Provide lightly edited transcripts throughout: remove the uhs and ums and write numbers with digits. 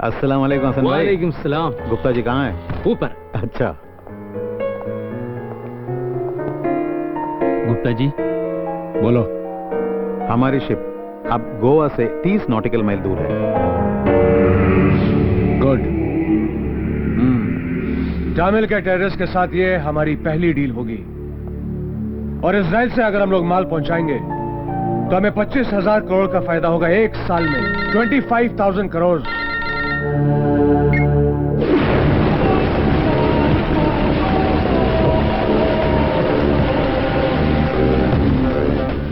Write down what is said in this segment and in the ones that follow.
अस्सलाम वालेकुम हसन भाई। वालेकुम सलाम। गुप्ता जी कहाँ हैं? ऊपर। अच्छा। गुप्ता जी बोलो। हमारी शिप अब गोवा से 30 नॉटिकल माइल दूर है। गुड। तामिल के टेररिस्ट के साथ ये हमारी पहली डील होगी और इजराइल से अगर हम लोग माल पहुंचाएंगे तो हमें 25,000 करोड़ का फायदा होगा एक साल में। 25,000 करोड़।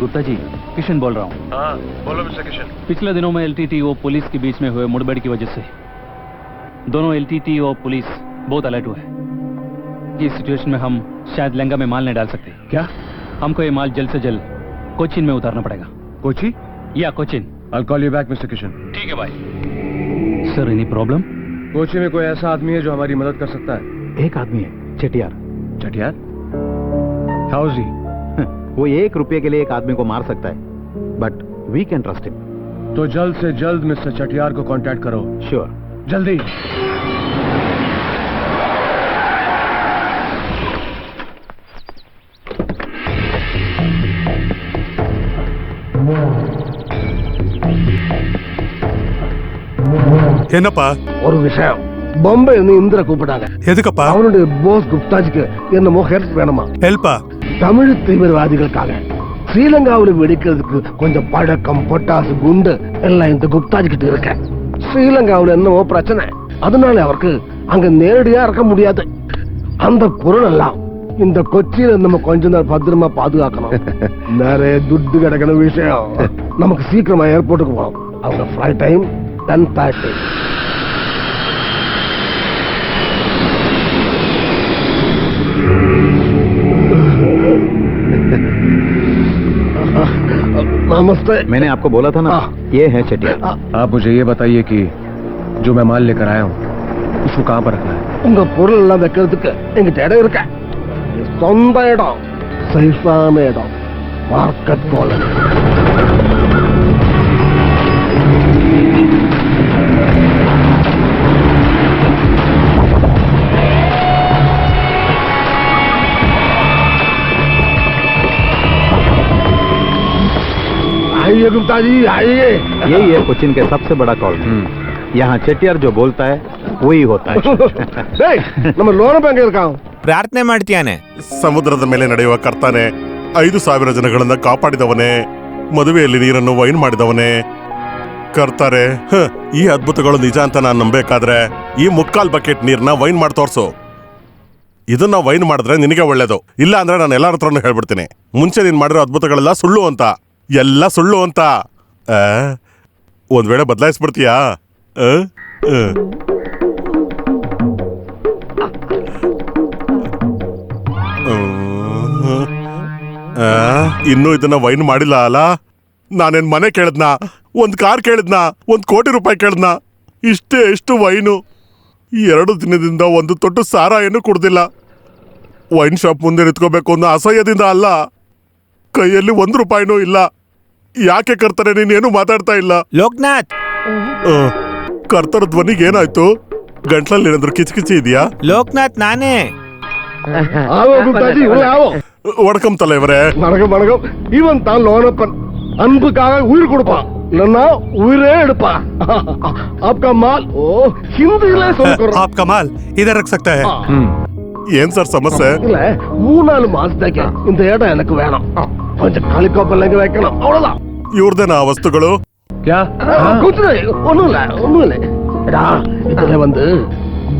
गुप्ता जी किशन बोल रहा हूँ। हाँ बोलो मिस्टर किशन। पिछले दिनों में एलटीटी और पुलिस के बीच में हुए मुठभेड़ की वजह से दोनों एलटीटी और पुलिस बहुत अलर्ट हुए हैं। इस सिचुएशन में हम शायद लहंगा में माल नहीं डाल सकते। क्या? हमको ये माल जल्द से जल्द कोचिन में उतारना पड़ेगा। कोची? या Cochin. I'll call you back, mister Kishan. ठीक है भाई। Sir any problem? कोची में कोई ऐसा आदमी है जो हमारी मदद कर सकता है? एक आदमी है, चटियार। चटियार? How is he? वो 1 रुपये के लिए एक आदमी को मार सकता है, but we can trust him. तो जल्द से जल्द मिस्टर चटियार को कांटेक्ट करो। श्योर। जल्दी। என்னப்பா ஒரு விஷயம், பொம்பை இந்திர கூப்பிட்டாங்க. எதுக்குப்பா? அவனுடைய போஸ் குப்தாஜிக்கு என்னமோ ஹெல்ப் வேணுமா? ஹெல்ப்பா? தமிழ் தீவிரவாதிகளுக்காக ஸ்ரீலங்காவில் வெடிக்கிறதுக்கு கொஞ்சம் பழக்கம், பொட்டாசு, குண்டு எல்லாம் இந்த குப்தாஜி கிட்ட இருக்க. ஸ்ரீலங்காவில் என்னவோ பிரச்சனை, அதனால அவருக்கு அங்க நேரடியா இருக்க முடியாது. அந்த பொருள் எல்லாம் இந்த கொச்சியில நம்ம கொஞ்ச நேரம் பத்திரமா பாதுகாக்கணும். நிறைய துட்டு கிடைக்கணும் விஷயம். நமக்கு சீக்கிரமா ஏர்போர்ட்டுக்கு போகணும். அவங்க ஃபிளைட் டைம் 10:30. नमस्ते। मैंने आपको बोला था ना, ये है चटियार। आप मुझे ये बताइए कि जो मैं माल लेकर आया हूँ उसको कहाँ पर रखना है? உங்க பொருள் எல்லாம் வைக்கிறதுக்கு எங்கிட்ட இடம் இருக்க. சொந்த இடம், சேஃபான இடம், மார்க்கெட் போல. आइए गुप्ता जी आइए। यही है कोचिन के सबसे बड़ा कॉल। यहाँ चटियार जो बोलता है वही होता है। நம்ம லோன பேங்க் இருக்கான். ಪ್ರಾರ್ಥನೆ ಮಾಡ್ತೀಯಾನೆ. ಸಮುದ್ರದ ಮೇಲೆ ನಡೆಯುವ ಕರ್ತಾನೆ, 5,000 ಜನಗಳನ್ನ ಕಾಪಾಡಿದವನೇ, ಮದುವೆಯಲ್ಲಿ ನೀರನ್ನು ವೈನ್ ಮಾಡಿದವನೇ ಕರ್ತಾರೆ. ಈ ಅದ್ಭುತಗಳು ನಿಜ ಅಂತ ನಾನು ನಂಬೇಕಾದ್ರೆ ಈ 3/4 ಬಕೆಟ್ ನೀರ್ನ ವೈನ್ ಮಾಡಿ ತೋರ್ಸು. ಇದನ್ನ ವೈನ್ ಮಾಡಿದ್ರೆ ನಿನಗೆ ಒಳ್ಳೇದು, ಇಲ್ಲ ಅಂದ್ರೆ ನಾನು ಎಲ್ಲಾರ ಹತ್ರನೂ ಹೇಳ್ಬಿಡ್ತೀನಿ ಮುಂಚೆ ನೀನ್ ಮಾಡಿರೋ ಅದ್ಭುತಗಳೆಲ್ಲ ಸುಳ್ಳು ಅಂತ, ಎಲ್ಲ ಸುಳ್ಳು ಅಂತ. ಒಂದ್ ವೇಳೆ ಬದಲಾಯಿಸ್ಬಿಡ್ತೀಯಾ? ಇನ್ನೂ ಇದನ್ನ ವೈನ್ ಮಾಡಿಲ್ಲ ಅಲ್ಲ? ನಾನೇನ್ ಮನೆ ಕೇಳಿದ್ನಾ, ಒಂದ್ ಕಾರ್ ಕೇಳಿದ್ನಾ, 1 ಕೋಟಿ ರೂಪಾಯಿ ಕೇಳಿದ್ನಾ? ಇಷ್ಟೇ ಎಷ್ಟು ವೈನು? 2 ದಿನದಿಂದ ಒಂದು ತೊಟ್ಟು ಸಾರಾಯನ್ನು ಕುಡ್ದಿಲ್ಲ. ವೈನ್ ಶಾಪ್ ಮುಂದೆ ನಿಂತ್ಕೋಬೇಕು ಅನ್ನೋ ಅಸಹ್ಯದಿಂದ ಅಲ್ಲ, ಕೈಯಲ್ಲಿ 1 ರೂಪಾಯಿನೂ ಇಲ್ಲ. ಯಾಕೆ ಕರ್ತಾರೆ ನೀನೇನು ಮಾತಾಡ್ತಾ ಇಲ್ಲ? ಲೋಕನಾಥ್, ಕರ್ತರ ಧ್ವನಿಗೆ ಏನಾಯ್ತು? ಗಂಟ್ಲಲ್ಲಿ ಏನಾದ್ರು ಕಿಚಕಿಚಿ ಇದೆಯಾ? லோக்நாத் நானே. ஆவோ குப்தாஜி, உள்ள ஆவோ. வணக்கம் தலைவரே. வணக்கம் வணக்கம். இவன் தான் லோனப்பன். அன்புக்காக உயிர் கொடுப்பான், இல்லன்னா உயிரே எடுப்பான். आपका माल ओ हिंदीல சொல்றோம். आपका माल इधर रख सकता है? ಏನ್ ಸರ್ ಸಮಸ್ಯೆ? இல்ல 3-4 ಮಾಸಕ್ಕೆ இந்த இடம் எனக்கு வேணும். கொஞ்சம் காலிகோப்பல்ல வைக்கணும், அவ்வளவுதான். ಇವ್ರದೇನಾ ವಸ್ತುಗಳು? क्या? कुछ नहीं, ஒண்ணும் இல்ல. டா, இதுல வந்து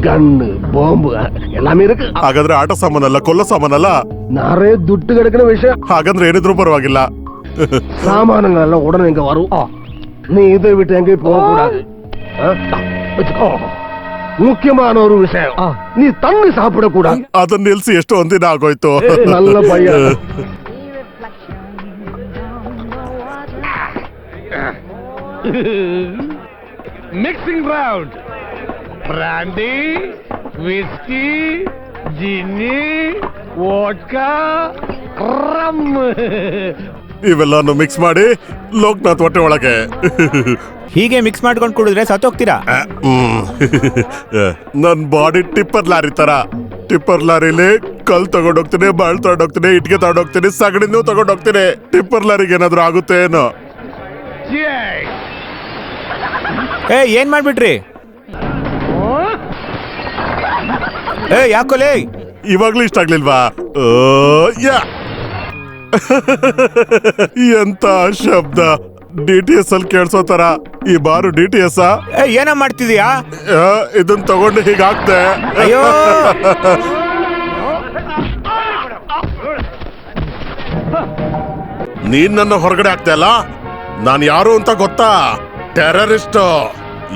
கன்னு, பாம்பு எல்லாமே இருக்கு. ಹಾಗಾದ್ರೆ ಆಟ ಸಾಮಾನಲ್ಲ, ಕೊಲ್ಲ ಸಾಮಾನಲ್ಲ? நிறைய துட்டு கிடைக்கிற விஷயம். ಹಾಗಂದ್ರೆ ಏನಿದ್ರು ಪರವಾಗಿಲ್ಲ. சாமானங்கள் எல்லாம் உடனே இங்க வரும். நீ இதை விட்டு எங்கேயும் போக கூடாது. வச்சுக்கோ. முக்கியமான ஒரு விஷயம், நீ தண்ணி சாப்பிட கூடாது. ಅದನ್ನ ನಿಲ್ಸಿ ಎಷ್ಟು ಒಂದಿನ ಆಗೋಯ್ತು. நல்ல பையன். Mixing round. Brandy, whiskey, ginny, vodka, rum. ಇವೆಲ್ಲಾನು ಮಿಕ್ಸ್ ಮಾಡಿ ಲೋಕನಾಥ್ ಹೊಟ್ಟೆ ಒಳಗೆ. ಹೀಗೆ ಮಿಕ್ಸ್ ಮಾಡ್ಕೊಂಡು ಕುಡಿದ್ರೆ ಸತ್ತೋಗ್ತೀರಾ. ನನ್ ಬಾಡಿ ಟಿಪ್ಪರ್ ಲಾರಿ ತರ. ಟಿಪ್ಪರ್ ಲಾರಿಲಿ ಕಲ್ ತಗೊಂಡೋಗ್ತೀನಿ, ಬಾಳ್ ತಗೊಂಡೋಗ್ತೀನಿ, ಇಟ್ಗೆ ತಗೊಂಡೋಗ್ತೀನಿ, ಸಗಣಿನೂ ತಗೊಂಡೋಗ್ತೀನಿ. ಟಿಪ್ಪರ್ ಲಾರಿಗೆ ಏನಾದ್ರು ಆಗುತ್ತೆ ಏನೋ. ಏ ಏನ್ ಮಾಡ್ಬಿಟ್ರಿ? ಏ ಯಾಕೋಲೇ? ಇವಾಗ್ಲೂ ಇಷ್ಟ ಆಗ್ಲಿಲ್ವಾ? ಎಂತ ಶಬ್ದ, DTS ಅಲ್ಲಿ ಕೇಳಿಸೋ ತರ. ಈ ಬಾರು DTS ಏ ಏನ ಮಾಡ್ತಿದೀಯಾ? ಇದನ್ ತಗೊಂಡು ಹೀಗಾಗ್ತೆ. ಅಯ್ಯೋ ನೀನ್ ನನ್ನ ಹೊರಗಡೆ ಆಗ್ತಾ ಇಲ್ಲ. ನಾನ್ ಯಾರು ಅಂತ ಗೊತ್ತಾ? ಟೆರರಿಸ್ಟ್.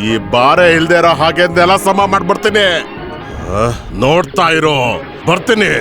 ಈ ಬಾರೆ ಇಲ್ದೇ ಇರೋ ಹಾಗೆ ನೆಲ ಸಮ ಮಾಡ್ಬಿಡ್ತೀನಿ. ನೋಡ್ತಾ ಇರೋ, ಬರ್ತೀನಿ.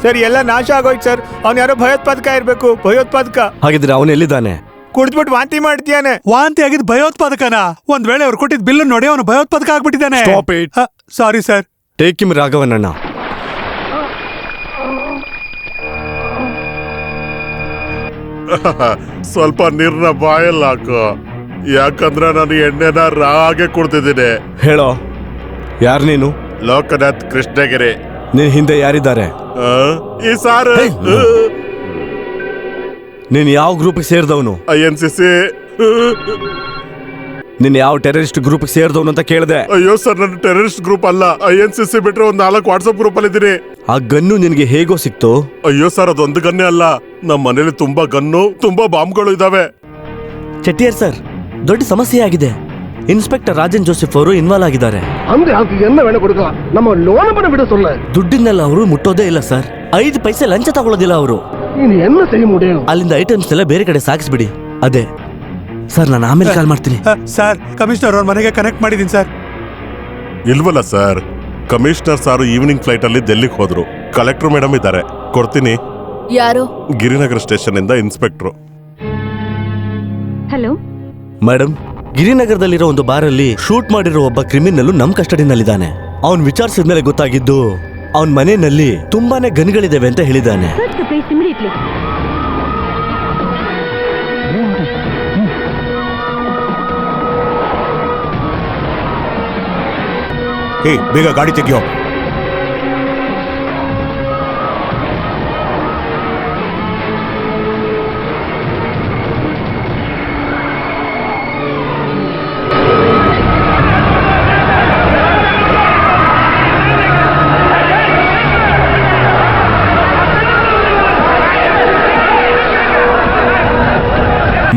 ಸರ್ ಎಲ್ಲ ನಾಶ ಆಗೋಯ್ತು ಸರ್. ಅವ್ನು ಯಾರೋ ಭಯೋತ್ಪಾದಕ ಇರ್ಬೇಕು. ಭಯೋತ್ಪಾದಕ. ಹಾಗಿದ್ರೆ ಅವನು ಎಲ್ಲಿದ್ದಾನೆ? ಕುಡಿದ್ಬಿಟ್ಟು ವಾಂತಿ ಮಾಡ್ತೀಯಾನೆ. ವಾಂತಿ ಆಗಿದ್ ಭಯೋತ್ಪಾದಕನ? ಒಂದ್ ವೇಳೆ ಅವ್ರು ಕೊಟ್ಟಿದ್ ಬಿಲ್ ನೋಡಿ ಅವನು ಭಯೋತ್ಪಾದಕ ಆಗ್ಬಿಟ್ಟಿದ್ದಾನೆ. Stop it. Sorry sir. Take him Raghavan ಅಣ್ಣ. ಸ್ವಲ್ಪ ನೀರ್ನ ಬಾಯಲ್ಲಿ ಹಾಕು, ಯಾಕಂದ್ರೆ ನಾನು ಎಣ್ಣೆನ ರಾಗೆ ಕುಡ್ತಿದ್ದೀನಿ. ಹೇಳೋ, ಯಾರು ನೀನು? ಲೋಕನಾಥ್ ಕೃಷ್ಣಗಿರಿ. ನಿನ್ ಹಿಂದೆ ಯಾರಿದ್ದಾರೆ? ಈ ಸಾರು ನೀನ್ ಯಾವ ಗ್ರೂಪ್ ಸೇರಿದವನು? INCC. ನೀನ್ ಯಾವ ಟೆರರಿಸ್ಟ್ ಗ್ರೂಪ್ ಸೇರಿದವನು ಅಂತ ಕೇಳಿದೆ. ಅಯ್ಯೋ ಸರ್, ನನ್ನ ಟೆರರಿಸ್ಟ್ ಗ್ರೂಪ್ ಅಲ್ಲ. INCC ಬಿಟ್ರೆ ಒಂದ್ 4 ವಾಟ್ಸ್ಆಪ್ ಗ್ರೂಪ್ ಅಲ್ಲಿ ಇದ್ದೀನಿ. ಆ ಗನ್ನು ನಿನ್ಗೆ ಹೇಗೋ ಸಿಕ್ತು? ಅಯ್ಯೋ ಸರ್, ಅದೊಂದು ಗನ್ನೇ ಅಲ್ಲ. ನಮ್ಮ ಮನೇಲಿ ತುಂಬಾ ಗನ್ನು, ತುಂಬಾ ಬಾಂಬ್ಗಳು ಇದಾವೆ. ಚೆಟ್ಟಿಯರ್ ಸರ್, ದೊಡ್ಡ ಸಮಸ್ಯೆ ಆಗಿದೆ. ಇನ್ಸ್ಪೆಕ್ಟರ್ ರಾಜನ್ ಜೋಸೆಫ್ ಅವರು ಇನ್ವಾಲ್ವ್ ಆಗಿದ್ದಾರೆ. ಅಂದ್ರೆ ಅದಕ್ಕೆ என்ன வேணும் கொடுக்க? நம்ம லோன் பண்ண விட சொல்ல. ದುಡ್ಡಿನೆಲ್ಲ ಅವರು ಮುಟ್ಟೋದೇ ಇಲ್ಲ ಸರ್. 5 ಪೈಸೆ ಲಂಚ ತಗೊಳ್ಳೋದಿಲ್ಲ ಅವರು. ನೀನು என்ன செய்ய முடியும்? ಅಲ್ಲಿಂದ ಐಟಮ್ಸ್ ಎಲ್ಲ ಬೇರೆ ಕಡೆ ಸಾಗಿಸ್ಬಿಡಿ. ಅದೇ ಸರ್, ನಾನು ಆಮೇಲೆ ಕಾಲ್ ಮಾಡ್ತೀನಿ. ಸರ್, ಕಮಿಷನರ್ ಅವ್ರ ಮನೆಗೆ ಕನೆಕ್ಟ್ ಮಾಡಿದೀನಿ ಸರ್. ಇಲ್ವಲ್ಲ ಸರ್, ಕಮಿಷನರ್ ಸಾರು ಈವ್ನಿಂಗ್ ಫ್ಲೈಟ್ ಅಲ್ಲಿ ಡೆಲ್ಲಿಗೆ ಹೋದ್ರು. ಕಲೆಕ್ಟರ್ ಮೇಡಮ್ ಇದ್ದಾರೆ, ಕೊಡ್ತೀನಿ. ಯಾರು? ಗಿರಿನಗರ ಸ್ಟೇಷನ್ ಇಂದ ಇನ್ಸ್ಪೆಕ್ಟ್ರು. ಹಲೋ ಮೇಡಮ್, ಗಿರಿನಗರದಲ್ಲಿರೋ ಒಂದು ಬಾರಲ್ಲಿ ಶೂಟ್ ಮಾಡಿರೋ ಒಬ್ಬ ಕ್ರಿಮಿನಲ್ ನಮ್ ಕಸ್ಟಡಿನಲ್ಲಿದ್ದಾನೆ. ಅವ್ನ್ ವಿಚಾರಿಸಿದ ಮೇಲೆ ಗೊತ್ತಾಗಿದ್ದು ಅವನ್ ಮನೆಯಲ್ಲಿ ತುಂಬಾನೇ ಗನ್ಗಳಿದಾವೆ ಅಂತ ಹೇಳಿದಾನೆ. ಬೇಗ ಗಾಡಿ ತೆಗಿಯೋ.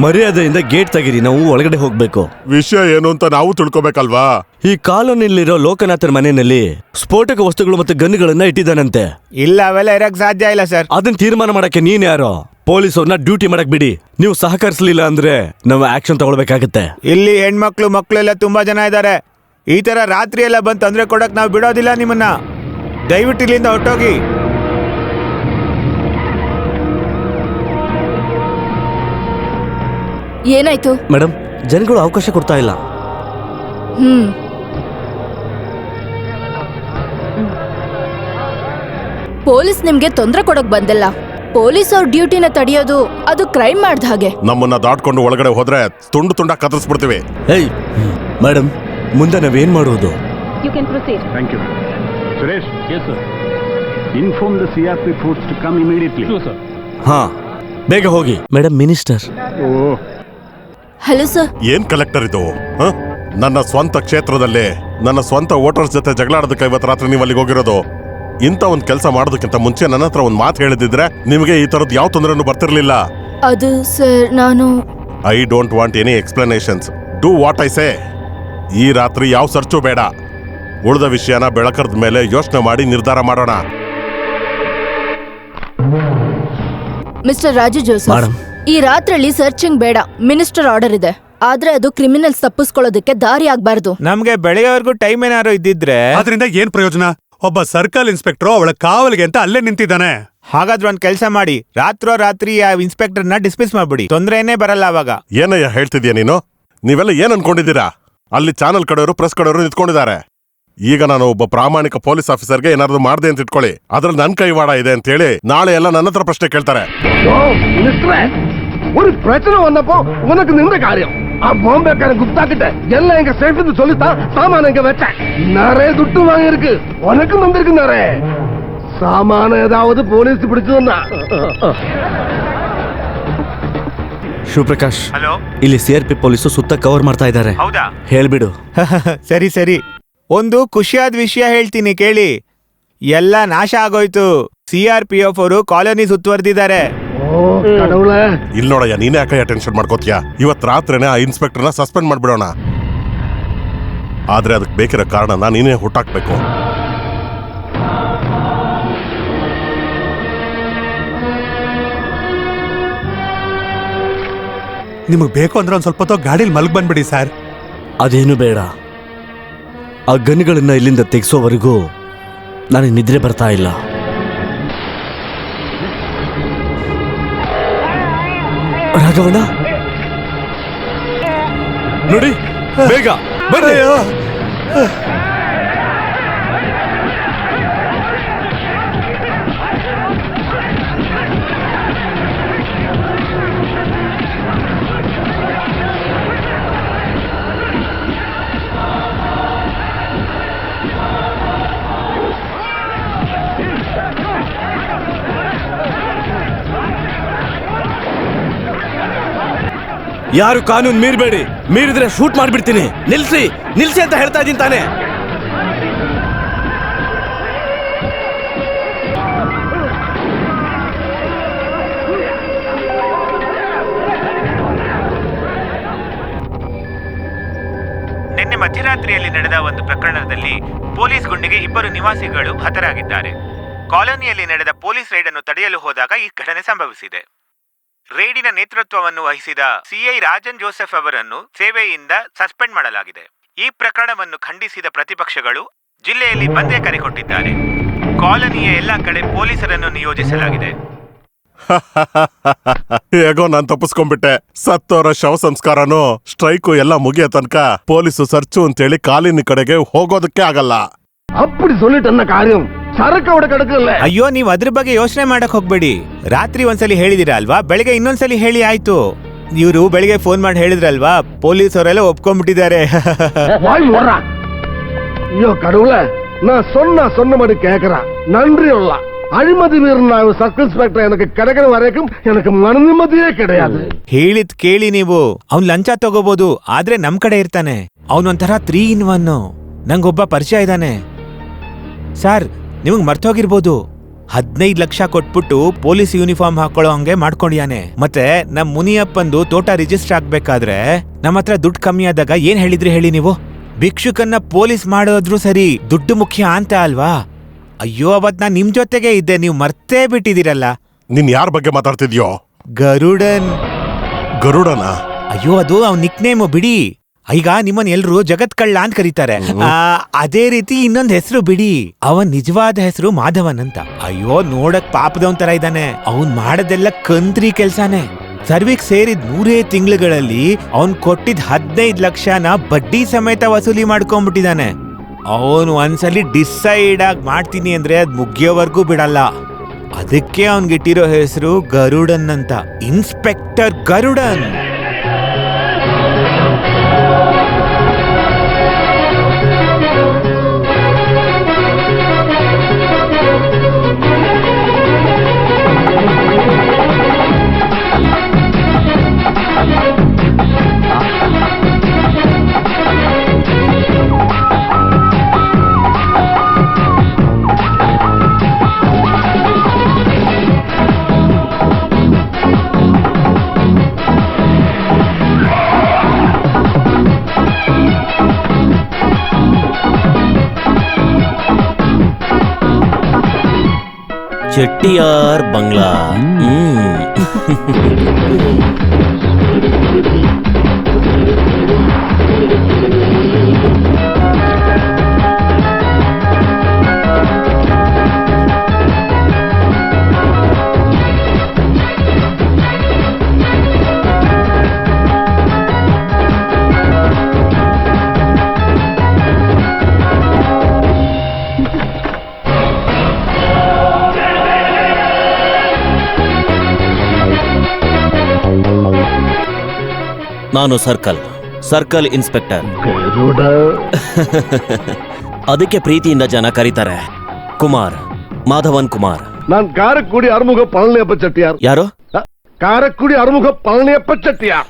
ಮರ್ಯಾದೆಯಿಂದ ಗೇಟ್ ತೆಗೀರಿ, ನಾವು ಒಳಗಡೆ ಹೋಗ್ಬೇಕು. ವಿಷಯ ಏನು ಅಂತ ನಾವು ತಿಳ್ಕೊಬೇಕಲ್ವಾ? ಈ ಕಾಲೋನಿಯಲ್ಲಿರೋ ಲೋಕನಾಥರ್ ಮನೆಯಲ್ಲಿ ಸ್ಫೋಟಕ ವಸ್ತುಗಳು ಮತ್ತು ಗನ್ಗಳನ್ನ ಇಟ್ಟಿದ್ದಾನಂತೆ. ಇಲ್ಲ, ಅವೆಲ್ಲ ಇರಕ್ ಸಾಧ್ಯ ಇಲ್ಲ ಸರ್. ಅದನ್ನ ತೀರ್ಮಾನ ಮಾಡಕ್ಕೆ ನೀನ್ ಯಾರೋ? ಪೊಲೀಸವ್ರನ್ನ ಡ್ಯೂಟಿ ಮಾಡಕ್ ಬಿಡಿ. ನೀವು ಸಹಕರಿಸಲಿಲ್ಲ ಅಂದ್ರೆ ನಾವು ಆಕ್ಷನ್ ತಗೊಳ್ಬೇಕಾಗತ್ತೆ. ಇಲ್ಲಿ ಹೆಣ್ಮಕ್ಳು ಮಕ್ಳೆಲ್ಲ ತುಂಬಾ ಜನ ಇದ್ದಾರೆ. ಈ ತರ ರಾತ್ರಿ ಎಲ್ಲ ಬಂದು ತೊಂದ್ರೆ ಕೊಡಕ್ ನಾವು ಬಿಡೋದಿಲ್ಲ ನಿಮ್ಮನ್ನ. ದಯವಿಟ್ಟು ಇಲ್ಲಿಂದ ಹೊಟ್ಟೋಗಿ. ಏನಾಯ್ತು? ಮೇಡಮ್, ಜನಗಳು ಅವಕಾಶ ಕೊಡ್ತಾ ಇಲ್ಲ. ಪೊಲೀಸ್ ನಿಮ್ಗೆ ತೊಂದರೆ ಕೊಡಕ್ ಬಂದಿಲ್ಲ. ಪೊಲೀಸ್ ಅವ್ರ ಡ್ಯೂಟಿನ ತಡೆಯೋದು ಅದು ಕ್ರೈಮ್ ಮಾಡ್ದ ಹಾಗೆ. ನಮ್ಮನ್ನ ದಾಟ್ಕೊಂಡು ಒಳಗಡೆ ಹೋದ್ರೆ ತುಂಡು ತುಂಡ ಕತ್ತರಿಸ್ಬಿಡ್ತೀವಿ. ಏಯ್ ಮೇಡಮ್, ಮುಂದೆ ನಾವೇನ್ ಮಾಡುವುದು? You can proceed. Thank you. Suresh, Yes, sir. Inform the CRP force to come immediately. Sure, sir. ಹಾ, ಬೇಗ ಹೋಗಿ. Madam, minister. Hello sir. ಏನ್ ಕಲೆಕ್ಟರ್ ಇದು? ನನ್ನ ಸ್ವಂತ ಕ್ಷೇತ್ರದಲ್ಲಿ ನನ್ನ ಸ್ವಂತ ವೋಟರ್ಸ್ ಜೊತೆ ಜಗಳಾಡೋದಕ್ಕೆ ಇವತ್ತು ರಾತ್ರಿ ನೀವು ಅಲ್ಲಿಗೆ ಹೋಗಿರೋದು. ಇಂಥ ಒಂದು ಕೆಲಸ ಮಾಡೋದಕ್ಕಿಂತ ಮುಂಚೆ ನನ್ನ ಹತ್ರ ಒಂದು ಮಾತು ಹೇಳಿದಿದ್ರೆ ನಿಮಗೆ ಈ ತರದ್ ಯಾವ ತೊಂದರೆನೂ ಬರ್ತಿರ್ಲಿಲ್ಲ. ಅದು ಸರ್, ನಾನು I don't want any explanations. Do what I say. ಈ ರಾತ್ರಿ ಯಾವ ಸರ್ಚು ಬೇಡ. ಉಳಿದ ವಿಷಯನ ಬೆಳಕರದ ಮೇಲೆ ಯೋಚನೆ ಮಾಡಿ ನಿರ್ಧಾರ ಮಾಡೋಣ. ಮಿಸ್ಟರ್ ರಾಜು ಜೋಸಫ್, ಈ ರಾತ್ರಿಯಲ್ಲಿ ಸರ್ಚಿಂಗ್ ಬೇಡ. ಮಿನಿಸ್ಟರ್ ಆರ್ಡರ್ ಇದೆ, ಆದ್ರೆ ಅದು ಕ್ರಿಮಿನಲ್ಸ್ ತಪ್ಪಿಸ್ಕೊಳ್ಳೋದಕ್ಕೆ ದಾರಿ ಆಗ್ಬಾರ್ದು. ನಮ್ಗೆ ಬೆಳಗ್ಗೆವರೆಗೂ ಟೈಮ್ ಏನಾರು ಇದ್ದಿದ್ರೆ ಅದರಿಂದ ಏನ್ ಪ್ರಯೋಜನ? ಒಬ್ಬ ಸರ್ಕಲ್ ಇನ್ಸ್ಪೆಕ್ಟರ್ ಅವಳ ಕಾವಲಿಗೆ ಅಂತ ಅಲ್ಲೇ ನಿಂತಿದ್ದಾನೆ. ಹಾಗಾದ್ರೆ ಒಂದ್ ಕೆಲಸ ಮಾಡಿ, ರಾತ್ರಿ ಆ ಇನ್ಸ್ಪೆಕ್ಟರ್ನ ಡಿಸ್ಮಿಸ್ ಮಾಡ್ಬಿಡಿ. ತೊಂದ್ರೆನೇ ಬರಲ್ಲ ಅವಾಗ. ಏನಯ್ಯ ಹೇಳ್ತಿದ್ಯಾ ನೀನು? ನೀವೆಲ್ಲ ಏನ್ ಅನ್ಕೊಂಡಿದ್ದೀರಾ? ಅಲ್ಲಿ ಚಾನಲ್ ಕಡೆಯವರು ಪ್ರೆಸ್ ಕಡೆಯವರು ನಿಂತ್ಕೊಂಡಿದ್ದಾರೆ. ಈಗ ನಾನು ಒಬ್ಬ ಪ್ರಾಮಾಣಿಕ ಪೊಲೀಸ್ ಆಫೀಸರ್ಗೆ ಏನಾದ್ರು ಮಾಡ್ದೆ ಅಂತ ಇಟ್ಕೊಳ್ಳಿ, ಅದ್ರಲ್ಲಿ ನನ್ ಕೈವಾಡ ಇದೆ ಅಂತ ಹೇಳಿ ನಾಳೆ ಎಲ್ಲ ನನ್ನ ಹತ್ರ ಪ್ರಶ್ನೆ ಕೇಳ್ತಾರೆ. ஒரு பிரச்சனை வந்தப்போ உனக்கு நின்ற காரியம். பாம்பேக்காரன் குப்தா கிட்ட எல்லாம் எங்க சேஃப்னு சொல்லித்தான் சாமான இங்க வச்சேன். நிறைய துட்டு வாங்கி இருக்கு, உனக்கும் வந்திருக்கு நிறைய சாமான. ஏதாவது போலீஸ் பிடிச்சதுன்னா ಶಿವಪ್ರಕಾಶ್, ಹಲೋ, ಇಲ್ಲಿ CRP ಪೊಲೀಸು ಸುತ್ತ ಕವರ್ ಮಾಡ್ತಾ ಇದ್ದಾರೆ. ಹೌದಾ? ಹೇಳ್ಬಿಡು. ಸರಿ ಸರಿ, ಒಂದು ಖುಷಿಯಾದ ವಿಷಯ ಹೇಳ್ತೀನಿ ಕೇಳಿ. ಎಲ್ಲ ನಾಶ ಆಗೋಯ್ತು. CRPF ಅವರು ಕಾಲೋನಿ ಸುತ್ತುವರೆದಿದ್ದಾರೆ. ಇಲ್ಲಿ ನೋಡಯ್ಯ, ನೀನೇ ಯಾಕೆ ಟೆನ್ಷನ್ ಮಾಡ್ಕೋತೀಯ? ಇವತ್ ರಾತ್ರಿನೇ ಆ ಇನ್ಸ್ಪೆಕ್ಟರ್ನ ಸಸ್ಪೆಂಡ್ ಮಾಡ್ಬಿಡೋಣ. ಆದ್ರೆ ಅದಕ್ಕೆ ಬೇಕಿರೋ ಕಾರಣನ ನೀನೇ ಹುಟ್ಟಾಕ್ಬೇಕು. ನಿಮಗ್ ಬೇಕು ಅಂದ್ರೆ ಒಂದ್ ಸ್ವಲ್ಪ ಹೊತ್ತು ಗಾಡಿಲಿ ಮಲ್ಗ್ ಬಂದ್ಬಿಡಿ ಸರ್. ಅದೇನು ಬೇಡ. ಆ ಗನ್ಗಳನ್ನ ಇಲ್ಲಿಂದ ತೆಗೆಸೋವರೆಗೂ ನನಗೆ ನಿದ್ರೆ ಬರ್ತಾ ಇಲ್ಲ. ರಾಘವಣ್ಣ ನೋಡಿ, ಬೇಗ ಬರ್ರಿ. ಯಾರು ಕಾನೂನು ಮೀರ್ಬೇಡಿ. ಮೀರಿದ್ರೆ ಶೂಟ್ ಮಾಡ್ಬಿಡ್ತೀನಿ. ನಿಲ್ಸಿ ನಿಲ್ಸಿ ಅಂತ ಹೇಳ್ತಾ ಇದ್ದೀನಿ ತಾನೆ. ನಿನ್ನೆ ಮಧ್ಯರಾತ್ರಿಯಲ್ಲಿ ನಡೆದ ಒಂದು ಪ್ರಕರಣದಲ್ಲಿ ಪೊಲೀಸ್ ಗುಂಡಿಗೆ 2 ನಿವಾಸಿಗಳು ಹತರಾಗಿದ್ದಾರೆ. ಕಾಲೋನಿಯಲ್ಲಿ ನಡೆದ ಪೊಲೀಸ್ ರೈಡ್ ಅನ್ನು ತಡೆಯಲು ಹೋದಾಗ ಈ ಘಟನೆ ಸಂಭವಿಸಿದೆ. ರೇಡಿನ ನೇತೃತ್ವವನ್ನು ವಹಿಸಿದ CI ರಾಜನ್ ಜೋಸೆಫ್ ಅವರನ್ನು ಸೇವೆಯಿಂದ ಸಸ್ಪೆಂಡ್ ಮಾಡಲಾಗಿದೆ. ಈ ಪ್ರಕರಣವನ್ನು ಖಂಡಿಸಿದ ಪ್ರತಿಪಕ್ಷಗಳು ಜಿಲ್ಲೆಯಲ್ಲಿ ಬಂದೇ ಕರೆ ಕೊಟ್ಟಿದ್ದಾರೆ. ಕಾಲೋನಿಯ ಎಲ್ಲಾ ಕಡೆ ಪೊಲೀಸರನ್ನು ನಿಯೋಜಿಸಲಾಗಿದೆ. ಹೇಗೋ ನಾನ್ ತಪ್ಪಿಸ್ಕೊಂಡ್ಬಿಟ್ಟೆ. ಸತ್ತೋರ ಶವ ಸಂಸ್ಕಾರನು ಸ್ಟ್ರೈಕು ಎಲ್ಲ ಮುಗಿಯ ತನಕ ಪೊಲೀಸು ಸರ್ಚು ಅಂತೇಳಿ ಕಾಲಿನ ಕಡೆಗೆ ಹೋಗೋದಕ್ಕೆ ಆಗಲ್ಲ. அப்படி சொல்லிட்டு என்ன காரியம்? சரக்கு அவட கிடக்குல்ல. ಅಯ್ಯೋ, ನೀವ್ ಅದ್ರ ಬಗ್ಗೆ ಯೋಚನೆ ಮಾಡಕ್ ಹೋಗ್ಬೇಡಿ. ರಾತ್ರಿ ಒಂದ್ಸಲಿ ಹೇಳಿದಿರಾ ಅಲ್ವಾ, ಬೆಳಿಗ್ಗೆ ಇನ್ನೊಂದ್ಸಲಿ ಹೇಳಿ ಆಯ್ತು. ಇವರು ಬೆಳಿಗ್ಗೆ ಫೋನ್ ಮಾಡಿ ಹೇಳಿದ್ರಲ್ವಾ, ಪೊಲೀಸ್ ಅವರೆಲ್ಲ ಒಪ್ಕೊಂಡ್ಬಿಟ್ಟಿದ್ದಾರೆ. ஐயோ கடவுளே, நான் சொன்னபடி கேக்குறேன். நன்றி உள்ள அழிமதி மீறின சப் இன்ஸ்பெக்டர் எனக்கு கிடைக்கிற வரைக்கும் எனக்கு மன நிம்மதியே கிடையாது. ಹೇಳಿದ್ ಕೇಳಿ ನೀವು. ಅವ್ನ್ ಲಂಚ ತಗೋಬಹುದು, ಆದ್ರೆ ನಮ್ ಕಡೆ ಇರ್ತಾನೆ. ಅವನೊಂಥರ 3 in 1. ನಂಗೊಬ್ಬ ಪರಿಚಯ ಇದ್ದಾನೆ ಸರ್, ನಿಮಗ್ ಮರ್ತೋಗಿರ್ಬೋದು. 15 ಲಕ್ಷ ಕೊಟ್ಬಿಟ್ಟು ಪೊಲೀಸ್ ಯೂನಿಫಾರ್ಮ್ ಹಾಕೊಳ್ಳೋ ಹಂಗೆ ಮಾಡ್ಕೊಂಡಿಯಾನೆ. ಮತ್ತೆ ನಮ್ ಮುನಿಯಪ್ಪಂದು ತೋಟ ರಿಜಿಸ್ಟರ್ ಆಗ್ಬೇಕಾದ್ರೆ ನಮ್ಮ ಹತ್ರ ದುಡ್ಡು ಕಮ್ಮಿ ಆದಾಗ ಏನ್ ಹೇಳಿದ್ರಿ ಹೇಳಿ ನೀವು? ಭಿಕ್ಷುಕನ್ನ ಪೊಲೀಸ್ ಮಾಡೋದ್ರು ಸರಿ, ದುಡ್ಡು ಮುಖ್ಯ ಅಂತ ಅಲ್ವಾ? ಅಯ್ಯೋ, ಅವತ್ ನಾನ್ ನಿಮ್ ಜೊತೆಗೆ ಇದ್ದೆ, ನೀವು ಮರ್ತೇ ಬಿಟ್ಟಿದ್ದೀರಲ್ಲ. ನೀನ್ ಯಾರ ಬಗ್ಗೆ ಮಾತಾಡ್ತಿದ್ಯೋ? ಗರುಡನ್. ಗರುಡನ? ಅಯ್ಯೋ, ಅದು ಅವ್ನ ನಿಕ್ ನೇಮು ಬಿಡಿ. ಈಗ ನಿಮ್ಮನ್ ಎಲ್ರು ಜಗತ್ ಕಳ್ಳ ಅಂತ ಕರೀತಾರೆ. ಅದೇ ರೀತಿ ಇನ್ನೊಂದ್ ಹೆಸರು ಬಿಡಿ. ಅವನ್ ನಿಜವಾದ ಹೆಸರು ಮಾಧವನ್ ಅಂತ. ಅಯ್ಯೋ, ನೋಡಕ್ ಪಾಪದವನ್ ತರ ಇದ್ದಾನೆ. ಅವನ್ ಮಾಡದೆಲ್ಲ ಕಂತ್ರಿ ಕೆಲ್ಸಾನೆ. ಸರ್ವಿಗ್ ಸೇರಿದ 3 ತಿಂಗಳುಗಳಲ್ಲಿ ಅವನ್ ಕೊಟ್ಟಿದ್ 15 ಲಕ್ಷನ ಬಡ್ಡಿ ಸಮೇತ ವಸೂಲಿ ಮಾಡ್ಕೊಂಡ್ಬಿಟ್ಟಿದ್ದಾನೆ. ಅವನು ಒಂದ್ಸಲಿ ಡಿಸೈಡ್ ಆಗಿ ಮಾಡ್ತೀನಿ ಅಂದ್ರೆ ಅದ್ ಮುಗಿಯೋವರೆಗೂ ಬಿಡಲ್ಲ. ಅದಕ್ಕೆ ಅವನ್ಗಿಟ್ಟಿರೋ ಹೆಸರು ಗರುಡನ್ ಅಂತ. ಇನ್ಸ್ಪೆಕ್ಟರ್ ಗರುಡನ್. ಚೆಟ್ಟಿಯಾರ್ ಬಂಗ್ಲಾ. ನಾನು ಸರ್ಕಲ್ ಇನ್ಸ್ಪೆಕ್ಟರ್. ಅದಕ್ಕೆ ಪ್ರೀತಿಯಿಂದ ಜನ ಕರೀತಾರೆ ಕುಮಾರ್, ಮಾಧವನ್ ಕುಮಾರ್. நான் காரக்குடி அறுமுக பழனியப்ப செட்டியார். ಯಾರು? ಕಾರಕ್ಕುಡಿ ಅರುಮುಖ ಪಳನಿಯಪ್ಪ ಚೆಟ್ಟಿಯಾರ್.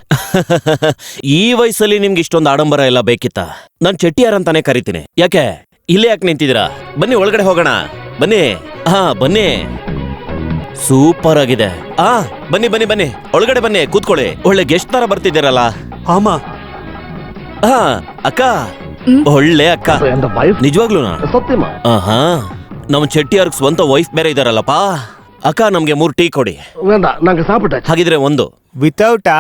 ಈ ವಯಸ್ಸಲ್ಲಿ ನಿಮ್ಗೆ ಇಷ್ಟೊಂದು ಆಡಂಬರ ಎಲ್ಲ ಬೇಕಿತ್ತ? ನಾನ್ ಚೆಟ್ಟಿಯಾರ್ ಅಂತಾನೆ ಕರಿತೀನಿ. ಯಾಕೆ ಇಲ್ಲೇ ಯಾಕೆ ನಿಂತಿದ್ದೀರಾ? ಬನ್ನಿ ಒಳಗಡೆ ಹೋಗೋಣ. ಬನ್ನಿ. ಬನ್ನಿ. ಸೂಪರ್ ಆಗಿದೆ. ಬನ್ನಿ ಬನ್ನಿ ಬನ್ನಿ, ಒಳಗಡೆ ಬನ್ನಿ, ಕೂತ್ಕೊಳ್ಳಿ. ಒಳ್ಳೆ ಗೆಸ್ಟ್ ತರ ಬರ್ತಿದ್ದೀರಲ್ಲ. ಆಮ. ಅಕ್ಕ, ಒಳ್ಳೆ ಅಕ್ಕ. ನಿಜವಾಗ್ಲೂನಾ? ಸತ್ಯಮ. ನಮ್ ಚೆಟ್ಟಿಯಾರ್ಗ್ ಸ್ವಂತ ವೈಫ್ ಬೇರೆ ಇದಾರಲ್ಲಪ್ಪ. ಅಕ್ಕ, ನಮ್ಗೆ 3 ಟೀ ಕೊಡಿ. வேண்டா, நாங்க சாப்பிட்டாச்சு. ಹಾಗಿದ್ರೆ 1 ವಿತೌಟಾ?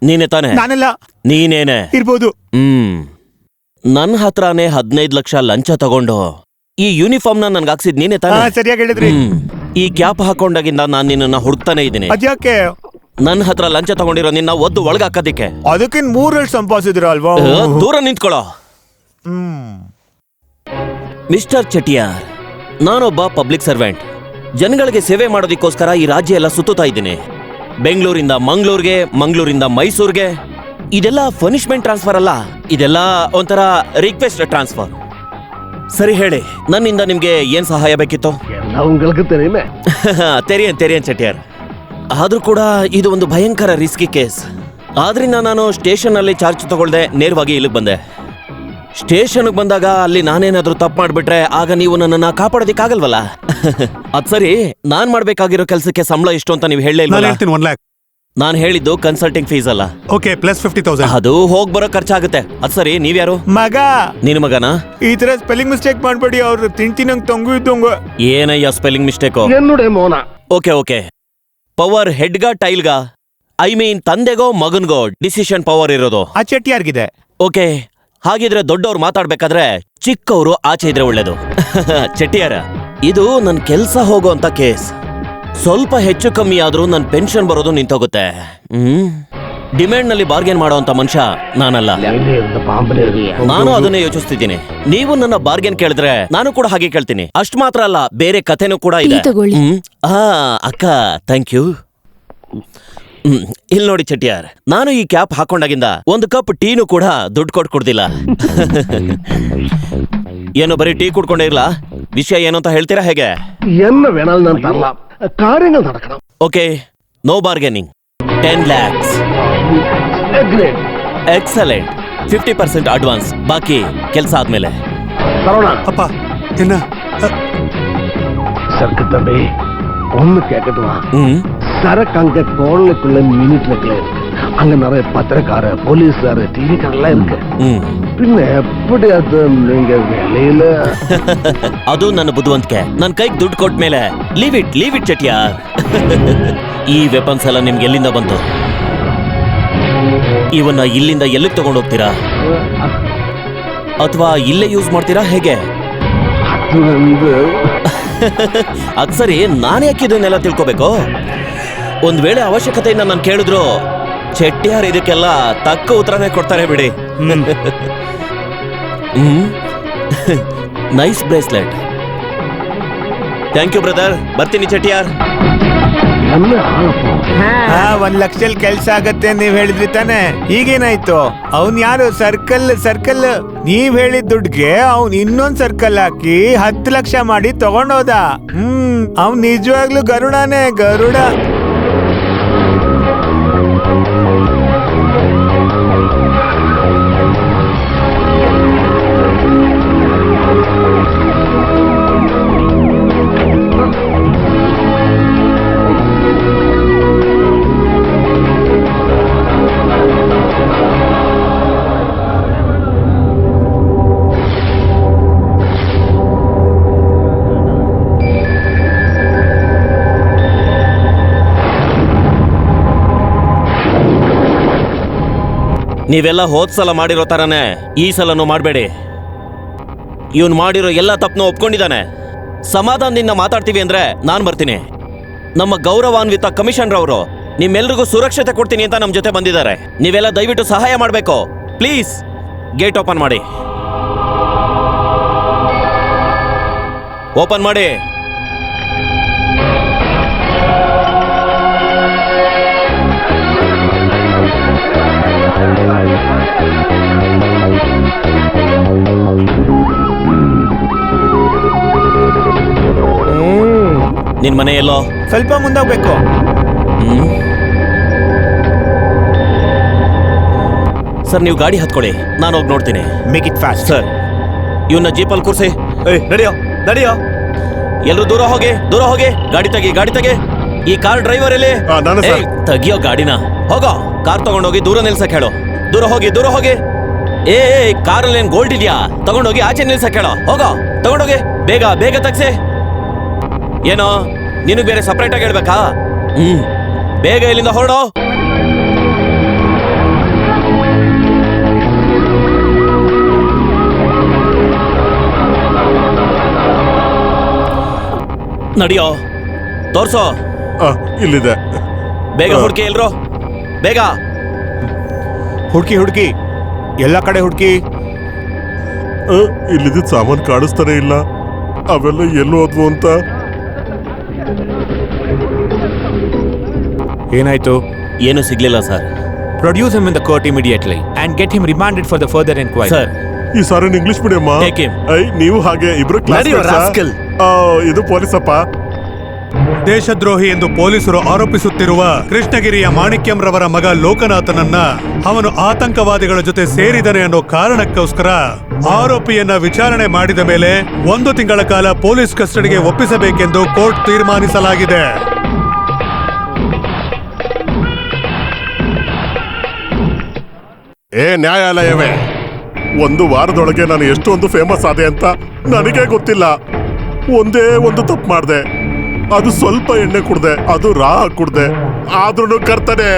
ನೀನೆ ತಾನೆ? ನಾನೆಲ್ಲ. ನೀನೇನೆ ಇರ್ಬೋದು. ನನ್ ಹತ್ರನೇ 15 ಲಕ್ಷ ಲಂಚ ತಗೊಂಡು ಈ ಯೂನಿಫಾರ್ಮ್ ನನ್ಗೆ ಹಾಕ್ಸಿದ್ ನೀನೆ ತಾನೆ? ಸರಿಯಾಗಿ ಹೇಳಿದ್ರಿ. ಈ ಕ್ಯಾಪ್ ಹಾಕೊಂಡಾಗಿಂದ ನಾನ್ ನಿನ್ನ ಹುಡುಕ್ತಾನೆ ಇದ್ದೀನಿ. ಅದ್ಯಾಕೆ? ನನ್ ಹತ್ರ ಲಂಚ ತಗೊಂಡಿರೋ ನಿನ್ನ ಒದ್ದು ಒಳಗ ಹಾಕೋದಿಕ್ಕೆ. ಅದಕ್ಕಿನ್ 3 ವರ್ಷ ಸಂಪಾದಿಸಿದ್ರ ಅಲ್ವಾ? ದೂರ ನಿಂತ್ಕೊಳ್ಳೋ. ಮಿಸ್ಟರ್ ಚೆಟ್ಟಿಯಾರ್, ನಾನೊಬ್ಬ ಪಬ್ಲಿಕ್ ಸರ್ವೆಂಟ್. ಜನಗಳಿಗೆ ಸೇವೆ ಮಾಡೋದಕ್ಕೋಸ್ಕರ ಈ ರಾಜ್ಯ ಎಲ್ಲ ಸುತ್ತುತ್ತಾ ಇದ್ದೀನಿ. ಬೆಂಗಳೂರಿಂದ ಮಂಗಳೂರಿಗೆ, ಮಂಗಳೂರಿಂದ ಮೈಸೂರಿಗೆ. ಇದೆಲ್ಲ ಪನಿಷ್ಮೆಂಟ್ ಟ್ರಾನ್ಸ್ಫರ್ ಅಲ್ಲ, ಇದೆಲ್ಲ ಒಂಥರ ರಿಕ್ವೆಸ್ಟ್ ಟ್ರಾನ್ಸ್ಫರ್. ಸರಿ ಹೇಳಿ, ನನ್ನಿಂದ ನಿಮ್ಗೆ ಏನ್ ಸಹಾಯ ಬೇಕಿತ್ತು? ತೆರಿಯನ್ ಚೆಟ್ಟಿಯಾರ್. ಆದ್ರೂ ಕೂಡ ಇದು ಒಂದು ಭಯಂಕರ ರಿಸ್ಕಿ ಕೇಸ್. ಆದ್ರಿಂದ ನಾನು ಸ್ಟೇಷನ್ ಅಲ್ಲಿ ಚಾರ್ಜ್ ತಗೊಳ್ದೆ ನೇರವಾಗಿ ಇಲ್ಲಿಗೆ ಬಂದೆ. ಸ್ಟೇಷನ್ಗೆ ಬಂದಾಗ ಅಲ್ಲಿ ನಾನೇನಾದ್ರೂ ತಪ್ಪು ಮಾಡ್ಬಿಟ್ರೆ ಆಗ ನೀವು ನನ್ನನ್ನ ಕಾಪಾಡೋದಿಕ್ಕಾಗಲ್ವಲ್ಲ. ಅದ್ ಸರಿ, ನಾನ್ ಮಾಡ್ಬೇಕಾಗಿರೋ ಕೆಲಸಕ್ಕೆ ಸಂಬಳ ಎಷ್ಟು ಅಂತ ನೀವು ಹೇಳಲೇ ಇಲ್ಲ. 1 lakh. ನಾನು ಹೇಳಿದ್ದು ಕನ್ಸಲ್ಟಿಂಗ್ ಫೀಸ್ ಅಲ್ಲ. Okay, plus 50,000. ಅದು ಹೋಗ್ಬರೋ ಖರ್ಚಾಗುತ್ತೆ. ಅದ್ ಸರಿ, ನೀವ್ಯಾರು? ಮಗ. ನಿನ್ ಮಗನಾ? ಈ ತರ ಸ್ಪೆಲ್ಲಿಂಗ್ ಮಿಸ್ಟೇಕ್ ಮಾಡ್ಬೇಡಿ. ಅವ್ರು ತಿಂತಿನಂಗ್ ತೊಂಗು ಇದ್ದಂಗ. ಏನಯ್ಯ ಸ್ಪೆಲ್ಲಿಂಗ್ ಮಿಸ್ಟೇಕು? ಓಕೆ. ಪವರ್ ಹೆಡ್ಗ ಟೈಲ್ಗ, ಐ ಮೀನ್ ತಂದೆಗೋ ಮಗನ್ಗೋ ಡಿಸಿಷನ್ ಪವರ್ ಇರೋದು ಆ ಚೆಟ್ಟಿಯಾರ್ಗಿದೆ. ಓಕೆ, ಹಾಗಿದ್ರೆ ದೊಡ್ಡವ್ರು ಮಾತಾಡ್ಬೇಕಾದ್ರೆ ಚಿಕ್ಕವರು ಆಚೆ ಇದ್ರೆ ಒಳ್ಳೇದು. ಚೆಟ್ಟಿಯಾರ, ಇದು ನನ್ ಕೆಲ್ಸ ಹೋಗೋಂತ ಕೇಸ್. ಸ್ವಲ್ಪ ಹೆಚ್ಚು ಕಮ್ಮಿ ಆದ್ರೂ ನನ್ ಪೆನ್ಷನ್ ಬರೋದು ನಿಂತೋಗುತ್ತೆ. ಡಿಮ್ಯಾಂಡ್ ನಲ್ಲಿ ಬಾರ್ಗೇನ್ ಮಾಡೋಂತ ಮನುಷ್ಯ ನಾನಲ್ಲ. ನಾನು ಅದನ್ನೇ ಯೋಚಿಸ್ತಿದ್ದೀನಿ. ನೀವು ನನ್ನ ಬಾರ್ಗೇನ್ ಕೇಳಿದ್ರೆ ನಾನು ಕೂಡ ಹಾಗೆ ಕೇಳ್ತೀನಿ. ಅಷ್ಟು ಮಾತ್ರ ಅಲ್ಲ, ಬೇರೆ ಕಥೆನೂ ಕೂಡ ಇದೆ. ಅಕ್ಕ, ಥ್ಯಾಂಕ್ ಯು. ಇಲ್ಲಿ ನೋಡಿ ಚೆಟ್ಟಿಯಾರ್, ನಾನು ಈ ಕ್ಯಾಪ್ ಹಾಕೊಂಡಾಗಿಂದ 1 ಕಪ್ ಟೀನು ಕೂಡ ದುಡ್ಡು ಕೊಟ್ಟು ಕುಡ್ದಿಲ್ಲ. ಏನು ಬರೀ ಟೀ ಕುಡ್ಕೊಂಡೇ ಇರ್ಲಾ? ವಿಷಯ ಏನು ಅಂತ ಹೇಳ್ತೀರಾ ಹೇಗೆ? Okay, no bargaining. 10 lakhs. Excellent. 50% advance, ಬಾಕಿ ಕೆಲಸ ಆದ್ಮೇಲೆ. ಅಪ್ಪ, என்ன சரக்கு தம்பி, ஒண்ணு கேட்கட்டுமா? சரக்கு அங்க கோளுக்குள்ள மினிட்ல இருக்கு. அங்க நிறைய பத்திரக்கார, போலீஸாரு, டிவிக்காரெல்லாம் இருக்கு. பின்ன எப்படி அது நீங்க வெளியில? ಅದು ನನ್ನ ಬುದ್ಧಿವಂತಿಕೆ. ನನ್ ಕೈಗೆ ದುಡ್ಡು ಕೊಟ್ಟ ಮೇಲೆ ಲೀವ್ ಇಟ್ ಚೆಟ್ಟಿಯಾರ್. ಈ ವೆಪನ್ಸ್ ಎಲ್ಲ ನಿಮ್ಗೆ ಎಲ್ಲಿಂದ ಬಂತು? ಇವನ್ನ ಇಲ್ಲಿಂದ ಎಲ್ಲಿಗೆ ತಗೊಂಡು ಹೋಗ್ತೀರಾ? ಅಥವಾ ಇಲ್ಲೇ ಯೂಸ್ ಮಾಡ್ತೀರಾ ಹೇಗೆ? ಅದ್ ಸರಿ, ನಾನೇ ಯಾಕೆ ಇದನ್ನೆಲ್ಲ ತಿಳ್ಕೋಬೇಕು? ಒಂದ್ ವೇಳೆ ಅವಶ್ಯಕತೆಯಿಂದ ನಾನು ಕೇಳಿದ್ರು ಚೆಟ್ಟಿಯಾರ್ ಇದಕ್ಕೆಲ್ಲ ತಕ್ಕ ಉತ್ತರನೇ ಕೊಡ್ತಾರೆ ಬಿಡಿ. Nice bracelet. Thank you brother. ಬರ್ತೀನಿ ಚೆಟ್ಟಿಯಾರ್. 1 ಲಕ್ಷದಲ್ಲಿ ಕೆಲ್ಸ ಆಗತ್ತೆ ನೀವ್ ಹೇಳಿದ್ರಿ ತಾನೆ. ಈಗೇನಾಯ್ತು? ಅವ್ನ್ ಯಾರು? ಸರ್ಕಲ್. ನೀವ್ ಹೇಳಿದ ದುಡ್ಗೆ ಅವ್ನ್ ಇನ್ನೊಂದ್ ಸರ್ಕಲ್ ಹಾಕಿ 10 ಲಕ್ಷ ಮಾಡಿ ತಗೊಂಡೋದ. ಅವ್ನ್ ನಿಜವಾಗ್ಲೂ ಗರುಡನೇ, ಗರುಡ. ನೀವೆಲ್ಲ ಹೋದ್ಸಲ ಮಾಡಿರೋ ತರನೇ ಈ ಸಲನೂ ಮಾಡಬೇಡಿ. ಇವನ್ ಮಾಡಿರೋ ಎಲ್ಲ ತಪ್ಪನ್ನು ಒಪ್ಕೊಂಡಿದ್ದಾನೆ. ಸಮಾಧಾನದಿಂದ ಮಾತಾಡ್ತೀವಿ ಅಂದ್ರೆ ನಾನ್ ಬರ್ತೀನಿ. ನಮ್ಮ ಗೌರವಾನ್ವಿತ ಕಮಿಷನರ್ ಅವರು ನಿಮ್ಮೆಲ್ರಿಗೂ ಸುರಕ್ಷತೆ ಕೊಡ್ತೀನಿ ಅಂತ ನಮ್ಮ ಜೊತೆ ಬಂದಿದ್ದಾರೆ. ನೀವೆಲ್ಲ ದಯವಿಟ್ಟು ಸಹಾಯ ಮಾಡಬೇಕು. ಪ್ಲೀಸ್ ಗೇಟ್ ಓಪನ್ ಮಾಡಿ. ಓಪನ್ ಮಾಡಿ. ನಿನ್ ಮನೆ ಎಲ್ಲೋ? ಸ್ವಲ್ಪ ಮುಂದೋಗ್ಬೇಕು. ಸರ್ ನೀವು ಗಾಡಿ ಹತ್ಕೊಳ್ಳಿ, ನಾನು ಹೋಗಿ ನೋಡ್ತೀನಿ. Make it fast. ಸರ್ ಇವನ್ನ ಜೀಪಲ್ಲಿ ಕೂರಿಸಿ. ನಡಿಯೋ ನಡಿಯೋ, ಎಲ್ರು ದೂರ ಹೋಗಿ ದೂರ ಹೋಗಿ. ಗಾಡಿ ತೆಗಿ ಗಾಡಿ ತೆಗಿ. ಈ ಕಾರ್ ಡ್ರೈವರ್ ಎಲ್ಲಿ? ತೆಗಿಯೋ ಗಾಡಿನ. ಹೋಗೋ, ಕಾರ್ ತಗೊಂಡೋಗಿ ದೂರ ನಿಲ್ಸಕ್ ಹೇಳು. ದೂರ ಹೋಗಿ ದೂರ ಹೋಗಿ. ಏ ಕಾರಲ್ಲಿ ಏನ್ ಗೋಲ್ಡ್ ಇದೆಯಾ? ತಗೊಂಡೋಗಿ ಆಚೆ ನಿಲ್ಸಕ್ ಹೇಳೋ. ಹೋಗೋ ತಗೊಂಡೋಗಿ, ಬೇಗ ಬೇಗ ತಗ್ಸಿ. ಏನೋ ನಿನಗೆ ಬೇರೆ ಸಪ್ರೇಟ್ ಆಗಿ ಹೇಳ್ಬೇಕಾ? ಬೇಗ ಇಲ್ಲಿಂದ ಹೊರಡೋ. ನಡಿಯೋ, ತೋರ್ಸೋ. ಇಲ್ಲಿದೆ. ಬೇಗ ಹುಡುಕಿ ಎಲ್ರು, ಬೇಗ ಹುಡುಕಿ ಹುಡುಕಿ, ಎಲ್ಲ ಕಡೆ ಹುಡುಕಿ. ಇಲ್ಲಿದ್ದ ಸಾಮಾನು ಕಾಣಿಸ್ತಾನೆ ಇಲ್ಲ. ಅವೆಲ್ಲ ಎಲ್ಲೋ ಹೋದ್ವು ಅಂತ. ಏನಾಯ್ತು? ಏನು ಸಿಗ್ಲಿಲ್ಲ sir. Produce him in the court immediately and get him remanded for the further enquiry. Sir ಈ ಸಾರಿ ಇಂಗ್ಲಿಷ್ ಮೀಡಿಯಂ. ನೀವು ಹಾಗೆ ಇಬ್ರು ಕ್ಲಾಸ್. ಇದು ಪೊಲೀಸಪ್ಪ. ದೇಶದ್ರೋಹಿ ಎಂದು ಪೊಲೀಸರು ಆರೋಪಿಸುತ್ತಿರುವ ಕೃಷ್ಣಗಿರಿಯ ಮಾಣಿಕ್ಯಂ ರವರ ಮಗ ಲೋಕನಾಥನನ್ನ ಅವನು ಆತಂಕವಾದಿಗಳ ಜೊತೆ ಸೇರಿದನೆ ಅನ್ನೋ ಕಾರಣಕ್ಕೋಸ್ಕರ ಆರೋಪಿಯನ್ನ ವಿಚಾರಣೆ ಮಾಡಿದ ಮೇಲೆ 1 ತಿಂಗಳ ಕಾಲ ಪೊಲೀಸ್ ಕಸ್ಟಡಿಗೆ ಒಪ್ಪಿಸಬೇಕೆಂದು ಕೋರ್ಟ್ ತೀರ್ಮಾನಿಸಲಾಗಿದೆ. ನ್ಯಾಯಾಲಯವೇ, 1 ವಾರದೊಳಗೆ ನಾನು ಎಷ್ಟೊಂದು ಫೇಮಸ್ ಆದೆ ಅಂತ ನನಗೆ ಗೊತ್ತಿಲ್ಲ. ಒಂದೇ ಒಂದು ತಪ್ಪು ಮಾಡಿದೆ. ಅದು ಸ್ವಲ್ಪ ಎಣ್ಣೆ ಕುಡ್ದೆ, ಅದು ರಾ ಕುಡ್ದೆ. ಆದ್ರೂ ಕರ್ತಾನೆ,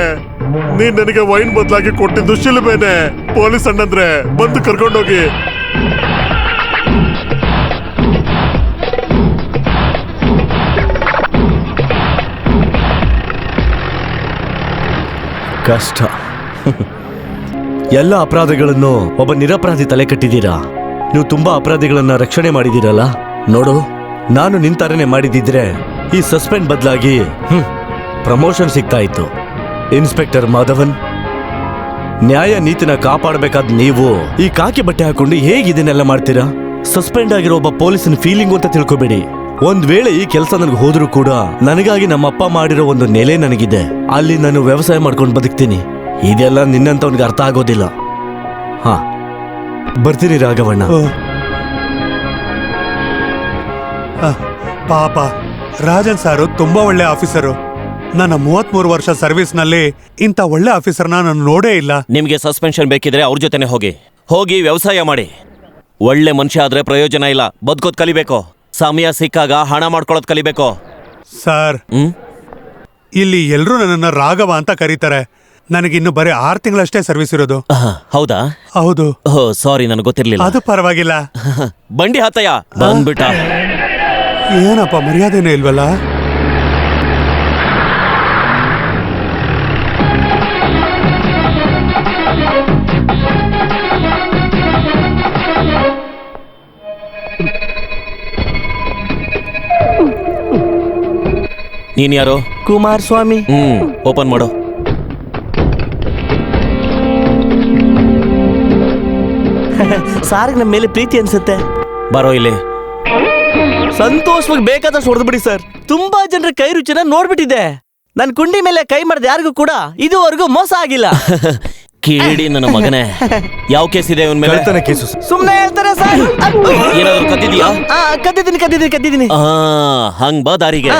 ನೀನ್ ನನಗೆ ವೈನ್ ಬದಲಾಗಿ ಕೊಟ್ಟಿದ್ದು ಶಿಲ್ಬೇನೆ. ಪೊಲೀಸ್ ಅಣ್ಣಂದ್ರೆ ಬಂದು ಕರ್ಕೊಂಡೋಗಿ. ಕಷ್ಟ. ಎಲ್ಲ ಅಪರಾಧಗಳನ್ನು ಒಬ್ಬ ನಿರಪರಾಧಿ ತಲೆ ಕಟ್ಟಿದ್ದೀರಾ. ನೀವು ತುಂಬಾ ಅಪರಾಧಿಗಳನ್ನ ರಕ್ಷಣೆ ಮಾಡಿದ್ದೀರಲ್ಲ. ನೋಡು, ನಾನು ನಿಂತರನೆ ಮಾಡಿದಿದ್ರೆ ಈ ಸಸ್ಪೆಂಡ್ ಬದಲಾಗಿ ಪ್ರಮೋಷನ್ ಸಿಗ್ತಾ ಇತ್ತು. ಇನ್ಸ್ಪೆಕ್ಟರ್ ಮಾಧವನ್, ನ್ಯಾಯ ನೀತಿನ ಕಾಪಾಡಬೇಕಾದ ನೀವು ಈ ಕಾಕಿ ಬಟ್ಟೆ ಹಾಕೊಂಡು ಹೇಗೆ ಇದನ್ನೆಲ್ಲ ಮಾಡ್ತೀರಾ? ಸಸ್ಪೆಂಡ್ ಆಗಿರೋ ಒಬ್ಬ ಪೊಲೀಸನ ಫೀಲಿಂಗ್ ಅಂತ ತಿಳ್ಕೊಬೇಡಿ. ಒಂದ್ ವೇಳೆ ಈ ಕೆಲಸ ನನಗೆ ಹೋದ್ರೂ ಕೂಡ ನನಗಾಗಿ ನಮ್ಮಪ್ಪ ಮಾಡಿರೋ ಒಂದು ನೆಲೆ ನನಗಿದೆ. ಅಲ್ಲಿ ನಾನು ವ್ಯವಸಾಯ ಮಾಡ್ಕೊಂಡು ಬದುಕ್ತೀನಿ. ಇದೆಲ್ಲ ನಿನ್ನಂತವನಿಗೆ ಅರ್ಥ ಆಗೋದಿಲ್ಲ. ಹಾ, ಬರ್ತೀನಿ ರಾಘವಣ್ಣ. ಪಾಪ ರಾಜನ್ ಸಾರು ತುಂಬಾ ಒಳ್ಳೆ ಆಫೀಸರು. ನನ್ನ 33 ವರ್ಷ ಸರ್ವಿಸ್ ನಲ್ಲಿ ಇಂಥ ಒಳ್ಳೆ ಆಫೀಸರ್ನ ನಾನು ನೋಡೇ ಇಲ್ಲ. ನಿಮ್ಗೆ ಸಸ್ಪೆನ್ಷನ್ ಬೇಕಿದ್ರೆ ಅವ್ರ ಜೊತೆನೆ ಹೋಗಿ ವ್ಯವಸಾಯ ಮಾಡಿ. ಒಳ್ಳೆ ಮನುಷ್ಯ ಆದ್ರೆ ಪ್ರಯೋಜನ ಇಲ್ಲ. ಬದುಕೋದ್ ಕಲಿಬೇಕು. ಸಮಯ ಸಿಕ್ಕಾಗ ಹಣ ಮಾಡ್ಕೊಳ್ಳೋದ್ ಕಲಿಬೇಕು. ಸರ್, ಇಲ್ಲಿ ಎಲ್ರೂ ನನ್ನನ್ನ ರಾಘವ ಅಂತ ಕರೀತಾರೆ. ನನಗಿನ್ನು ಬರೀ 6 ತಿಂಗಳಷ್ಟೇ ಸರ್ವಿಸ್ ಇರೋದು. ಹೌದಾ? ಹೌದು. ಸಾರಿ, ನನಗೆ ಗೊತ್ತಿರ್ಲಿಲ್ಲ. ಅದು ಪರವಾಗಿಲ್ಲ. ಬಂಡಿ ಹತ್ತಯ್ಯ, ಬಂದ್ಬಿಟ್ಟ. ಏನಪ್ಪ, ಮರ್ಯಾದೆನೇ ಇಲ್ವಲ್ಲ? ನೀನ್ ಯಾರು? ಕುಮಾರಸ್ವಾಮಿ. ಓಪನ್ ಮಾಡು. ಸಾರಿಗೆ ನಮ್ಮ ಮೇಲೆ ಪ್ರೀತಿ ಅನ್ಸುತ್ತೆ. ಬರೋ ಇಲ್ಲಿ. ಸಂತೋಷವಾಗಿ ಬೇಕಾದಷ್ಟು ಹೊಡೆದ್ಬಿಡಿ ಸರ್. ತುಂಬಾ ಜನರ ಕೈ ರುಚಿನ ನೋಡ್ಬಿಟ್ಟಿದೆ. ನನ್ ಕುಂಡಿ ಮೇಲೆ ಕೈ ಮಾಡಿದ ಯಾರಿಗೂ ಕೂಡ ಇದುವರೆಗೂ ಮೋಸ ಆಗಿಲ್ಲ. ಕೇಳಿ ನನ್ನ ಮಗನೇ, ಯಾವ ಕೇಸ್ ಇದೆ ಇವನ್ ಮೇಲೆ? ಕೇಸು. ಸುಮ್ನೆ ಹೇಳ್ತಾರೆ ಸರ್. ಏನಾದ್ರು ಕದ್ದಿದ್ಯಾ? ಕದ್ದಿದ್ದೀನಿ. ಹಂಗ್ ಬಾ ದಾರಿಗೆ.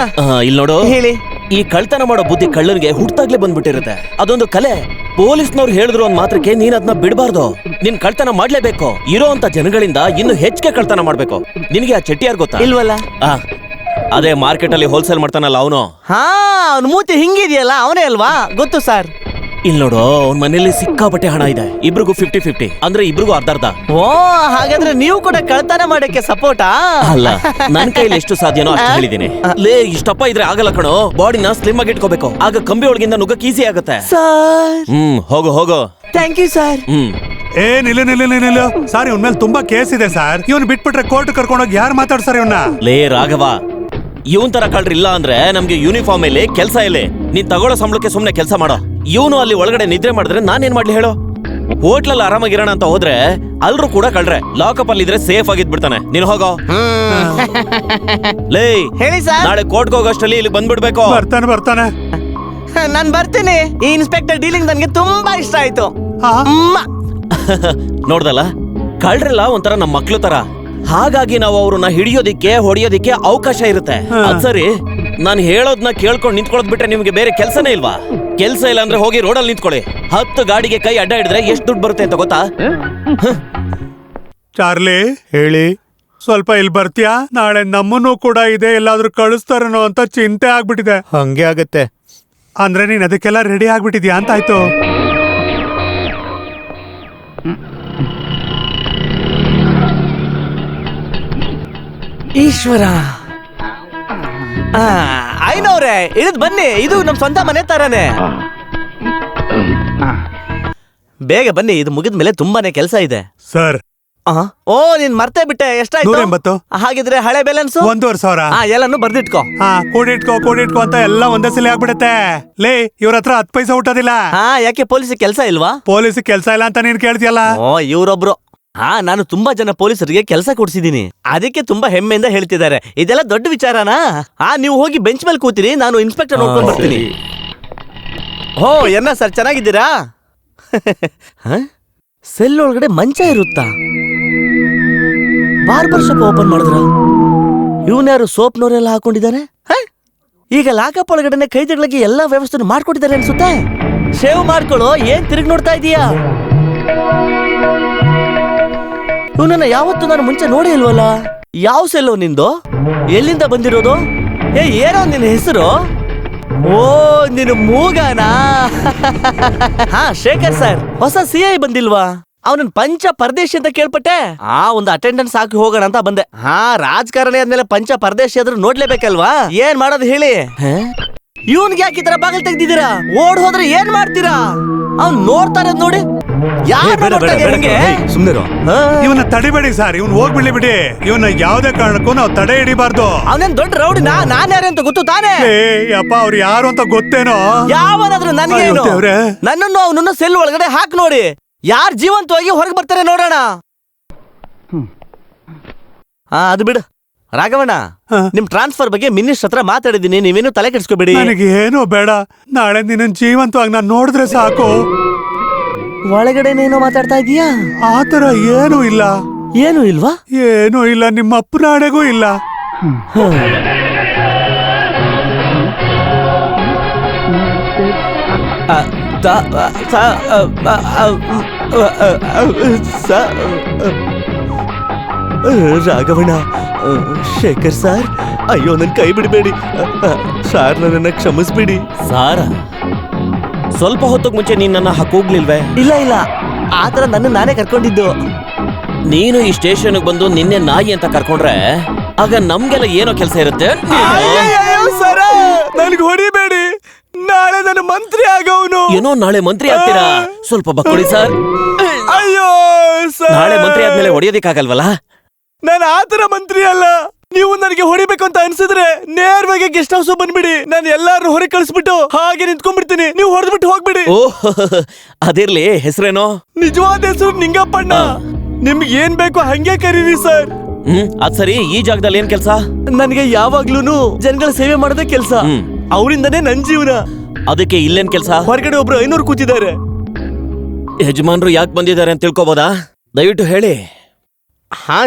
ಇಲ್ಲಿ ನೋಡು, ಹೇಳಿ. ಈ ಕಳ್ತನ ಮಾಡೋ ಬುದ್ಧಿ ಕಳ್ಳನಿಗೆ ಹುಟ್ಟಾಗ್ಲೇ ಬಂದ್ಬಿಟ್ಟಿರುತ್ತೆ. ಅದೊಂದು ಕಲೆ. ಪೊಲೀಸ್ನವ್ರು ಹೇಳಿದ್ರು ಒಂದ್ ಮಾತ್ರಕ್ಕೆ ನೀನ್ ಅದನ್ನ ಬಿಡಬಾರ್ದು. ನೀನ್ ಕಳ್ತನ ಮಾಡ್ಲೇಬೇಕು. ಇರೋ ಅಂತ ಜನಗಳಿಂದ ಇನ್ನು ಹೆಚ್ಚಿಗೆ ಕಳ್ತನ ಮಾಡ್ಬೇಕು. ನಿನಗೆ ಆ ಚೆಟ್ಟಿಯಾರ್ ಗೊತ್ತಾ? ಇಲ್ವಲ್ಲ. ಅದೇ ಮಾರ್ಕೆಟ್ ಅಲ್ಲಿ ಹೋಲ್ಸೇಲ್ ಮಾಡ್ತಾನಲ್ಲ ಅವನು. ಅವ್ನ ಮೂತಿ ಹಿಂಗಿದೆಯಲ್ಲ, ಅವನೇ ಅಲ್ವಾ? ಗೊತ್ತು ಸರ್. ಇಲ್ಲಿ ನೋಡು, ಅವ್ನ ಮನೇಲಿ ಸಿಕ್ಕಾಪಟ್ಟೆ ಹಣ ಇದೆ. ಇಬ್ರಿಗೂ 50-50, ಅಂದ್ರೆ ಇಬ್ರಿಗೂ ಅರ್ಧ. ಓ, ಹಾಗಾದ್ರೆ ನೀವು ಕೂಡ ಕಳ್ತನ ಮಾಡಕ್ಕೆ ಸಪೋರ್ಟಾ? ಅಲ್ಲ, ನನ್ ಕೈಲಿ ಎಷ್ಟು ಸಾಧ್ಯನೋ ಅಷ್ಟು ಹೇಳಿದೀನಿ. ಲೇ, ಇಷ್ಟಪ್ಪ ಇದ್ರೆ ಆಗಲ್ಲ ಕಣೋ. ಬಾಡಿನ ಸ್ಲಿಮ್ ಆಗಿ ಇಟ್ಕೋಬೇಕು, ಆಗ ಕಂಬಿ ಒಳಗಿಂದ ನುಗ್ಗಕ್ ಈಸಿ ಆಗುತ್ತೆ. ಹೋಗು ಹೋಗು. Thank you sir. ಏ ನಿಲ್ಲ ಸರ್, ಇವನ್ ಮೇಲೆ ತುಂಬಾ ಕೇಸ್ ಇದೆ ಸರ್. ಇವನ್ ಬಿಟ್ಬಿಟ್ರೆ ಕೋರ್ಟ್ ಕರ್ಕೊಂಡೋಗಿ ಯಾರು ಮಾತಾಡ್ಸಾರ ಇವನ್ನ? ಲೇ ರಾಘವ, ಇವನ್ ತರ ಕಳ್ರಿಲ್ಲ ಅಂದ್ರೆ ನಮ್ಗೆ ಯೂನಿಫಾರ್ಮ್ ಇಲ್ಲಿ ಕೆಲ್ಸ ಇಲ್ಲಿ. ನೀನ್ ತಗೊಳ್ಳೋ ಸಂಬಳಕ್ಕೆ ಸುಮ್ನೆ ಕೆಲಸ ಮಾಡೋ. ಇವನು ಅಲ್ಲಿ ಒಳಗಡೆ ನಿದ್ರೆ ಮಾಡಿದ್ರೆ ನಾನೇನ್ ಮಾಡ್ಲಿ ಹೇಳೋ? ಹೋಟ್ಲಲ್ಲಿ ಆರಾಮಾಗಿರೋಣ ಅಂತ ಹೋದ್ರೆ ಅಲ್ರು ಕೂಡ ಕಳ್ರೆ. ಲಾಕಪ್ ಅಲ್ಲಿ ಇದ್ರೆ ಸೇಫ್ ಆಗಿದ್ಬಿಡ್ತಾನೆ. ನೀನ್ ಹೋಗೋ. ಲೇ, ಹೇಳಿ ಸರ್. ನಾಳೆ ಕೋರ್ಟ್ಗೆ ಹೋಗೋಷ್ಟಲ್ಲಿ ಇಲ್ಲಿ ಬಂದ್ಬಿಡ್ಬೇಕು. ಬರ್ತಾನೆ. ನಾನ್ ಬರ್ತೀನಿ. ಈ ಇನ್ಸ್ಪೆಕ್ಟರ್ ಡೀಲಿಂಗ್ ನನ್ಗೆ ತುಂಬಾ ಇಷ್ಟ ಆಯ್ತು. ನೋಡ್ದಲ್ಲ, ಕಳ್ರೆಲ್ಲ ಒಂಥರ ನಮ್ ಮಕ್ಳು ತರ. ಹಾಗಾಗಿ ನಾವು ಅವ್ರನ್ನ ಹಿಡಿಯೋದಿಕ್ಕೆ ಹೊಡಿಯೋದಿಕ್ಕೆ ಅವಕಾಶ ಇರುತ್ತೆ. ಅದ್ ಸರಿ, ನಾನು ಹೇಳೋದ್ನ ಕೇಳ್ಕೊಂಡು ನಿಂತ್ಕೊಳ್ಳೋದ್ ಬಿಟ್ರೆ ನಿಮ್ಗೆ ಬೇರೆ ಕೆಲ್ಸನೇ ಇಲ್ವಾ? ಕೆಲ್ಸ ಇಲ್ಲ ಅಂದ್ರೆ ಹೋಗಿ ರೋಡಲ್ಲಿ ನಿಂತ್ಕೊಳ್ಳಿ. 10 ಗಾಡಿಗೆ ಕೈ ಅಡ್ಡ ಹಿಡಿದ್ರೆ ಎಷ್ಟು ದುಡ್ಡು ಬರುತ್ತೆ ಅಂತ ಗೊತ್ತಾ? ಚಾರ್ಲಿ, ಹೇಳಿ. ಸ್ವಲ್ಪ ಇಲ್ಲಿ ಬರ್ತೀಯಾ? ನಾಳೆ ನಮ್ಮನ್ನು ಕೂಡ ಇದೆ ಎಲ್ಲಾದ್ರೂ ಕಳಿಸ್ತಾರನೋ ಅಂತ ಚಿಂತೆ ಆಗ್ಬಿಟ್ಟಿದೆ. ಹಂಗೆ ಆಗತ್ತೆ. ಅಂದ್ರೆ ನೀನ್ ಅದಕ್ಕೆಲ್ಲ ರೆಡಿ ಆಗ್ಬಿಟ್ಟಿದ್ಯಾ ಅಂತ ಆಯ್ತು. ಈಶ್ವರ, ಐನವ್ರೆ ಇಳಿದ್ ಬನ್ನಿ. ಇದು ನಮ್ ಸ್ವಂತ ಮನೆ ತರಾನೆ. ಬೇಗ ಬನ್ನಿ, ಇದು ಮುಗಿದ್ಮೇಲೆ ತುಂಬಾನೇ ಕೆಲಸ ಇದೆ. ಸರ್, ಓ, ನೀನ್ ಮರ್ತೇ ಬಿಟ್ಟೆ. ಎಷ್ಟಾಯ್ತು? 180. ಹಾಗಿದ್ರೆ ಹಳೆ ಬ್ಯಾಲೆನ್ಸ್ 1,500. ಎಲ್ಲಾನು ಬರ್ದಿಟ್ಕೋ. ಕೂಡಿಟ್ಕೋ ಅಂತ ಎಲ್ಲ ಒಂದೇ ಸಲ ಆಗ್ಬಿಡತ್ತೆ. ಲೇ, ಇವ್ರ ಹತ್ರ 10 ಪೈಸೆ ಹುಟ್ಟೋದಿಲ್ಲ. ಯಾಕೆ ಪೊಲೀಸ್ ಕೆಲಸ ಇಲ್ವಾ? ಪೊಲೀಸ್ ಕೆಲಸ ಇಲ್ಲ ಅಂತ ನೀನ್ ಕೇಳ್ತಿಯಲ್ಲ? ಓ, ಇವ್ರೊಬ್ರು. ನಾನು ತುಂಬಾ ಜನ ಪೊಲೀಸರಿಗೆ ಕೆಲಸ ಕೊಡ್ಸಿದೀನಿ. ಅದಕ್ಕೆ ತುಂಬಾ ಹೆಮ್ಮೆಯಿಂದ ಹೇಳ್ತಿದ್ದಾರೆ. ಇದೆಲ್ಲ ದೊಡ್ಡ ವಿಚಾರನಾ? ನೀವು ಹೋಗಿ ಬೆಂಚ್ ಮೇಲೆ ಕೂತಿರಿ, ನಾನು ಇನ್ಸ್ಪೆಕ್ಟರ್ ನೋಡ್ಕೊಂಡ್ ಬರ್ತೀನಿ. ಓ, ಏನ ಸರ್, ಚೆನ್ನಾಗಿದ್ದೀರಾ? ಸೆಲ್ ಒಳಗಡೆ ಮಂಚ ಇರುತ್ತಾ? ಬಾರ್ಬರ್ ಶಾಪ್ ಓಪನ್ ಮಾಡಿದ್ರ? ಇವನ್ಯಾರು ಸೋಪ್ನವರೆಲ್ಲ ಹಾಕೊಂಡಿದ್ದಾರೆ? ಈಗ ಲಾಕಪ್ ಒಳಗಡೆ ಕೈದಿಗಳಿಗೆ ಎಲ್ಲಾ ವ್ಯವಸ್ಥೆ ಮಾಡ್ಕೊಟ್ಟಿದ್ದಾರೆ ಅನ್ಸುತ್ತೆ. ಶೇವ್ ಮಾಡ್ಕೊಳ್ಳೋ, ಏನ್ ತಿರುಗಿ ನೋಡ್ತಾ ಇದೀಯಾ? ಇವನನ್ನ ಯಾವತ್ತು ನಾನು ಮುಂಚೆ ನೋಡೇ ಇಲ್ವಲ್ಲ. ಯಾವ ಸೆಲ್ಲೋ ನಿಂದು? ಎಲ್ಲಿಂದ ಬಂದಿರೋದು? ಏನೋ ನಿನ್ನ ಹೆಸರು? ಓ, ನಿನ್ನ ಮೂಗನಾ? ಶೇಖರ್ ಸರ್, ಹೊಸ CI ಬಂದಿಲ್ವಾ? ಅವನನ್ನ ಪಂಚ ಪರದೇಶಿ ಅಂತ ಕೇಳ್ಪಟ್ಟೆ. ಒಂದು ಅಟೆಂಡೆನ್ಸ್ ಹಾಕಿ ಹೋಗೋಣ ಅಂತ ಬಂದೆ. ರಾಜಕಾರಣಿ ಆದ್ಮೇಲೆ ಪಂಚ ಪರದೇಶಿ ಆದ್ರೂ ನೋಡ್ಲೇಬೇಕಲ್ವಾ? ಏನ್ ಮಾಡೋದು ಹೇಳಿ? ಇವನ್ಗೆ ಯಾಕೆ ಈ ತರ ಬಾಗಿಲು ತೆಗ್ದಿದ್ದೀರಾ? ಓಡ್ ಹೋದ್ರೆ ಏನ್ ಮಾಡ್ತೀರಾ? ಅವ್ನ್ ನೋಡ್ತಾ ಇರೋದ್ ನೋಡಿ. ಸುಮ್ನಿರು. ಇವನ್ನ ತಡಿಬೇಡಿ ಸರ್, ಇವನ್ ಹೋಗ್ಬಿಡ್ಲಿ ಬಿಡಿ. ಇವನ್ನ ಯಾವ್ದೇ ಕಾರಣಕ್ಕೂ ನಾವು ತಡೆ ಹಿಡಿಬಾರ್ದು. ಅವನೇನ್ ದೊಡ್ಡ ರೌಡಿ. ನಾನ್ ಯಾರು ಅಂತ ಗೊತ್ತು ತಾನೇ? ಅಪ್ಪ, ಅವ್ರು ಯಾರು ಅಂತ ಗೊತ್ತೇನೋ? ಯಾವನಾದ್ರೂ ನನಗೇನು? ನನ್ನನ್ನು ಅವನನ್ನು ಸೆಲ್ ಒಳಗಡೆ ಹಾಕಿ ನೋಡಿ. ಯಾರು ಜೀವಂತವಾಗಿ ಹೊರಗೆ ಬರ್ತಾರೆ ನೋಡೋಣ. ಅದು ಬಿಡು ರಾಘವಣ್ಣ, ನಿಮ್ ಟ್ರಾನ್ಸ್ಫರ್ ಬಗ್ಗೆ ಮಿನಿಸ್ಟರ್ ಹತ್ರ ಮಾತಾಡಿದೀನಿ. ನೀವೇನು ತಲೆ ಕೆಡಿಸ್ಕೋಬೇಡಿ. ನನಗೆ ಏನೋ ಬೇಡ. ನಾಳೆ ನಿನ್ನ ಜೀವಂತವಾಗಿ ನಾನು ನೋಡಿದ್ರೆ ಸಾಕು. ಒಳಗಡೆನೇನೋ ಮಾತಾಡ್ತಾ ಇದೀಯಾ? ಆತರ ಏನೂ ಇಲ್ಲ. ಏನು ಇಲ್ವಾ? ಏನೂ ಇಲ್ಲ. ನಿಮ್ಮ ಅಪ್ಪನಾಡೆಗೂ ಇಲ್ಲ. ರಾಘವಣ್ಣ, ಶೇಖರ್ ಸರ್, ಅಯ್ಯೋ ನನ್ ಕೈ ಬಿಡಬೇಡಿ ಸಾರ್, ನನ್ನನ್ನ ಕ್ಷಮಿಸ್ಬಿಡಿ. ಸಾರ, ಸ್ವಲ್ಪ ಹೊತ್ತಿಗೆ ಮುಂಚೆ ನೀನ್ ನನ್ನ ಹೋಗ್ಲಿಲ್ವೇ? ಇಲ್ಲ, ಆತರ ನನ್ನ ನಾನೇ ಕರ್ಕೊಂಡಿದ್ದು. ನೀನು ಈ ಸ್ಟೇಷನ್ ಬಂದು ನಿನ್ನೆ ನಾಯಿ ಅಂತ ಕರ್ಕೊಂಡ್ರೆ ಆಗ ನಮ್ಗೆಲ್ಲ ಏನೋ ಕೆಲಸ ಇರುತ್ತೆ. ಸರ, ನನ್ಗೆ ಹೊಡಿಬೇಡಿ. ನಾಳೆ ನನ್ನ ಮಂತ್ರಿ ಆಗವನು. ಏನೋ ನಾಳೆ ಮಂತ್ರಿ ಆಗ್ತೀರಾ? ಸ್ವಲ್ಪ ಬಕ್ಕೊಡಿ ಸರ್. ಅಯ್ಯೋ ಸರ್, ನಾಳೆ ಮಂತ್ರಿ ಆದ್ಮೇಲೆ ಹೊಡಿಯೋದಿಕ್ಕಾಗಲ್ವಲ್ಲ? ನಾನು ಆತರ ಮಂತ್ರಿ ಅಲ್ಲ. ನೀವು ನನಗೆ ಹೊಡಿಬೇಕು ಅಂತ ಅನ್ಸಿದ್ರೆ ನೇರವಾಗಿ ಗೆಸ್ಟ್ ಹೌಸ್ ಬಂದ್ಬಿಡಿ. ನಾನು ಎಲ್ಲಾರು ಹೊರಗೆ ಕಳಿಸ್ಬಿಟ್ಟು ಹಾಗೆ ನಿಂತ್ಕೊಂಡ್ಬಿಡ್ತೀನಿ. ನೀವು ಹೊಡೆದ್ಬಿಟ್ಟು ಹೋಗ್ಬಿಡಿ. ಓಹ್, ಅದಿರ್ಲಿ. ಹೆಸರೇನೋ? ನಿಜವಾದ ಹೆಸರು ನಿಂಗಪ್ಪಣ್ಣ. ನಿಮ್ಗೆ ಏನ್ ಬೇಕು ಹಂಗೆ ಕರೀರಿ ಸರ್. ಅದ್ ಸರಿ, ಈ ಜಾಗದಲ್ಲಿ ಏನ್ ಕೆಲ್ಸ? ನನಗೆ ಯಾವಾಗ್ಲೂನು ಜನಗಳ ಸೇವೆ ಮಾಡೋದೇ ಕೆಲ್ಸ. ಅವರಿಂದನೇ ನನ್ ಜೀವನ. ಅದಕ್ಕೆ ಇಲ್ಲೇನ್ ಕೆಲ್ಸ? ಹೊರಗಡೆ ಒಬ್ರು 500 ಕೂತಿದ್ದಾರೆ. ಯಜಮಾನ್ರು ಯಾಕೆ ಬಂದಿದ್ದಾರೆ ಅಂತ ತಿಳ್ಕೊಬೋದಾ? ದಯವಿಟ್ಟು ಹೇಳಿ.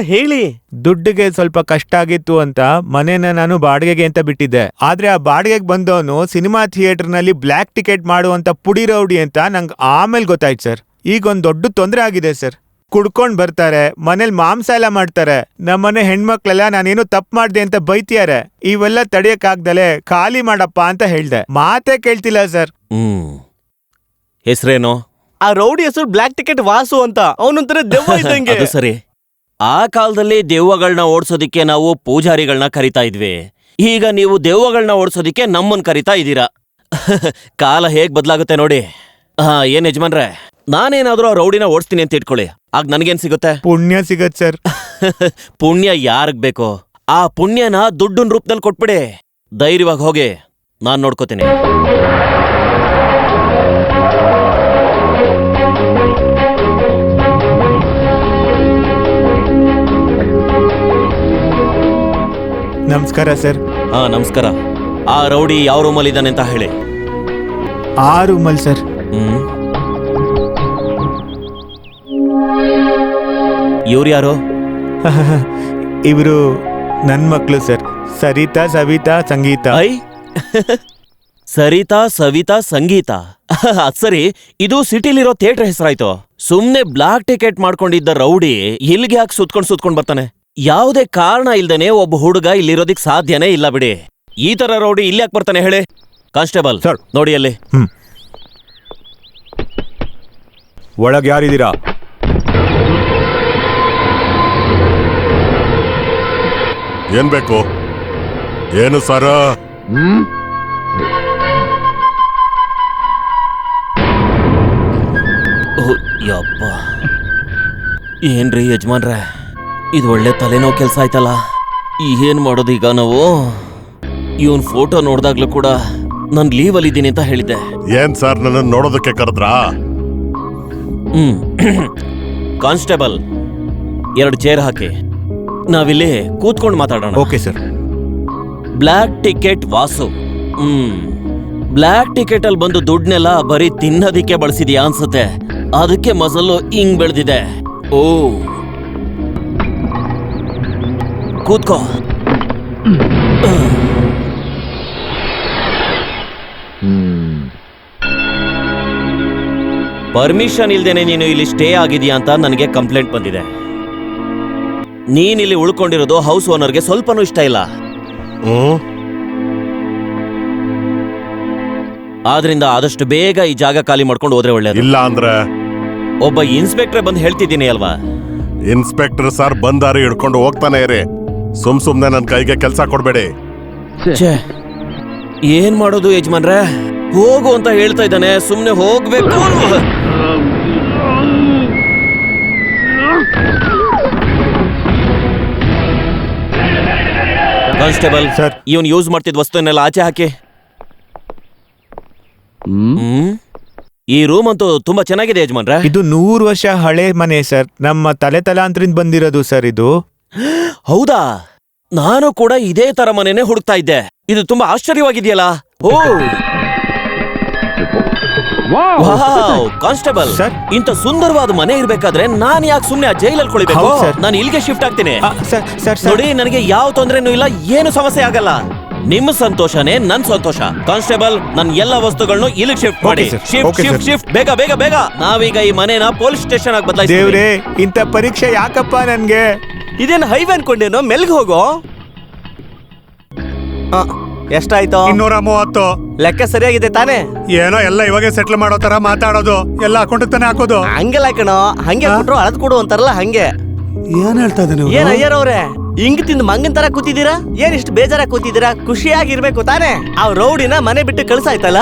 ಹೇಳಿ. ದುಡ್ಡಿಗೆ ಸ್ವಲ್ಪ ಕಷ್ಟ ಆಗಿತ್ತು ಅಂತ ಮನೇನ ನಾನು ಬಾಡಿಗೆಗೆ ಅಂತ ಬಿಟ್ಟಿದ್ದೆ. ಆದ್ರೆ ಆ ಬಾಡಿಗೆಗೆ ಬಂದವನು ಸಿನಿಮಾ ಥಿಯೇಟರ್ ನಲ್ಲಿ ಬ್ಲ್ಯಾಕ್ ಟಿಕೆಟ್ ಮಾಡುವಂತ ಪುಡಿ ರೌಡಿ ಅಂತ ನಂಗೆ ಆಮೇಲೆ ಗೊತ್ತಾಯ್ತು ಸರ್. ಈಗ ಒಂದ್ ದೊಡ್ಡ ತೊಂದರೆ ಆಗಿದೆ ಸರ್. ಕುಡ್ಕೊಂಡ್ ಬರ್ತಾರೆ, ಮನೇಲಿ ಮಾಂಸ ಎಲ್ಲ ಮಾಡ್ತಾರೆ. ನಮ್ಮನೆ ಹೆಣ್ಮಕ್ಳೆಲ್ಲ ನಾನೇನು ತಪ್ಪು ಮಾಡ್ದೆ ಅಂತ ಬೈತಿಯಾರೆ. ಇವೆಲ್ಲ ತಡಿಯಕ್ಕಾಗ್ದಲೆ ಖಾಲಿ ಮಾಡಪ್ಪ ಅಂತ ಹೇಳ್ದೆ. ಮಾತೇ ಕೇಳ್ತಿಲ್ಲ ಸರ್. ಸಾರ, ಸ್ವಲ್ಪ ಹೊತ್ತಿಗೆ ಮುಂಚೆ ನೀನ್ ನನ್ನ ಹೋಗ್ಲಿಲ್ವೇ? ಇಲ್ಲ ಸರ್. ಇಲ್ಲ, ನಾನು ನಿನ್ನ ಜೊತೆ ಇದ್ದೀನಿ. ನೀನ್ ಹೋಗ್ಬಿಟ್ಟು ಹೋಗು. ಮಾತೇ ಕೇಳ್ತಿಲ್ಲ ಸರ್. ಹ್ಮ್. ಹೆಸರೇನು? ಆ ರೌಡಿ ಹೆಸರು ಬ್ಲ್ಯಾಕ್ ಟಿಕೆಟ್ ವಾಸು ಅಂತ. ಅವನೊಂಥರ ದೆವ್ವ ಇದ್ದಂಗೆ. ಅದು ಸರಿ. ಆ ಕಾಲದಲ್ಲಿ ದೆವ್ವಗಳನ್ನ ಓಡಿಸೋದಿಕ್ಕೆ ನಾವು ಪೂಜಾರಿಗಳನ್ನ ಕರಿತಾ ಇದ್ವಿ. ಈಗ ನೀವು ದೆವ್ವಗಳನ್ನ ಓಡಿಸೋದಿಕ್ಕೆ ನಮ್ಮನ್ ಕರಿತಾ ಇದ್ದೀರಾ. ಕಾಲ ಹೇಗ್ ಬದಲಾಗುತ್ತೆ ನೋಡಿ. ಏನ್ ಯಜಮಾನ್ರೆ, ನಾನೇನಾದ್ರೂ ಆ ರೌಡಿನ ಓಡಿಸ್ತೀನಿ ಅಂತ ಇಟ್ಕೊಳ್ಳಿ, ಆಗ ನನ್ಗೇನ್ ಸಿಗುತ್ತೆ? ಪುಣ್ಯ ಸಿಗತ್ ಸರ್. ಪುಣ್ಯ ಯಾರಿಗ್ ಬೇಕು? ಆ ಪುಣ್ಯನ ದುಡ್ಡಿನ ರೂಪದಲ್ಲಿ ಕೊಟ್ಬಿಡಿ. ಧೈರ್ಯವಾಗಿ ಹೋಗಿ, ನಾನ್ ನೋಡ್ಕೋತೀನಿ. ನಮಸ್ಕಾರ ಸರ್. ನಮಸ್ಕಾರ. ಆ ರೌಡಿ ಯಾವ ರೂಮಲ್ಲಿ ಇದ್ದಾನೆ ಅಂತ ಹೇಳಿ. ಆ ರೂಮಲ್ಲಿ ಸರ್. ಇವ್ರು ಯಾರು? ಇವರು ನನ್ ಮಕ್ಳು ಸರ್, ಸರಿತಾ, ಸವಿತಾ, ಸಂಗೀತ. ಐ ಸರಿತಾ, ಸವಿತಾ, ಸಂಗೀತ. ಅದ್ ಸರಿ, ಇದು ಸಿಟಿಲಿರೋ ಥಿಯೇಟರ್ ಹೆಸರಾಯ್ತು. ಸುಮ್ನೆ ಬ್ಲಾಕ್ ಟಿಕೆಟ್ ಮಾಡ್ಕೊಂಡಿದ್ದ ರೌಡಿ ಇಲ್ಲಿಗೆ ಯಾಕೆ ಸುತ್ಕೊಂಡ್ ಬರ್ತಾನೆ? ಯಾವುದೇ ಕಾರಣ ಇಲ್ದೇನೆ ಒಬ್ಬ ಹುಡುಗ ಇಲ್ಲಿರೋದಿಕ್ ಸಾಧ್ಯನೇ ಇಲ್ಲ ಬಿಡಿ. ಈ ತರ ರೌಡಿ ಇಲ್ಲಿ ಯಾಕೆ ಬರ್ತಾನೆ ಹೇಳಿ? ಕಾನ್ಸ್ಟೇಬಲ್ ನೋಡಿ ಅಲ್ಲಿ. ಒಳಗೆ ಯಾರಿದ್ದೀರಾ? ಏನ್ ಬೇಕು? ಏನು ಸರ? ಯಪ್ಪ, ಏನ್ರಿ ಯಜಮಾನ್ರೆ, ಇದು ಒಳ್ಳೆ ತಲೆನೋವು ಕೆಲ್ಸ ಆಯ್ತಲ್ಲ. ಏನ್ ಮಾಡೋದು ಈಗ ನಾವು? ಇವನ್ ಫೋಟೋ ನೋಡ್ದಾಗ್ಲೂ ಕೂಡ ನಾನ್ ಲೀವಲ್ಲಿ ಇದ್ದೀನಿ ಅಂತ ಹೇಳಿದ್ದೆ. ಏನ್ ಸರ್, ನನ್ನ ನೋಡೋದಕ್ಕೆ ಕರೆದ್ರಾ? ಕಾನ್ಸ್ಟೇಬಲ್, 2 ಚೇರ್ ಹಾಕಿ, ನಾವಿಲ್ಲಿ ಕೂತ್ಕೊಂಡು ಮಾತಾಡೋಣ. Okay sir. Black ticket Vasu. Black ticket ಅಲ್ಲಿ ಬಂದು ದುಡ್ನೆಲ್ಲ ಬರೀ ತಿನ್ನೋದಿಕ್ಕೆ ಬಳಸಿದ್ಯಾ ಅನ್ಸುತ್ತೆ. ಅದಕ್ಕೆ ಮಸಲು ಹಿಂಗ್ ಬೆಳೆದಿದೆ. ಓ, ಕೂತ್ಕೋ. ಪರ್ಮಿಷನ್ ಇಲ್ದೇನೆ ನೀನು ಇಲ್ಲಿ ಸ್ಟೇ ಆಗಿದೀಯಾ ಅಂತ ನನಗೆ ಕಂಪ್ಲೇಂಟ್ ಬಂದಿದೆ. ನೀನಿಲ್ಲಿ ಉಳ್ಕೊಂಡಿರೋದು ಹೌಸ್ ಓನರ್ಗೆ ಸ್ವಲ್ಪನೂ ಇಷ್ಟ ಇಲ್ಲ. ಆದ್ರಿಂದ ಆದಷ್ಟು ಬೇಗ ಈ ಜಾಗ ಖಾಲಿ ಮಾಡ್ಕೊಂಡು ಹೋದ್ರೆ ಒಳ್ಳೇದು. ಇಲ್ಲ ಅಂದ್ರೆ ಒಬ್ಬ ಇನ್ಸ್ಪೆಕ್ಟರ್ ಬಂದು ಹೇಳ್ತಿದ್ದೀನಿ ಅಲ್ವಾ? ಇನ್ಸ್ಪೆಕ್ಟರ್ ಸರ್ ಬಂದಾರಿ ಹಿಡ್ಕೊಂಡು ಹೋಗ್ತಾನೆ ಇರಿ. ಸುಮ್ನೆ ನನ್ ಕೈಗೆ ಕೆಲ್ಸ ಕೊಡ್ಬೇಡಿ. ಏನ್ ಮಾಡೋದು ಯಜಮಾನ್ರೆ? ಹೋಗು ಅಂತ ಹೇಳ್ತಾ ಇದ್ದಾನೆ, ಸುಮ್ನೆ ಹೋಗ್ಬೇಕು. ಕಾನ್ಸ್ಟೇಬಲ್ ಸರ್, ಇವನ್ ಯೂಸ್ ಮಾಡ್ತಿದ್ ವಸ್ತುನೆಲ್ಲ ಆಚೆ ಹಾಕಿ. ಈ ರೂಮ್ ಅಂತೂ ತುಂಬಾ ಚೆನ್ನಾಗಿದೆ ಯಜಮಾನ್ರೆ. ಇದು 100 ವರ್ಷ ಹಳೆ ಮನೆ ಸರ್. ನಮ್ಮ ತಲಾಂತರಿಂದ ಬಂದಿರೋದು ಸರ್ ಇದು. ಹೌದಾ? ನಾನು ಕೂಡ ಇದೇ ತರ ಮನೆನೇ ಹುಡುಕ್ತಾ ಇದ್ದೆ. ಇದು ತುಂಬಾ ಆಶ್ಚರ್ಯವಾಗಿದೆಯಲ್ಲ. ಓ ಕಾನ್ಸ್ಟೇಬಲ್ ಸರ್, ಇಂತ ಸುಂದರವಾದ ಮನೆ ಇರ್ಬೇಕಾದ್ರೆ ನಾನ್ ಯಾಕೆ ಸುಮ್ನೆ ಆ ಜೈಲಲ್ಲಿ ಕೊಳಿಬೇಕು? ನಾನು ಇಲ್ಲಿಗೆ ಶಿಫ್ಟ್ ಆಗ್ತೀನಿ. ನೋಡಿ, ನನಗೆ ಯಾವ ತೊಂದ್ರೆನೂ ಇಲ್ಲ, ಏನು ಸಮಸ್ಯೆ ಆಗಲ್ಲ. ನಿಮ್ಮ ಸಂತೋಷನೇ ನನ್ ಸಂತೋಷ. ಕಾನ್ಸ್ಟೇಬಲ್, ನನ್ ಎಲ್ಲ ವಸ್ತುಗಳನ್ನು ಇಲ್ಲಿಗೆ ಶಿಫ್ಟ್ ಮಾಡಿ. ಶಿಫ್ಟ್ ಬೇಗ ಬೇಗ ಬೇಗ. ನಾವೀಗ ಈ ಮನೆನ ಪೊಲೀಸ್ ಸ್ಟೇಷನ್ ಆಗಿ ಬದಲಾಯಿಸ್ತೀವಿ. ದೇವ್ರೇ, ಇಂಥ ಪರೀಕ್ಷೆ ಯಾಕಪ್ಪ ನನ್ಗೆ? ಇದೇನು ಹೈವೇ ಅನ್ಕೊಂಡೇನೋ? ಮೆಲ್ಗೆ ಹೋಗೋ. ಎಷ್ಟಾಯ್ತು? 230. ಲೆಕ್ಕ ಸರಿಯಾಗಿದೆ ತಾನೇ? ಏನೋ ಎಲ್ಲ ಇವಾಗ ಸೆಟ್ಲ್ ಮಾಡೋ ತರ ಮಾತಾಡೋದು, ಎಲ್ಲ ಅಕೌಂಟ್ ತಾನೆ ಹಾಕೋದು. ಹಂಗೆಲ್ಲ ಕಣೋ, ಹಂಗೆ ಕೊಟ್ರು ಅಳದ್ ಕೊಡು ಅಂತಾರಲ್ಲ ಹಂಗೆ. ಏನ್ ಹೇಳ್ತಾ ಇದ್ದಾನೆ? ಏನ್ ಅಯ್ಯರವ್ರೆ, ಹಿಂಗ್ ತಿಂದು ಮಂಗನ್ ತರ ಕೂತಿದ್ದೀರಾ? ಏನ್ ಇಷ್ಟು ಬೇಜಾರ ಕೂತಿದ್ದೀರಾ? ಖುಷಿಯಾಗಿರ್ಬೇಕು ತಾನೇ? ಆ ರೌಡಿನ ಮನೆ ಬಿಟ್ಟು ಕಳ್ಸಾಯ್ತಲ್ಲ.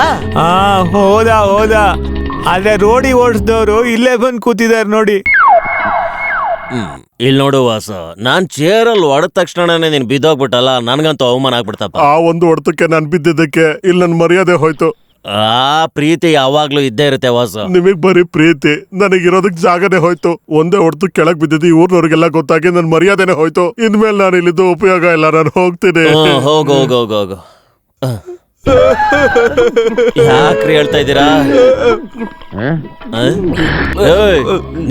ಹೋದ ಆದ್ರೆ ರೋಡಿ ಓಡಿಸಿದವರು ಇಲ್ಲೇ ಬಂದು ಕೂತಿದಾರೆ ನೋಡಿ. ಇಲ್ಲಿ ನೋಡು ವಾಸ, ನಾನ್ ಚೇರಲ್ಲಿ ಹೊಡೆದ ತಕ್ಷಣನೇ ನೀನ್ ಬಿದ್ದೋಗ್ಬಿಟ್ಟಲ್ಲ, ನನ್ಗಂತೂ ಅವಮಾನ ಆಗ್ಬಿಡ್ತಪ್ಪ. ಆ ಒಂದು ಹೊಡೆತಕ್ಕೆ ನಾನ್ ಬಿದ್ದಿದ್ದಕ್ಕೆ ಇಲ್ಲಿ ನನ್ ಮರ್ಯಾದೆ ಹೋಯ್ತು. ಆ ಪ್ರೀತಿ ಯಾವಾಗ್ಲೂ ಇದ್ದೇ ಇರುತ್ತೆ ವಾಸ. ನಿಮಗ್ ಬರೀ ಪ್ರೀತಿ, ನನಗಿರೋದಕ್ ಜಾಗನೇ ಹೋಯ್ತು. ಒಂದೇ ಹೊಡೆದು ಕೆಳಗ್ ಬಿದ್ದಿದ್ದು ಊರ್ನವ್ರಿಗೆಲ್ಲ ಗೊತ್ತಾಗಿ ನನ್ ಮರ್ಯಾದೆನೆ ಹೋಯ್ತು. ಇನ್ಮೇಲೆ ನಾನು ಇಲ್ಲಿದ್ದು ಉಪಯೋಗ ಇಲ್ಲ, ನಾನು ಹೋಗ್ತೀನಿ. ಹೋಗು. ಯಾಕ್ರಿ ಹೇಳ್ತಾ ಇದ್ದೀರಾ?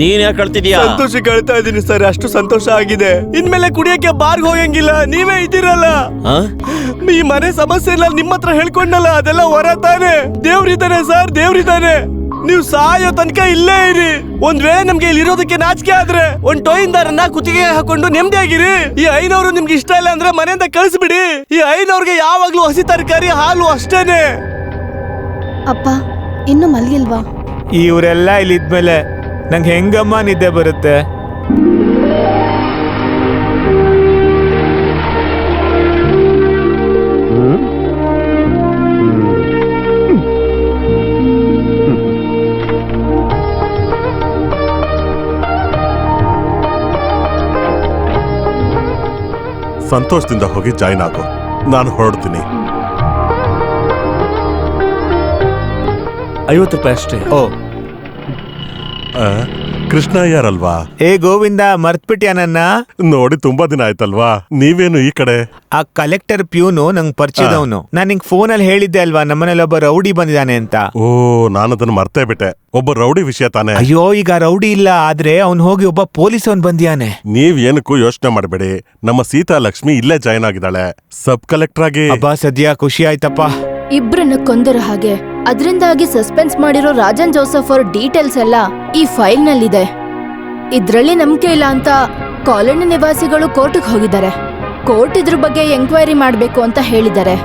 ನೀನ್ ಯಾಕೆ ಹೇಳ್ತಿದ್ಯಾ? ಸಂತೋಷ ಹೇಳ್ತಾ ಇದೀನಿ ಸರ್, ಅಷ್ಟು ಸಂತೋಷ ಆಗಿದೆ. ಇನ್ಮೇಲೆ ಕುಡಿಯಕ್ಕೆ ಬಾರ್ಗ್ ಹೋಗಂಗಿಲ್ಲ, ನೀವೇ ಇದ್ದೀರಲ್ಲ. ಈ ಮನೆ ಸಮಸ್ಯೆ ಇಲ್ಲ ನಿಮ್ಮ ಹತ್ರ ಹೇಳ್ಕೊಂಡಲ್ಲ, ಅದೆಲ್ಲ ಹೊರ ತಾನೆ. ದೇವ್ರಿದ್ದಾನೆ ಸರ್, ದೇವ್ರಿದ್ದಾನೆ. ನೀವು ಸಾಯೋ ತನಕ ಇಲ್ಲೇ ಇರಿ. ಒಂದ್ ವೇಳೆ ನಮ್ಗೆ ಇಲ್ಲಿ ಇರೋದಕ್ಕೆ ನಾಚಿಕೆ ಆದ್ರೆ ಒಂದ್ ಟೋಯಿಂದಾರನ್ನ ಕುತ್ತಿಗೆ ಹಾಕೊಂಡು ನೆಮ್ಮದಿಯಾಗಿರಿ. ಈ ಐನವ್ರು ನಿಮ್ಗೆ ಇಷ್ಟ ಇಲ್ಲ ಅಂದ್ರೆ ಮನೆಯಿಂದ ಕಳಿಸ್ಬಿಡಿ. ಈ ಐನವ್ರಿಗೆ ಯಾವಾಗ್ಲೂ ಹಸಿ ತರಕಾರಿ ಹಾಲು ಅಷ್ಟೇನೆ. ಅಪ್ಪ, ಇನ್ನು ಮಲ್ಗಿಲ್ವಾ? ಇವರೆಲ್ಲ ಇಲ್ಲಿದ್ಮೇಲೆ ನಂಗೆ ಹೆಂಗಮ್ಮ ನಿದ್ದೆ ಬರುತ್ತೆ? ಸಂತೋಷದಿಂದ ಹೋಗಿ ಜಾಯ್ನ್ ಆಗು. ನಾನು ಹೊರಡ್ತೀನಿ. 50 ರೂಪಾಯಿ ಅಷ್ಟೇ. ಓ ಕೃಷ್ಣ ಯಾರಲ್ವಾ? ಏ ಗೋವಿಂದ, ಮರ್ತ್ಬಿಟ್ಯಾ ನನ್ನ? ನೋಡಿ ತುಂಬಾ ದಿನ ಆಯ್ತಲ್ವಾ. ನೀವೇನು ಈ ಕಡೆ? ಆ ಕಲೆಕ್ಟರ್ ಪ್ಯೂನು ನಂಗೆ ಪರಿಚಯದವನು. ನಾನು ನಿಂಗೆ ಫೋನಲ್ಲಿ ಹೇಳಿದ್ದೆ ಅಲ್ವಾ ನಮ್ಮನೇಲಿ ಒಬ್ಬ ರೌಡಿ ಬಂದಿದ್ದಾನೆ ಅಂತ. ಓ, ನಾನದನ್ನ ಮರ್ತೇ ಬಿಟ್ಟೆ. ಒಬ್ಬ ರೌಡಿ ವಿಷಯ ತಾನೆ? ಅಯ್ಯೋ, ಈಗ ರೌಡಿ ಇಲ್ಲ, ಆದ್ರೆ ಅವ್ನು ಹೋಗಿ ಒಬ್ಬ ಪೊಲೀಸ್ ಅವನ್ ಬಂದಿಯಾನೆ. ನೀವ್ ಏನಕ್ಕೂ ಯೋಚನೆ ಮಾಡಬೇಡಿ. ನಮ್ಮ ಸೀತಾ ಲಕ್ಷ್ಮಿ ಇಲ್ಲೇ ಜಾಯ್ನ್ ಆಗಿದ್ದಾಳೆ ಸಬ್ ಕಲೆಕ್ಟರ್ ಆಗಿ. ಅಬ್ಬಾ ಸದ್ಯ ಖುಷಿ ಆಯ್ತಪ್ಪ. ಇಬ್ರನ್ನ ಕೊಂದರ ಹಾಗೆ ಅದರಿಂದಾಗಿ ಸಸ್ಪೆನ್ಸ್ ಮಾಡಿರೋ ರಾಜನ್ ಜೋಸಫ್ ಅವ್ರ ಡೀಟೇಲ್ಸ್ ಎಲ್ಲ ಈ ಫೈಲ್ ನಲ್ಲಿದೆ. ಇದ್ರಲ್ಲಿ ನಂಬಿಕೆ ಇಲ್ಲ ಅಂತ ಕಾಲೋನಿ ನಿವಾಸಿಗಳು ಕೋರ್ಟ್ಗೆ ಹೋಗಿದ್ದಾರೆ. ಕೋರ್ಟ್ ಇದ್ರ ಬಗ್ಗೆ ಎಂಕ್ವೈರಿ ಮಾಡ್ಬೇಕು ಅಂತ ಹೇಳಿದ್ದಾರೆ.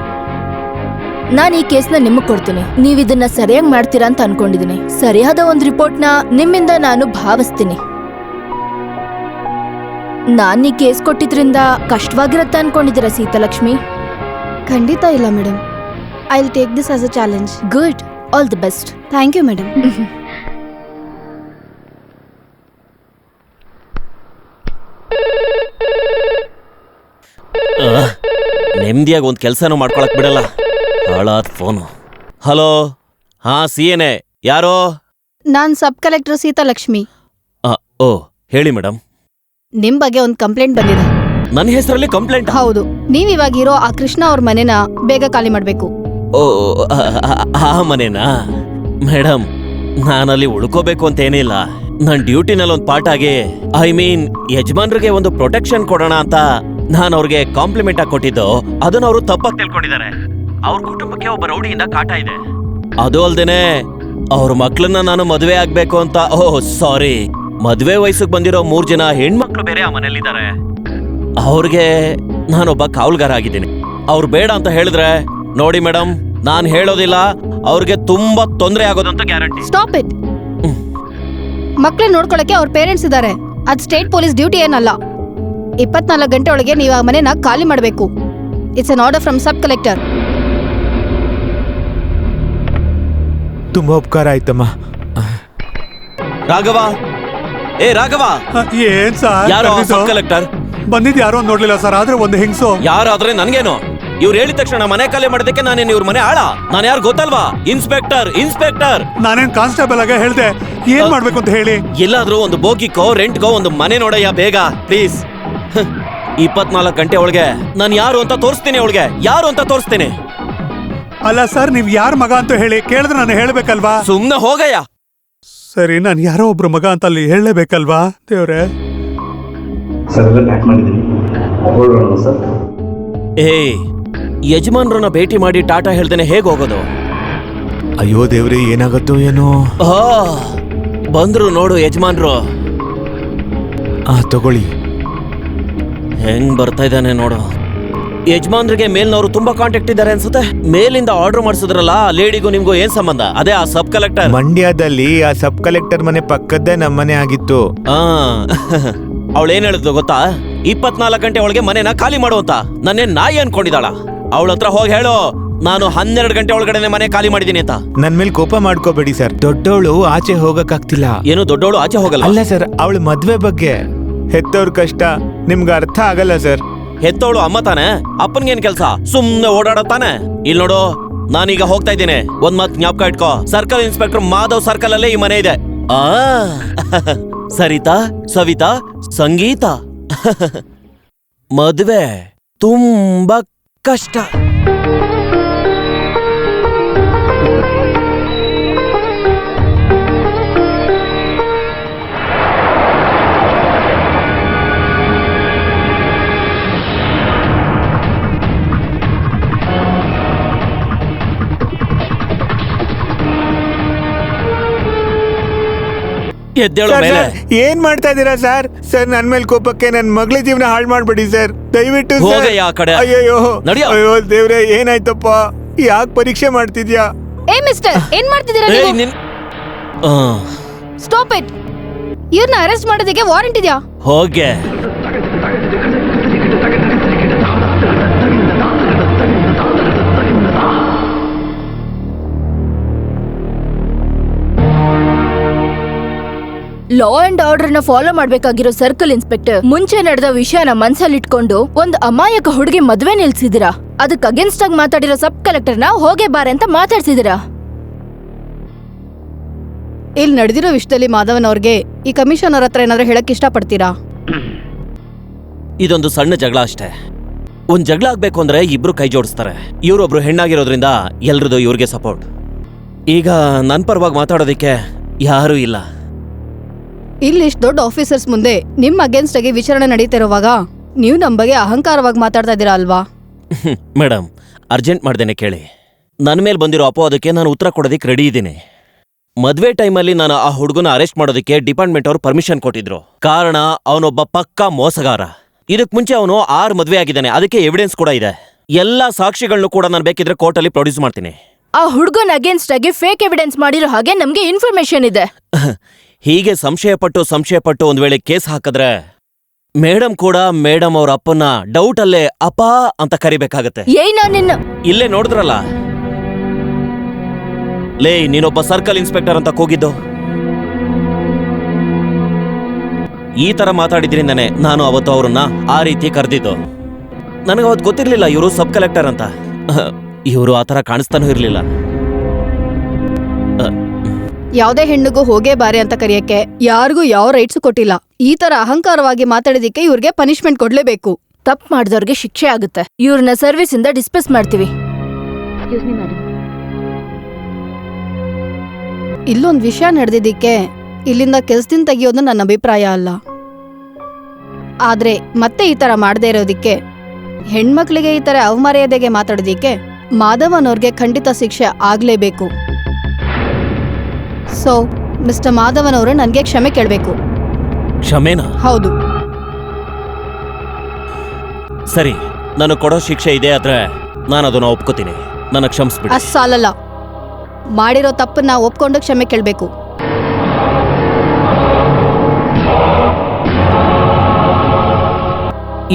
ನಾನು ಈ ಕೇಸ್ನ ನಿಮಗೆ ಕೊಡ್ತೀನಿ. ನೀವ್ ಇದನ್ನ ಸರಿಯಾಗಿ ಮಾಡ್ತೀರಾ ಅಂತ ಅನ್ಕೊಂಡಿದೀನಿ. ಸರಿಯಾದ ಒಂದು ರಿಪೋರ್ಟ್ನ ನಿಮ್ಮಿಂದ ನಾನು ಭಾವಿಸ್ತೀನಿ. ನಾನ್ ಈ ಕೇಸ್ ಕೊಟ್ಟಿದ್ರಿಂದ ಕಷ್ಟವಾಗಿರತ್ತೆ ಅನ್ಕೊಂಡಿದ್ದೀರಾ ಸೀತಾಲಕ್ಷ್ಮಿ? ಖಂಡಿತ ಇಲ್ಲ madam. I will take this as a challenge. Good, all the best. Thank you madam. ನೆಮ್ಮದಿಯಾಗಿ ಒಂದು ಕೆಲಸನೂ ಮಾಡ್ಕೊಳಕ್ ಬಿಡಲ್ಲ. ಹಾಳಾದ ಫೋನು. ಹಲೋ, ಹಾ CNA, ಯಾರೋ? ನಾನ್ ಸಬ್ ಕಲೆಕ್ಟರ್ ಸೀತಾಲಕ್ಷ್ಮಿ. ಓ, ಹೇಳಿ ಮೇಡಮ್. ನಿಮ್ ಬಗ್ಗೆ ಒಂದು ಕಂಪ್ಲೇಂಟ್ ಬಂದಿದೆ. ನನ್ನ ಹೆಸರಲ್ಲಿ ಕಂಪ್ಲೇಂಟ್? ಹೌದು. ನೀವ್ ಇವಾಗ ಇರೋ ಆ ಕೃಷ್ಣ ಅವ್ರ ಮನೆನ ಬೇಗ ಖಾಲಿ ಮಾಡ್ಬೇಕು. ಓ, ಆ ಮನೆನಾ? ಮೇಡಮ್, ನಾನಲ್ಲಿ ಉಳ್ಕೋಬೇಕು ಅಂತ ಏನಿಲ್ಲ. ನನ್ನ ಡ್ಯೂಟಿನಲ್ಲಿ ಒಂದು ಪಾರ್ಟ್ ಆಗಿ, ಐ ಮೀನ್ ಯಜಮಾನ್ರಿಗೆ ಒಂದು ಪ್ರೊಟೆಕ್ಷನ್ ಕೊಡೋಣ ಅಂತ ನಾನು ಅವ್ರಿಗೆ ಕಾಂಪ್ಲಿಮೆಂಟ್ ಆಗಿ ಕೊಟ್ಟಿದ್ದು. ಅದನ್ನ ಅವರು ತಪ್ಪಾಗಿ ತಿಳ್ಕೊಂಡಿದ್ದಾರೆ. ಅವ್ರ ಕುಟುಂಬಕ್ಕೆ ಒಬ್ಬ ರೌಡಿಯಿಂದ ಕಾಟ ಇದೆ. ಅದು ಅಲ್ದೇನೆ ಅವ್ರ ಮಕ್ಳನ್ನ ನಾನು ಮದುವೆ ಆಗ್ಬೇಕು ಅಂತ. ಓಹ್ ಸಾರಿ, ಮದುವೆ ವಯಸ್ಸಿಗೆ ಬಂದಿರೋ 3 ಜನ ಹೆಣ್ಮಕ್ಳು ಬೇರೆ ಆ ಮನೇಲಿದ್ದಾರೆ. ಅವ್ರಿಗೆ ನಾನೊಬ್ಬ ಕಾವಲ್ಗಾರ ಆಗಿದ್ದೀನಿ. ಅವ್ರು ಬೇಡ ಅಂತ ಹೇಳಿದ್ರೆ, ನೋಡಿ ಮೇಡಮ್, ನಾನ್ ಹೇಳೋದಿಲ್ಲ, ಅವ್ರಿಗೆ ತುಂಬಾ ತೊಂದರೆ ಆಗೋದಂತ ಗ್ಯಾರಂಟಿ. Stop it. ಮಕ್ಳು ನೋಡ್ಕೊಳಕ್ಕೆ ಅವ್ರ ಪೇರೆಂಟ್ಸ್ ಇದ್ದಾರೆ. ಅದ್ ಸ್ಟೇಟ್ ಪೊಲೀಸ್ ಡ್ಯೂಟಿ ಏನಲ್ಲ. 24 ಗಂಟೆ ಒಳಗೆ ನೀವು ಆ ಮನೆನ ಖಾಲಿ ಮಾಡಬೇಕು. It's an order from sub collector. ತುಂಬಾ ಉಪಕಾರ ಆಯ್ತಮ್ಮ. ರಾಘವ, ಏ ರಾಘವ. ಏನ್ ಸರ್? ಯಾರೋ ಸಬ್ ಕಲೆಕ್ಟರ್ ಬಂದಿದ್ ಯಾರೋ ನೋಡ್ಲಿಲ್ಲ ಸರ್. ಆದ್ರೆ ಒಂದು ಹೆಂಗ್ಸು. ಯಾರಾದ್ರೆ ನನ್ಗೇನು? ಇವ್ರು ಹೇಳಿದ ತಕ್ಷಣ ಮನೆ ಖಾಲಿ ಮಾಡೋದಕ್ಕೆ ನಾನೇನು ಇವ್ರ ಮನೆ ಆಳ? ನಾನು ಯಾರು ಗೊತ್ತಲ್ವಾ? ಇನ್ಸ್ಪೆಕ್ಟರ್. ನಾನೇನ್ ಕಾನ್ಸ್ಟೇಬಲ್ ಆಗ ಹೇಳ್ದೆ. ಏನ್ ಮಾಡ್ಬೇಕು ಅಂತ ಹೇಳಿ? ಎಲ್ಲಾದ್ರೂ ಒಂದು ಬೋಗಿಕೋ ರೆಂಟ್ಗೋ ಒಂದು ಮನೆ ನೋಡಯ್ಯ ಬೇಗ ಪ್ಲೀಸ್. 24 ಗಂಟೆ ಒಳಗೆ ನಾನು ಯಾರು ಅಂತ ತೋರಿಸ್ತೀನಿ. ಅವಳಿಗೆ ಯಾರು ಅಂತ ತೋರಿಸ್ತೀನಿ. ಅಲ್ಲ ಸರ್, ನೀವ್ ಯಾರ ಮಗ ಅಂತ ಹೇಳಿ ಕೇಳಿದ್ರೆ ನಾನು ಹೇಳ್ಬೇಕಲ್ವಾ? ಸುಮ್ನೆ ಹೋಗಯ್ಯ. ಸರಿ, ನಾನು ಯಾರೋ ಒಬ್ರು ಮಗ ಅಂತ ಅಲ್ಲಿ ಹೇಳಲೇಬೇಕಲ್ವಾ? ದೇವ್ರೆ. ಏಯ್, ಯಜಮಾನ್ರನ್ನ ಭೇಟಿ ಮಾಡಿ ಟಾಟಾ ಹೇಳ್ದೇನೆ ಹೇಗ್ ಹೋಗೋದು? ಅಯ್ಯೋ ದೇವ್ರಿ, ಏನಾಗತ್ತೋ ಏನೋ. ಬಂದ್ರು ನೋಡು ಯಜಮಾನ್ರು. ತಗೊಳ್ಳಿ. ಹೆಂಗ್ ಬರ್ತಾ ಇದ್ದಾನೆ ನೋಡು. ಯಜಮಾನ್ರಿಗೆ ಮೇಲ್ನವರು ತುಂಬಾ ಕಾಂಟ್ಯಾಕ್ಟ್ ಇದ್ದಾರೆ ಅನ್ಸುತ್ತೆ. ಮೇಲಿಂದ ಆರ್ಡರ್ ಮಾಡಿಸಿದ್ರಲ್ಲ, ಲೇಡಿಗೂ ನಿಮ್ಗೂ ಏನ್ ಸಂಬಂಧ? ಅದೇ ಆ ಸಬ್ ಕಲೆಕ್ಟರ್. ಮಂಡ್ಯದಲ್ಲಿ ಆ ಸಬ್ ಕಲೆಕ್ಟರ್ ಮನೆ ಪಕ್ಕದ್ದೇ ನಮ್ಮ ಮನೆ ಆಗಿತ್ತು. ಅವಳು ಏನ್ ಹೇಳಿದ್ಲು ಗೊತ್ತಾ? 24 ಗಂಟೆ ಒಳಗೆ ಮನೆನ ಖಾಲಿ ಮಾಡುವಂತ. ನನ್ನೇ ನಾಯಿ ಅನ್ಕೊಂಡಿದ್ದಾಳ. ಅವಳ ಹತ್ರ ಹೋಗಿ ಹೇಳು, ನಾನು 12 ಗಂಟೆ ಒಳಗಡೆ ಮನೆ ಖಾಲಿ ಮಾಡಿದೀನಿ ಅಂತ. ನನ್ ಮೇಲೆ ಕೋಪ ಮಾಡ್ಕೋಬೇಡಿ ಸರ್. ದೊಡ್ಡವಳು ಆಚೆ ಹೋಗಕ್ಕಾಗ್ತಿಲ್ಲ. ಏನು ದೊಡ್ಡವಳು ಆಚೆ ಹೋಗಲ್ಲ? ಅಲ್ಲ ಸರ್, ಅವಳ ಮದ್ವೆ ಬಗ್ಗೆ ಹೆತ್ತವ್ರ ಕಷ್ಟ ನಿಮ್ಗೆ ಅರ್ಥ ಆಗಲ್ಲ ಸರ್. ಹೆತ್ತವಳು ಅಮ್ಮ ತಾನೆ, ಅಪ್ಪನ್ಗೇನ್ ಕೆಲ್ಸ? ಸುಮ್ನೆ ಓಡಾಡೋ ತಾನೆ. ಇಲ್ಲಿ ನೋಡು, ನಾನೀಗ ಹೋಗ್ತಾ ಇದ್ದೀನಿ. ಒಂದ್ ಮಾತ್ ಜ್ಞಾಪಕ ಇಟ್ಕೋ, ಸರ್ಕಲ್ ಇನ್ಸ್ಪೆಕ್ಟರ್ ಮಾಧವ್ ಸರ್ಕಲ್ ಅಲ್ಲೇ ಈ ಮನೆ ಇದೆ. ಸರಿತಾ, ಸವಿತಾ, ಸಂಗೀತ ಮದ್ವೆ ತುಂಬಾ ಕಷ್ಟ. ಏನ್ ಮಾಡ್ತಾ ಇದೀರಾ ಸರ್? ಸರ್, ನನ್ ಮೇಲೆ ಕೋಪಕ್ಕೆ ನನ್ ಮಗಳ ಜೀವನ ಹಾಳು ಮಾಡ್ಬೇಡಿ ಸರ್, ದಯವಿಟ್ಟು. ಅಯ್ಯೋ ಅಯ್ಯೋ ದೇವ್ರೆ, ಏನಾಯ್ತಪ್ಪ? ಯಾಕೆ ಪರೀಕ್ಷೆ ಮಾಡ್ತಿದ್ಯಾ? ಏ ಮಿಸ್ಟರ್, ಏನ್ ಮಾಡ್ತಿದ್ದೀರಾ ನೀವು? Stop it. ಇವ್ರನ್ನ ಅರೆಸ್ಟ್ ಮಾಡೋದಕ್ಕೆ ವಾರೆಂಟ್ ಇದೆಯಾ? ಹೋಗೆ. ಲಾ ಅಂಡ್ ಆರ್ಡರ್ ನ ಫಾಲೋ ಮಾಡ್ಬೇಕಾಗಿರೋ ಸರ್ಕಲ್ ಇನ್ಸ್ಪೆಕ್ಟರ್ ಮುಂಚೆ ನಡೆದ ವಿಷಯನ ಮನ್ಸಲ್ಲಿ ಇಟ್ಕೊಂಡು ಒಂದು ಅಮಾಯಕ ಹುಡುಗಿ ಮದ್ವೆ ನಿಲ್ಸಿದಿರಾ. ಅದಕ್ಕೆ ಅಗೇನ್ಸ್ಟ್ ಆಗಿ ಮಾತಾಡಿರೋ ಸಬ್ ಕಲೆಕ್ಟರ್ ನ ಹೋಗೇ ಬಾರೆ ಅಂತ ಮಾತಾಡ್ಸಿದಿರಾ. ಇಲ್ಲಿ ನಡೆದಿರೋ ವಿಷಯದಲ್ಲಿ ಮಾಧವನ್ ಅವ್ರಿಗೆ ಈ ಕಮಿಷನರ್ ಹತ್ರ ಏನಾದ್ರು ಹೇಳಕ್ ಇಷ್ಟಪಡ್ತೀರಾ? ಇದೊಂದು ಸಣ್ಣ ಜಗಳ ಅಷ್ಟೇ. ಒಂದ್ ಜಗಳ ಆಗ್ಬೇಕು ಅಂದ್ರೆ ಇಬ್ರು ಕೈ ಜೋಡಿಸ್ತಾರೆ. ಇವ್ರೊಬ್ರು ಹೆಣ್ಣಾಗಿರೋದ್ರಿಂದ ಎಲ್ರದು ಇವ್ರಿಗೆ ಸಪೋರ್ಟ್. ಈಗ ನನ್ ಪರವಾಗಿ ಮಾತಾಡೋದಿಕ್ಕೆ ಯಾರೂ ಇಲ್ಲ. ಇಲ್ಲಿ ಇಷ್ಟು ದೊಡ್ಡ ಆಫೀಸರ್ಸ್ ಮುಂದೆ ನಿಮ್ ಅಗೇನ್ಸ್ಟ್ ಆಗಿ ವಿಚಾರಣೆ ನಡೀತಿರುವಾಗ ನೀವು ನಮ್ ಬಗ್ಗೆ ಅಹಂಕಾರವಾಗಿ ಮಾತಾಡ್ತಾ ಇದ್ದೀರಾ ಅಲ್ವಾ? ಮೇಡಮ್, ಅರ್ಜೆಂಟ್ ಮಾಡ್ದೇನೆ ಕೇಳಿ. ನನ್ನ ಮೇಲೆ ಬಂದಿರೋ ಅಪವಾದಕ್ಕೆ ನಾನು ಉತ್ತರ ಕೊಡೋದಕ್ಕೆ ರೆಡಿ ಇದ್ದೀನಿ. ಮದ್ವೆ ಟೈಮಲ್ಲಿ ನಾನು ಆ ಹುಡುಗನ ಅರೆಸ್ಟ್ ಮಾಡೋದಕ್ಕೆ ಡಿಪಾರ್ಟ್ಮೆಂಟ್ ಅವರು ಪರ್ಮಿಷನ್ ಕೊಟ್ಟಿದ್ರು. ಕಾರಣ ಅವನೊಬ್ಬ ಪಕ್ಕಾ ಮೋಸಗಾರ. ಇದಕ್ ಮುಂಚೆ ಅವನು 6 ಮದ್ವೆ ಆಗಿದ್ದಾನೆ. ಅದಕ್ಕೆ ಎವಿಡೆನ್ಸ್ ಕೂಡ ಇದೆ. ಎಲ್ಲಾ ಸಾಕ್ಷಿಗಳನ್ನು ಕೂಡ ನಾನು ಬೇಕಿದ್ರೆ ಕೋರ್ಟಲ್ಲಿ ಪ್ರೊಡ್ಯೂಸ್ ಮಾಡ್ತೀನಿ. ಆ ಹುಡುಗನ ಅಗೇನ್ಸ್ಟ್ ಆಗಿ ಫೇಕ್ ಎವಿಡೆನ್ಸ್ ಮಾಡಿರೋ ಹಾಗೆ ನಮ್ಗೆ ಇನ್ಫಾರ್ಮೇಶನ್ ಇದೆ. ಹೀಗೆ ಸಂಶಯಪಟ್ಟು ಒಂದ್ ವೇಳೆ ಕೇಸ್ ಹಾಕಿದ್ರೆ ಮೇಡಮ್ ಕೂಡ ಮೇಡಮ್ ಅವ್ರ ಅಪ್ಪನ ಡೌಟ್ ಅಲ್ಲೇ ಅಪ್ಪ ಅಂತ ಕರಿಬೇಕಾಗತ್ತೆ. ಇಲ್ಲೇ ನೋಡಿದ್ರಲ್ಲ, ಲೇ ನೀನೊಬ್ಬ ಸರ್ಕಲ್ ಇನ್ಸ್ಪೆಕ್ಟರ್ ಅಂತ ಕೂಗಿದ್ದು. ಈ ತರ ಮಾತಾಡಿದ್ರಿಂದನೇ ನಾನು ಅವತ್ತು ಅವ್ರನ್ನ ಆ ರೀತಿ ಕರೆದಿದ್ದು. ನನಗವತ್ತು ಗೊತ್ತಿರ್ಲಿಲ್ಲ ಇವರು ಸಬ್ ಕಲೆಕ್ಟರ್ ಅಂತ. ಇವರು ಆ ತರ ಕಾಣಿಸ್ತಾನೂ ಇರ್ಲಿಲ್ಲ. ಯಾವ್ದೇ ಹೆಣ್ಣಿಗೂ ಹೋಗೇ ಬಾರೆ ಅಂತ ಕರೆಯಕ್ಕೆ ಯಾರಿಗೂ ಯಾವ ರೈಟ್ಸ್ ಕೊಟ್ಟಿಲ್ಲ. ಈ ತರ ಅಹಂಕಾರವಾಗಿ ಮಾತಾಡಿದಕ್ಕೆ ಇವ್ರಿಗೆ ಪನಿಷ್ಮೆಂಟ್ ಕೊಡ್ಲೇಬೇಕು. ತಪ್ಪು ಮಾಡಿದವ್ರಿಗೆ ಶಿಕ್ಷೆ ಆಗುತ್ತೆ. ಇವ್ರನ್ನ ಸರ್ವಿಸ್ ಇಂದ ಡಿಸ್ಮಿಸ್ ಮಾಡ್ತೀವಿ. ಇಲ್ಲೊಂದ್ ವಿಷಯ ನಡೆದಿದ್ದಕ್ಕೆ ಇಲ್ಲಿಂದ ಕೆಲ್ಸದಿಂದ ತೆಗಿಯೋದು ನನ್ನ ಅಭಿಪ್ರಾಯ ಅಲ್ಲ. ಆದ್ರೆ ಮತ್ತೆ ಈ ತರ ಮಾಡದೇ ಇರೋದಿಕ್ಕೆ, ಹೆಣ್ಮಕ್ಳಿಗೆ ಈ ತರ ಅವಮರ್ಯಾದೆಗೆ ಮಾತಾಡೋದಿಕ್ಕೆ ಮಾಧವನ್ ಅವ್ರಿಗೆ ಖಂಡಿತ ಶಿಕ್ಷೆ ಆಗ್ಲೇಬೇಕು. ಸೊ ಮಿಸ್ಟರ್ ಮಾಧವನ್ ಅವರು ನನಗೆ ಕ್ಷಮೆ ಕೇಳಬೇಕು. ಕ್ಷಮೆನಾ? ಹೌದು. ಸರಿ, ನಾನು ಕೊಡೋ ಶಿಕ್ಷೆ ಇದೆ ಆದ್ರೆ ನಾನು ಅದನ್ನ ಒಪ್ಕೋತೀನಿ. ನನ್ನ ಕ್ಷಮಿಸ್ಬಿಡಿ. ಅಷ್ಟ್ ಸಾಲಲ್ಲ, ಮಾಡಿರೋ ತಪ್ಪನ್ನ ಒಪ್ಕೊಂಡು ಕ್ಷಮೆ ಕೇಳಬೇಕು.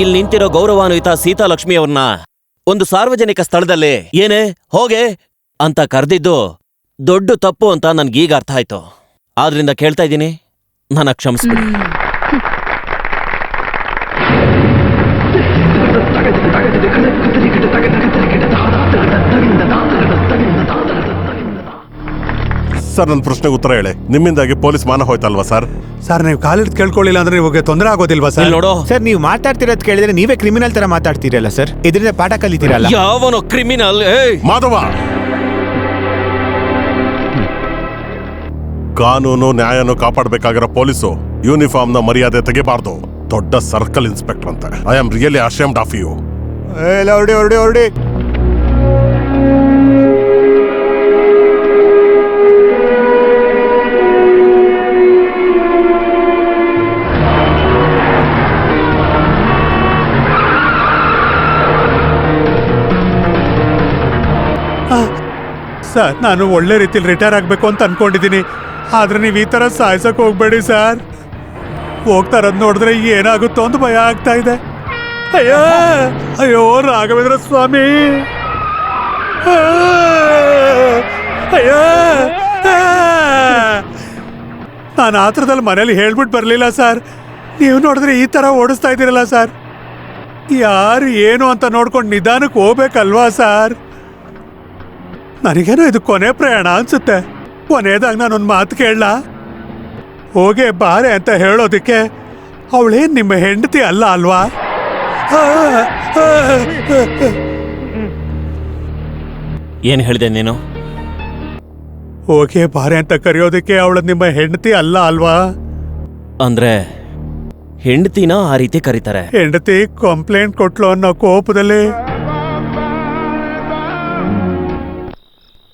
ಇಲ್ಲಿ ನಿಂತಿರೋ ಗೌರವಾನ್ವಿತ ಸೀತಾಲಕ್ಷ್ಮಿ ಅವ್ರನ್ನ ಒಂದು ಸಾರ್ವಜನಿಕ ಸ್ಥಳದಲ್ಲಿ ಏನೇ ಹೋಗೆ ಅಂತ ಕರೆದಿದ್ದು ದೊಡ್ಡ ತಪ್ಪು ಅಂತ ನನ್ಗೀಗ ಅರ್ಥ ಆಯ್ತು. ಆದ್ರಿಂದ ಕೇಳ್ತಾ ಇದ್ದೀನಿ, ನನ್ನ ಕ್ಷಮಿಸ್ಬಿಡಿ. ಸರ್, ನನ್ನ ಪ್ರಶ್ನೆಗೆ ಉತ್ತರ ಹೇಳಿ. ನಿಮ್ಮಿಂದಾಗಿ ಪೊಲೀಸ್ ಮಾನ ಹೋಯ್ತಲ್ವಾ ಸರ್? ಸರ್, ನೀವು ಕಾಲಿಡ್ ಕೇಳ್ಕೊಳ್ಳಿಲ್ಲ ಅಂದ್ರೆ ನಿಮಗೆ ತೊಂದರೆ ಆಗೋದಿಲ್ವಾ ಸರ್? ನೋಡೋ ಸರ್, ನೀವು ಮಾತಾಡ್ತಿರೋದು ಕೇಳಿದ್ರೆ ನೀವೇ ಕ್ರಿಮಿನಲ್ ತರ ಮಾತಾಡ್ತೀರಲ್ಲ ಸರ್. ಇದರಿಂದ ಪಾಠ ಕಲಿತೀರಲ್ಲ. ಯಾವನೋ ಕ್ರಿಮಿನಲ್? ಮಾಧವ, ಕಾನೂನು ನ್ಯಾಯನು ಕಾಪಾಡಬೇಕಾಗಿರೋ ಪೊಲೀಸು ಯೂನಿಫಾರ್ಮ್ ನ ಮರ್ಯಾದೆ ತೆಗಿಬಾರ್ದು. ದೊಡ್ಡ ಸರ್ಕಲ್ ಇನ್ಸ್ಪೆಕ್ಟರ್ ಅಂತ. I am really ashamed of you. ಹೊರಡಿ. ಸರ್, ನಾನು ಒಳ್ಳೆ ರೀತಿಲಿ ರಿಟೈರ್ ಆಗ್ಬೇಕು ಅಂತ ಅನ್ಕೊಂಡಿದ್ದೀನಿ. ಆದ್ರೆ ನೀವು ಈ ತರ ಸಾಯ್ಸಕ್ ಹೋಗ್ಬೇಡಿ ಸರ್. ಹೋಗ್ತಾ ಇರೋದ್ ನೋಡಿದ್ರೆ ಏನಾಗುತ್ತೋ ಅಂತ ಭಯ ಆಗ್ತಾ ಇದೆ. ಅಯ್ಯೋ ರಾಘವೇಂದ್ರ ಸ್ವಾಮಿ, ನಾನು ಆತ್ರದಲ್ಲಿ ಮನೇಲಿ ಹೇಳ್ಬಿಟ್ಟು ಬರ್ಲಿಲ್ಲ ಸರ್. ನೀವು ನೋಡಿದ್ರೆ ಈ ತರ ಓಡಿಸ್ತಾ ಇದ್ದೀರಲ್ಲ ಸರ್. ಯಾರು ಏನು ಅಂತ ನೋಡ್ಕೊಂಡು ನಿಧಾನಕ್ಕೆ ಹೋಗ್ಬೇಕಲ್ವಾ ಸರ್? ನನಗೇನೋ ಇದು ಕೊನೆ ಪ್ರಯಾಣ ಅನ್ಸುತ್ತೆ. ಕೊನೆಯದಾಗ ನಾನೊಂದು ಮಾತು ಕೇಳಲ್ಲ? ಹೋಗೆ ಬಾರೆ ಅಂತ ಹೇಳೋದಕ್ಕೆ ಅವಳೇನ್ ನಿಮ್ಮ ಹೆಂಡತಿ ಅಲ್ಲ ಅಲ್ವಾ? ಏನ್ ಹೇಳಿದೆ ನೀನು? ಹೋಗೆ ಬಾರೆ ಅಂತ ಕರೆಯೋದಕ್ಕೆ ಅವಳ ನಿಮ್ಮ ಹೆಂಡತಿ ಅಲ್ಲ ಅಲ್ವಾ? ಅಂದ್ರೆ ಹೆಂಡತಿನ ಆ ರೀತಿ ಕರೀತಾರೆ? ಹೆಂಡತಿ ಕಂಪ್ಲೇಂಟ್ ಕೊಟ್ಲು ಅನ್ನೋ ಕೋಪದಲ್ಲಿ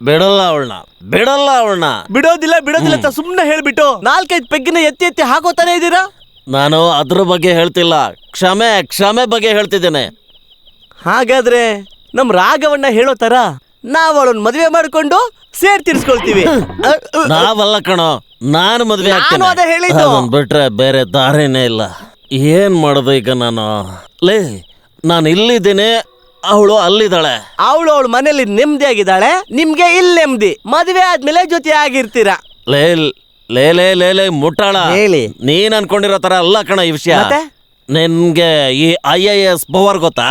ಬಿಡಲ್ಲ ಅವಳನ್ನ. ಬಿಡೋದಿಲ್ಲ ಅಂತ ಸುಮ್ಮನೆ ಹೇಳ್ಬಿಟ್ಟು 4-5 ಪೆಗ್ಗಿನ ಎತ್ತಿ ಹಾಕೋತಾನೆ ಇದ್ದೀರಾ? ನಾನು ಅದ್ರ ಬಗ್ಗೆ ಹೇಳ್ತಿಲ್ಲ, ಕ್ಷಮೆ ಬಗ್ಗೆ ಹೇಳ್ತಿದ್ದೇನೆ. ಹಾಗಾದ್ರೆ ನಮ್ ರಾಘವಣ್ಣ ಹೇಳೋ ತರ ನಾವ್ ಅವಳನ್ನ ಮದುವೆ ಮಾಡ್ಕೊಂಡು ಸೇರ್ ತೀರ್ಸ್ಕೊಳ್ತೀವಿ. ನಾವಲ್ಲ ಕಣೋ, ನಾನು ಮದ್ವೆ ನಾನು ಅದೇ ಹೇಳಿದ್ದು. ಆಗ್ತೀನಿ ಬಿಟ್ರೆ ಬೇರೆ ದಾರಿನೇ ಇಲ್ಲ. ಏನ್ ಮಾಡೋದು ಈಗ ನಾನು? ಲೇ, ನಾನು ಇಲ್ಲಿದ್ದೇನೆ, ಅವಳು ಅಲ್ಲಿದ್ದಾಳೆ. ಅವಳು ಮನೇಲಿ ನೆಮ್ಮದಿಯಾಗಿದ್ದಾಳೆ, ನಿಮ್ಗೆ ಇಲ್ಲಿ ನೆಮ್ಮದಿ. ಮದುವೆ ಆದ್ಮೇಲೆ ಜೊತೆ ಆಗಿರ್ತೀರಾ. ಲೇ ಲೇ ಲೇ ಲೇ ಲೇ ಮುಟ್ಟಾಳ, ಹೇಳಿ. ನೀನ್ ಅನ್ಕೊಂಡಿರೋ ತರ ಅಲ್ಲ ಕಣ ಈ ವಿಷಯ. ನಿನ್ಗೆ ಈ IAS ಪವರ್ ಗೊತ್ತಾ?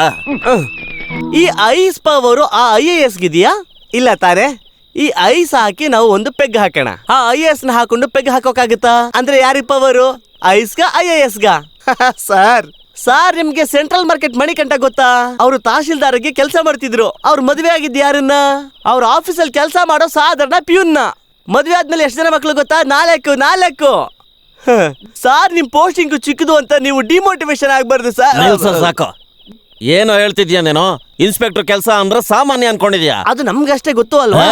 ಈ ಐಸ್ ಪವರು ಆ IAS ಗಿದೆಯಾ? ಇಲ್ಲ ತಾನೆ. ಈ ಐಸ್ ಹಾಕಿ ನಾವು ಒಂದು ಪೆಗ್ ಹಾಕೋಣ. ಆ IAS ನ ಹಾಕೊಂಡು ಪೆಗ್ ಹಾಕೋಕಾಗುತ್ತಾ? ಅಂದ್ರೆ ಯಾರಿಗ್ ಪವರು? ಐಸ್ಗ IASಗ? ಸರ್ ನಿಮ್ಗೆ ಸೆಂಟ್ರಲ್ ಮಾರ್ಕೆಟ್ ಮಣಿಕಂಠ ಗೊತ್ತಾ? ಅವರು ತಹಶೀಲ್ದಾರ್ಗೆ ಕೆಲಸ ಮಾಡ್ತಿದ್ರು. ಅವ್ರು ಮದುವೆ ಆಗಿದ್ದು ಯಾರನ್ನ? ಅವ್ರ ಆಫೀಸಲ್ಲಿ ಕೆಲಸ ಮಾಡೋ ಸಾಧಾರಣ ಪ್ಯೂನ್ನ. ಮದುವೆ ಆದ್ಮೇಲೆ ಎಷ್ಟು ಜನ ಮಕ್ಳು ಗೊತ್ತಾ? 4. ಸಾರ್ ನಿಮ್ ಪೋಸ್ಟಿಂಗ್ ಚಿಕ್ಕದು ಅಂತ ನೀವು ಡಿಮೋಟಿವೇಶನ್ ಆಗ್ಬಾರ್ದು ಸರ್. ಸಾಕು, ಏನೋ ಹೇಳ್ತಿದ್ಯಾ ನೀನು? ಇನ್ಸ್ಪೆಕ್ಟರ್ ಕೆಲಸ ಅಂದ್ರೆ ಸಾಮಾನ್ಯ ಅನ್ಕೊಂಡಿದ್ಯಾ? ಅದು ನಮ್ಗಷ್ಟೇ ಗೊತ್ತು ಅಲ್ವಾ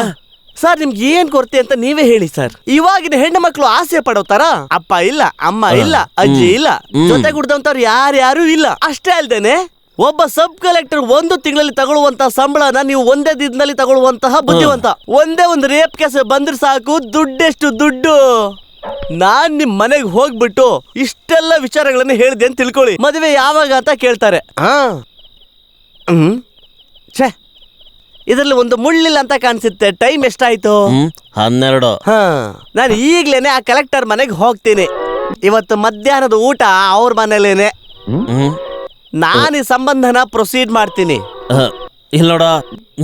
ಸರ್. ನಿಮ್ಗೆ ಏನ್ ಕೊರತೆ ಅಂತ ನೀವೇ ಹೇಳಿ ಸರ್. ಇವಾಗಿನ ಹೆಣ್ಣು ಮಕ್ಕಳು ಆಸೆ ಪಡೋ ತರ ಅಪ್ಪ ಇಲ್ಲ, ಅಮ್ಮ ಇಲ್ಲ, ಅಜ್ಜಿ ಇಲ್ಲ, ಜೊತೆ ಕುಡ್ದಂತವ್ರು ಯಾರ್ಯಾರು ಇಲ್ಲ. ಅಷ್ಟೇ ಅಲ್ದೇನೆ ಒಬ್ಬ ಸಬ್ ಕಲೆಕ್ಟರ್ 1 ತಿಂಗಳಲ್ಲಿ ತಗೊಳ್ಳುವಂತಹ ಸಂಬಳನ ನೀವು ಒಂದೇ ದಿನದಲ್ಲಿ ತಗೊಳ್ಳುವಂತಹ ಬುದ್ಧಿವಂತ. ಒಂದೇ ಒಂದು ರೇಪ್ ಕೇಸ್ ಬಂದ್ರೆ ಸಾಕು, ದುಡ್ಡೆಷ್ಟು ದುಡ್ಡು. ನಾನ್ ನಿಮ್ ಮನೆಗೆ ಹೋಗ್ಬಿಟ್ಟು ಇಷ್ಟೆಲ್ಲ ವಿಚಾರಗಳನ್ನ ಹೇಳಿದೆ ಅಂತ ತಿಳ್ಕೊಳ್ಳಿ. ಮದುವೆ ಯಾವಾಗ ಅಂತ ಕೇಳ್ತಾರೆ. ಛೇ, ಇದರಲ್ಲಿ ಒಂದು ಮುಳ್ಳಿಲ್ಲ ಅಂತ ಕಾಣಿಸುತ್ತೆ. ಟೈಮ್ ಎಷ್ಟಾಯ್ತು? 12. ನಾನು ಈಗ್ಲೇನೆ ಆ ಕಲೆಕ್ಟರ್ ಮನೆಗೆ ಹೋಗ್ತೀನಿ. ಇವತ್ತು ಮಧ್ಯಾಹ್ನದ ಊಟ ಅವ್ರ ಮನೇಲೇನೆ. ನಾನು ಈ ಸಂಬಂಧನ ಪ್ರೊಸೀಡ್ ಮಾಡ್ತೀನಿ. ಇಲ್ಲ ನೋಡ,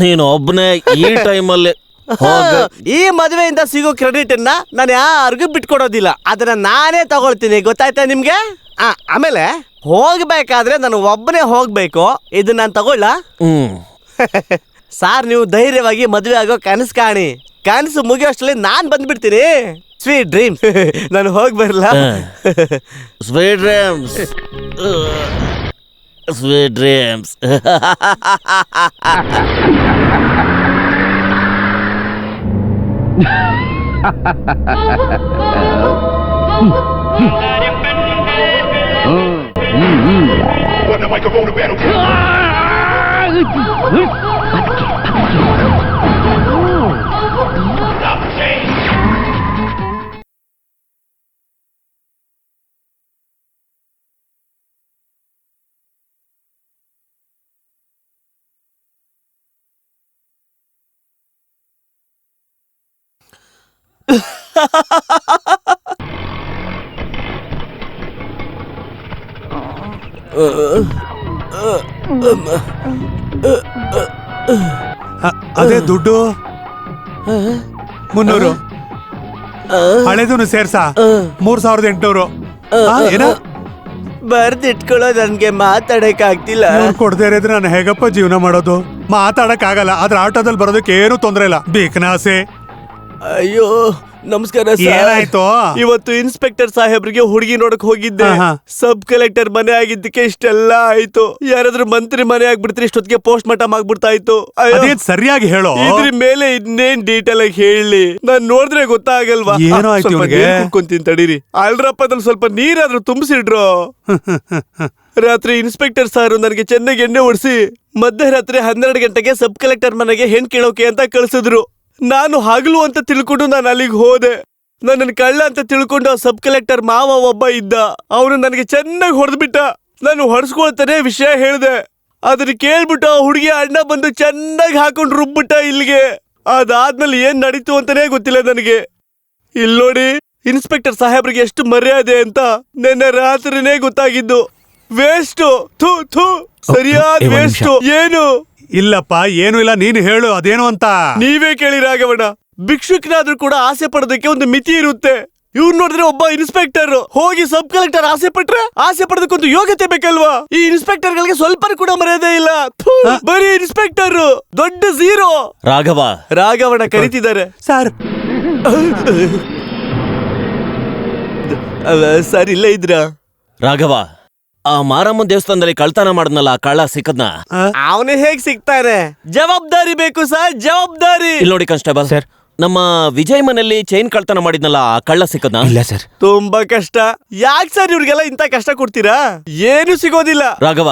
ನೀನು ಒಬ್ಬನೇ ಈ ಟೈಮಲ್ಲಿ ಈ ಮದುವೆಯಿಂದ ಸಿಗೋ ಕ್ರೆಡಿಟ್ ಅನ್ನ ನಾನು ಯಾರಿಗೂ ಬಿಟ್ಕೊಡೋದಿಲ್ಲ. ಅದನ್ನ ನಾನೇ ತಗೊಳ್ತೀನಿ, ಗೊತ್ತಾಯ್ತಾ ನಿಮ್ಗೆ? ಆಮೇಲೆ ಹೋಗ್ಬೇಕಾದ್ರೆ ನಾನು ಒಬ್ಬನೇ ಹೋಗ್ಬೇಕು. ಇದನ್ನ ನಾನು ತಗೊಳ್ಳ? ಸಾರ್, ನೀವು ಧೈರ್ಯವಾಗಿ ಮದುವೆ ಆಗೋ ಕನಸು ಕಾಣಿ. ಕನಸು ಮುಗಿಯೋಷ್ಟರಲ್ಲಿ ನಾನ್ ಬಂದ್ಬಿಡ್ತೀನಿ. Sweet dreams. ನಾನು ಹೋಗಿ ಬರಲ್ಲ? Sweet dreams, sweet dreams. ಅದೇ ದುಡ್ಡು 300. ಹಳೆದೂನು ಸೇರ್ಸ 3800. ಏನ ಬರ್ದಿಟ್ಕೊಳ್ಳೋ ನನ್ಗೆ ಮಾತಾಡಕ್ ಆಗ್ತಿಲ್ಲ. ಕೊಡದೇ ಇದ್ರೆ ನಾನು ಹೇಗಪ್ಪ ಜೀವನ ಮಾಡೋದು? ಮಾತಾಡಕ್ ಆಗಲ್ಲ, ಆದ್ರೆ ಆಟೋದಲ್ಲಿ ಬರೋದಕ್ಕೆ ಏನು ತೊಂದ್ರೆ ಇಲ್ಲ. ಬೇಕನಾಸೆ. ಅಯ್ಯೋ ನಮಸ್ಕಾರ. ಏನಾಯ್ತು? ಇವತ್ತು ಇನ್ಸ್ಪೆಕ್ಟರ್ ಸಾಹೇಬ್ರಿಗೆ ಹುಡುಗಿ ನೋಡಕ್ ಹೋಗಿದ್ದೆ. ಸಬ್ ಕಲೆಕ್ಟರ್ ಮನೆ ಆಗಿದ್ದಕ್ಕೆ ಇಷ್ಟೆಲ್ಲ ಆಯ್ತು. ಯಾರಾದ್ರೂ ಮಂತ್ರಿ ಮನೆ ಆಗ್ಬಿಡ್ತಾರೆ, ಇಷ್ಟೊತ್ತಿಗೆ ಪೋಸ್ಟ್ ಮಾರ್ಟಮ್ ಆಗ್ಬಿಡ್ತಾ ಇತ್ತು. ಸರಿಯಾಗಿ ಹೇಳೋ. ಇದ್ರ ಮೇಲೆ ಇನ್ನೇನ್ ಡೀಟೇಲ್ ಆಗಿ ಹೇಳಿ? ನಾನ್ ನೋಡಿದ್ರೆ ಗೊತ್ತಾಗಲ್ವಾ? ಕುಂತೀನಿ ತಡೀರಿ. ಅಲ್ರಪ್ಪದಲ್ಲಿ ಸ್ವಲ್ಪ ನೀರಾದ್ರೂ ತುಂಬಿಸಿಡ್ರು. ರಾತ್ರಿ ಇನ್ಸ್ಪೆಕ್ಟರ್ ಸಾರು ನನಗೆ ಚೆನ್ನಾಗಿ ಎಣ್ಣೆ ಹೊಡ್ಸಿ ಮಧ್ಯರಾತ್ರಿ 12 ಗಂಟೆಗೆ ಸಬ್ ಕಲೆಕ್ಟರ್ ಮನೆಗೆ ಹೆಣ್ ಕೇಳೋಕೆ ಅಂತ ಕಳ್ಸಿದ್ರು. ನಾನು ಹಗಲು ಅಂತ ತಿಳ್ಕೊಂಡು ನಾನು ಅಲ್ಲಿಗೆ ಹೋದೆ. ನನ್ನ ಕಳ್ಳ ಅಂತ ತಿಳ್ಕೊಂಡು ಆ ಸಬ್ ಕಲೆಕ್ಟರ್ ಮಾವ ಒಬ್ಬ ಇದ್ದ. ಅವನು ನನಗೆ ಚೆನ್ನಾಗಿ ಹೊಡೆದ್ಬಿಟ್ಟ. ನಾನು ಹೊಡ್ಸ್ಕೊಳ್ತಾನೆ ವಿಷಯ ಹೇಳಿದೆ. ಅದನ್ನ ಕೇಳ್ಬಿಟ್ಟು ಆ ಹುಡುಗಿ ಅಣ್ಣ ಬಂದು ಚೆನ್ನಾಗಿ ಹಾಕೊಂಡು ರುಬ್ಬಿಟ್ಟ ಇಲ್ಲಿಗೆ. ಅದಾದ್ಮೇಲೆ ಏನ್ ನಡೀತು ಅಂತಾನೆ ಗೊತ್ತಿಲ್ಲ ನನಗೆ. ಇಲ್ಲಿ ನೋಡಿ, ಇನ್ಸ್ಪೆಕ್ಟರ್ ಸಾಹೇಬ್ರಿಗೆ ಎಷ್ಟು ಮರ್ಯಾದೆ ಅಂತ ನಿನ್ನೆ ರಾತ್ರಿನೇ ಗೊತ್ತಾಗಿದ್ದು. ವೇಸ್ಟ್, ಸರಿಯಾದ ವೇಸ್ಟ್. ಏನು ಇಲ್ಲಪ್ಪ, ಏನು ಇಲ್ಲ, ನೀನು ಹೇಳು ಅದೇನು ಅಂತ. ನೀವೇ ಕೇಳಿ ರಾಘವಣ್ಣ. ಭಿಕ್ಷುಕನಾದ್ರೂ ಕೂಡ ಆಸೆ ಪಡೋದಕ್ಕೆ ಒಂದು ಮಿತಿ ಇರುತ್ತೆ. ಇವ್ರು ನೋಡಿದ್ರೆ ಒಬ್ಬ ಇನ್ಸ್ಪೆಕ್ಟರ್ ಹೋಗಿ ಸಬ್ ಕಲೆಕ್ಟರ್ ಆಸೆ ಪಟ್ರೆ ಆಸೆ ಪಡೋದಕ್ಕೊಂದು ಯೋಗ್ಯತೆ ಬೇಕಲ್ವಾ? ಈ ಇನ್ಸ್ಪೆಕ್ಟರ್ ಗಳಿಗೆ ಸ್ವಲ್ಪ ಕೂಡ ಮರ್ಯಾದೆ ಇಲ್ಲ. ಬರೀ ಇನ್ಸ್ಪೆಕ್ಟರ್ ದೊಡ್ಡ ಝೀರೋ. ರಾಘವಣ್ಣ ಕರೀತಿದ್ದಾರೆ ಸರ್. ಸರ್ ಇಲ್ಲೇ ಇದ್ರ? ರಾಘವ, ಆ ಮಾರಮ್ಮನ ದೇವಸ್ಥಾನದಲ್ಲಿ ಕಳ್ತನ ಮಾಡದ್ನಲ್ಲ, ಆ ಕಳ್ಳ ಸಿಕ್ಕದ್ನ? ಅವನೇ ಹೇಗ್ ಸಿಗ್ತಾನೆ? ಜವಾಬ್ದಾರಿ ಬೇಕು ಸರ್, ಜವಾಬ್ದಾರಿ. ಇಲ್ಲಿ ನೋಡಿ ಕಾನ್ಸ್ಟೇಬಲ್ ಸರ್, ನಮ್ಮ ವಿಜಯ್ ಮನೆಯಲ್ಲಿ ಚೈನ್ ಕಳ್ತನ ಮಾಡಿದ್ನಲ್ಲ, ಆ ಕಳ್ಳ ಸಿಕ್ಕದ್ನ? ಇಲ್ಲ ಸರ್. ತುಂಬಾ ಕಷ್ಟ. ಯಾಕೆ ಸರ್ ಇವ್ರಿಗೆಲ್ಲ ಇಂತ ಕಷ್ಟ ಕೊಡ್ತೀರಾ? ಏನು ಸಿಗೋದಿಲ್ಲ. ರಾಘವ,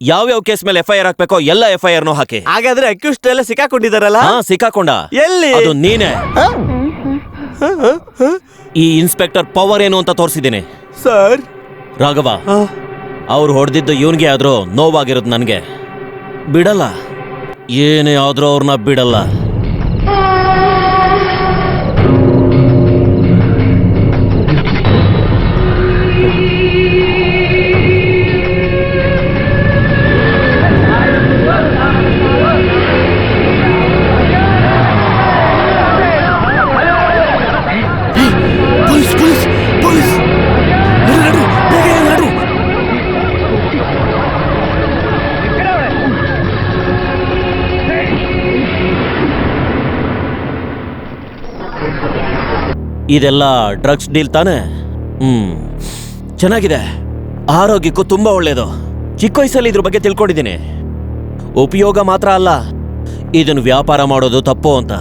ಯಾವ್ಯಾವ ಕೇಸ್ ಮೇಲೆ FIR ಹಾಕ್ಬೇಕೋ ಎಲ್ಲ FIR ಹಾಕಿ. ಹಾಗಾದ್ರೆ ಅಕ್ಯೂಸ್ಟ್ ಎಲ್ಲ ಸಿಕ್ಕಾಕೊಂಡಿದಾರಲ್ಲ? ಹಾ, ಸಿಕ್ಕಾಕೊಂಡ. ಎಲ್ಲಿ? ಅದು ನೀನೆ. ಈ ಇನ್ಸ್ಪೆಕ್ಟರ್ ಪವರ್ ಏನು ಅಂತ ತೋರಿಸಿದ್ದೀನಿ ಸರ್. ರಾಘವ, ಅವ್ರು ಹೊಡೆದಿದ್ದು ಇವನ್ಗೆ ಆದ್ರೂ ನೋವಾಗಿರೋದು ನನ್ಗೆ. ಬಿಡಲ್ಲ, ಏನೇ ಆದ್ರೂ ಅವ್ರನ್ನ ಬಿಡಲ್ಲ. ಇದೆಲ್ಲ ಡ್ರಗ್ಸ್ ಡೀಲ್ ತಾನೆ? ಚೆನ್ನಾಗಿದೆ. ಆರೋಗ್ಯಕ್ಕೂ ತುಂಬಾ ಒಳ್ಳೇದು. ಚಿಕ್ಕ ವಯಸ್ಸಲ್ಲಿ ಇದ್ರ ಬಗ್ಗೆ ತಿಳ್ಕೊಂಡಿದ್ದೀನಿ. ಉಪಯೋಗ ಮಾತ್ರ ಅಲ್ಲ, ಇದನ್ನು ವ್ಯಾಪಾರ ಮಾಡೋದು ತಪ್ಪು ಅಂತ.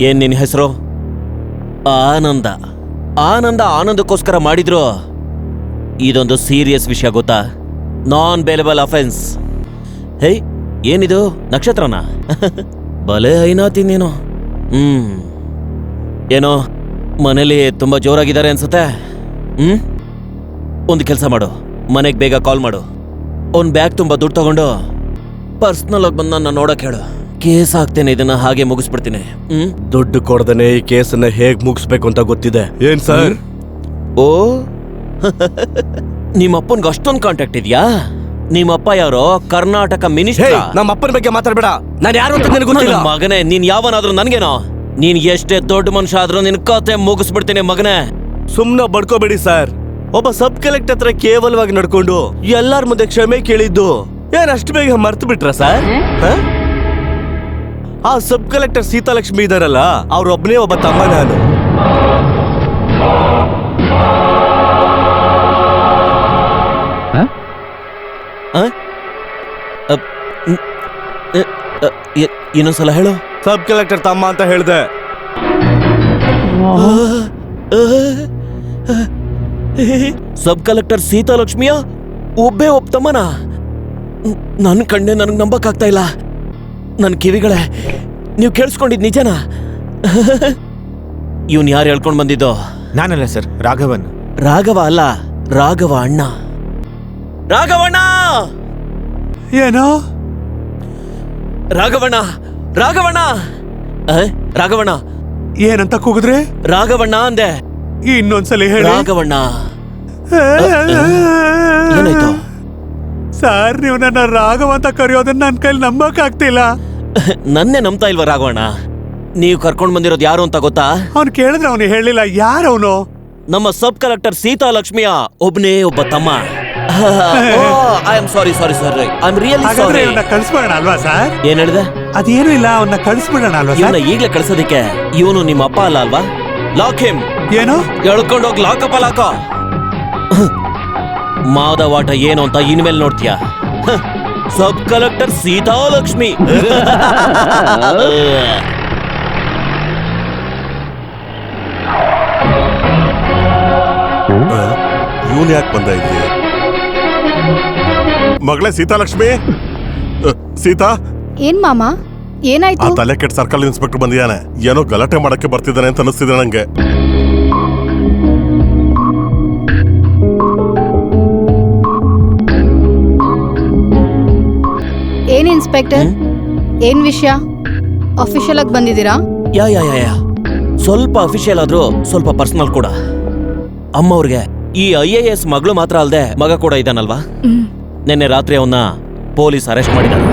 ಏನ್ ನಿನ್ನ ಹೆಸರು? ಆನಂದ. ಆನಂದಕ್ಕೋಸ್ಕರ ಮಾಡಿದ್ರು. ಇದೊಂದು ಸೀರಿಯಸ್ ವಿಷಯ ಗೊತ್ತಾ? Non bailable offence. ಹೇ, ಏನಿದು ನಕ್ಷತ್ರನ? ಬಲೆ ಐನಾತಿ ನೀನು. ಏನೋ ಮನೇಲಿ ತುಂಬಾ ಜೋರಾಗಿದ್ದಾರೆ ಅನ್ಸುತ್ತೆ. ಒಂದು ಕೆಲಸ ಮಾಡು, ಮನೆಗೆ ಬೇಗ ಕಾಲ್ ಮಾಡು. ಅವ್ನ್ ಬ್ಯಾಗ್ ತುಂಬಾ ದುಡ್ಡು ತಗೊಂಡು ಪರ್ಸನಲ್ ಆಗಿ ಬಂದು ನನ್ನ ನೋಡಕ್ ಹೇಳು. ಕೇಸ್ ಹಾಕ್ತೇನೆ, ಇದನ್ನ ಹಾಗೆ ಮುಗಿಸ್ಬಿಡ್ತೀನಿ. ದುಡ್ಡು ಕೊಡದನೆ ಈ ಕೇಸನ್ನ ಹೇಗ್ ಮುಗಿಸ್ಬೇಕು ಅಂತ ಗೊತ್ತಿದೆ. ಏನ್ ಸರ್? ಓ, ನಿಮ್ಮಪ್ಪನ್ಗೆ ಅಷ್ಟೊಂದು ಕಾಂಟ್ಯಾಕ್ಟ್ ಇದೆಯಾ? ನಿಮ್ಮಪ್ಪ ಯಾರೋ ಕರ್ನಾಟಕ ಮಿನಿಸ್ಟರ್. ನಮ್ಮ ಅಪ್ಪನ ಬಗ್ಗೆ ಮಾತಾಡ್ಬೇಡ. ನಾನು ಯಾರು ಅಂತ ನಿನಗೆ ಗೊತ್ತಿಲ್ಲ. ಮಗನೇ, ನೀನ್ ಯಾವನಾದ್ರೂ ನನ್ಗೇನೋ? ನೀನ್ ಎಷ್ಟೇ ದೊಡ್ಡ ಮನುಷ್ಯ ಆದ್ರೂ ನಿನ್ ಕತೆ ಮುಗಿಸ್ಬಿಡ್ತೀನಿ ಮಗನೇ. ಸುಮ್ನೆ ಬಡ್ಕೋಬೇಡಿ ಸರ್. ಒಬ್ಬ ಸಬ್ ಕಲೆಕ್ಟರ್ ಹತ್ರ ಕೇವಲವಾಗಿ ನಡ್ಕೊಂಡು ಎಲ್ಲಾರ ಮುಂದೆ ಕ್ಷಮೆ ಕೇಳಿದ್ದು ಏನ್ ಅಷ್ಟು ಬೇಗ ಮರ್ತು ಬಿಟ್ರ ಸರ್? ಆ ಸಬ್ ಕಲೆಕ್ಟರ್ ಸೀತಾಲಕ್ಷ್ಮಿ ಇದಾರಲ್ಲ, ಅವ್ರೊಬ್ಬನೇ ಒಬ್ಬ ತಮ್ಮ ನಾನು. ಇನ್ನೊಂದ್ಸಲ ಹೇಳು. ಸಬ್ ಕಲೆಕ್ಟರ್ ತಮ್ಮ ಅಂತ ಹೇಳ್ದೆ. ಸಬ್ ಕಲೆಕ್ಟರ್ ಸೀತಾಲಕ್ಷ್ಮಿಯ ಒಬ್ಬ ತಮ್ಮನ? ನನ್ನ ಕಣ್ಣೆ ನನಗೆ ನಂಬಕ್ಕಾಗ್ತಾ ಇಲ್ಲ. ನನ್ನ ಕಿವಿಗಳೇ, ನೀವು ಕೇಳಿಸ್ಕೊಂಡಿದ್ ನಿಜನಾ? ಇವನ್ ಯಾರು ಹೇಳ್ಕೊಂಡ್ ಬಂದಿದ್ದು? ನಾನಲ್ಲ ಸರ್, ರಾಘವನ್. ರಾಘವ ಅಲ್ಲ, ರಾಘವ ಅಣ್ಣ. ರಾಘವಣ್ಣ! ಏನೋ? ರಾಘವಣ್ಣ, ರಾಘವಣ್ಣ, ರಾಘವಣ್ಣ. ಏನಂತ ಕೂಗಿದ್ರೆ? ರಾಘವಣ್ಣ ಅಂದೆ. ಇನ್ನೊಂದ್ಸಲಿ ಹೇಳಿ. ರಾಘವಣ್ಣ. ಏನಾಯ್ತು ಸರ್? ನೀವು ನನ್ನ ರಾಘವ ಅಂತ ಕರೆಯೋದನ್ನ ನನ್ನ ಕೈಲಿ ನಂಬಕ್ ಆಗ್ತಿಲ್ಲ. ನನ್ನೇ ನಂಬ್ತಾ ಇಲ್ವಾ ರಾಘವಣ್ಣ? ನೀವು ಕರ್ಕೊಂಡ್ ಬಂದಿರೋದು ಯಾರು ಅಂತ ಗೊತ್ತಾ? ಅವ್ನು ಕೇಳಿದ್ರೆ ಅವನು ಹೇಳಿಲ್ಲ. ಯಾರವನು? ನಮ್ಮ ಸಬ್ ಕಲೆಕ್ಟರ್ ಸೀತಾಲಕ್ಷ್ಮಿಯ ಒಬ್ಬನೇ ಒಬ್ಬ ತಮ್ಮ. I am sorry I am really sorry. ಕಳಿಸ್ಬಿಡೋಣ ಅಲ್ವಾ ಸರ್? ಏನ್ ಹೇಳಿದೆ? ಅದೇನು ಇಲ್ಲ, ಅವನ್ನ ಕಳಿಸ್ಬಿಡೋಣ ಅಲ್ವಾ ಸರ್? ಈಗ್ಲೇ ಕಳ್ಸೋದಿಕ್ಕೆ ಇವನು ನಿಮ್ಮ ಅಪ್ಪ ಅಲ್ಲ ಅಲ್ವಾ? Lock him. ಏನು? ಎಳ್ಕೊಂಡೋಗಿ ಲಾಕಪ್ಪ ಲಾಕೋ. ಮಾದವಾಟ ಏನು ಅಂತ ಇನ್ಮೇಲೆ ನೋಡ್ತೀಯ. ಸಬ್ ಕಲೆಕ್ಟರ್ ಸೀತಾಲಕ್ಷ್ಮಿ. ಇವನ್ ಯಾಕೆ ಬಂದ ಇಲ್ಲಿ? ಮಗಳೇ ಸೀತಾಲಕ್ಷ್ಮಿ, ಸೀತಾ. ಏನ್ ಮಾಮ, ಏನಾಯ್ತು? ಆ ತಲೆ ಕೆಟ್ಟ ಸರ್ಕಲ್ ಇನ್ಸ್ಪೆಕ್ಟರ್ ಬಂದಿದ್ದಾನೆ. ಏನೋ ಗಲಾಟೆ ಮಾಡಕ್ಕೆ ಬರ್ತಿದ್ದಾನೆ ಅಂತ ಅನಿಸ್ತಿದೆ ನಂಗೆ. ಏನ್ ಇನ್ಸ್ಪೆಕ್ಟರ್, ಏನ್ ವಿಷಯ? ಅಫಿಷಿಯಲ್ ಆಗಿ ಬಂದಿದ್ದೀರಾ? ಯಾ ಸ್ವಲ್ಪ ಅಫಿಷಿಯಲ್ ಆದ್ರೂ ಸ್ವಲ್ಪ ಪರ್ಸನಲ್ ಕೂಡ. ಅಮ್ಮವ್ರಿಗೆ ಈ IAS ಮಗಳು ಮಾತ್ರ ಅಲ್ದೆ ಮಗ ಕೂಡ ಇದ್ದಾನಲ್ವಾ? ನಿನ್ನೆ ರಾತ್ರಿ ಅವನ್ನ ಪೊಲೀಸ್ ಅರೆಸ್ಟ್ ಮಾಡಿದ್ದಾರೆ.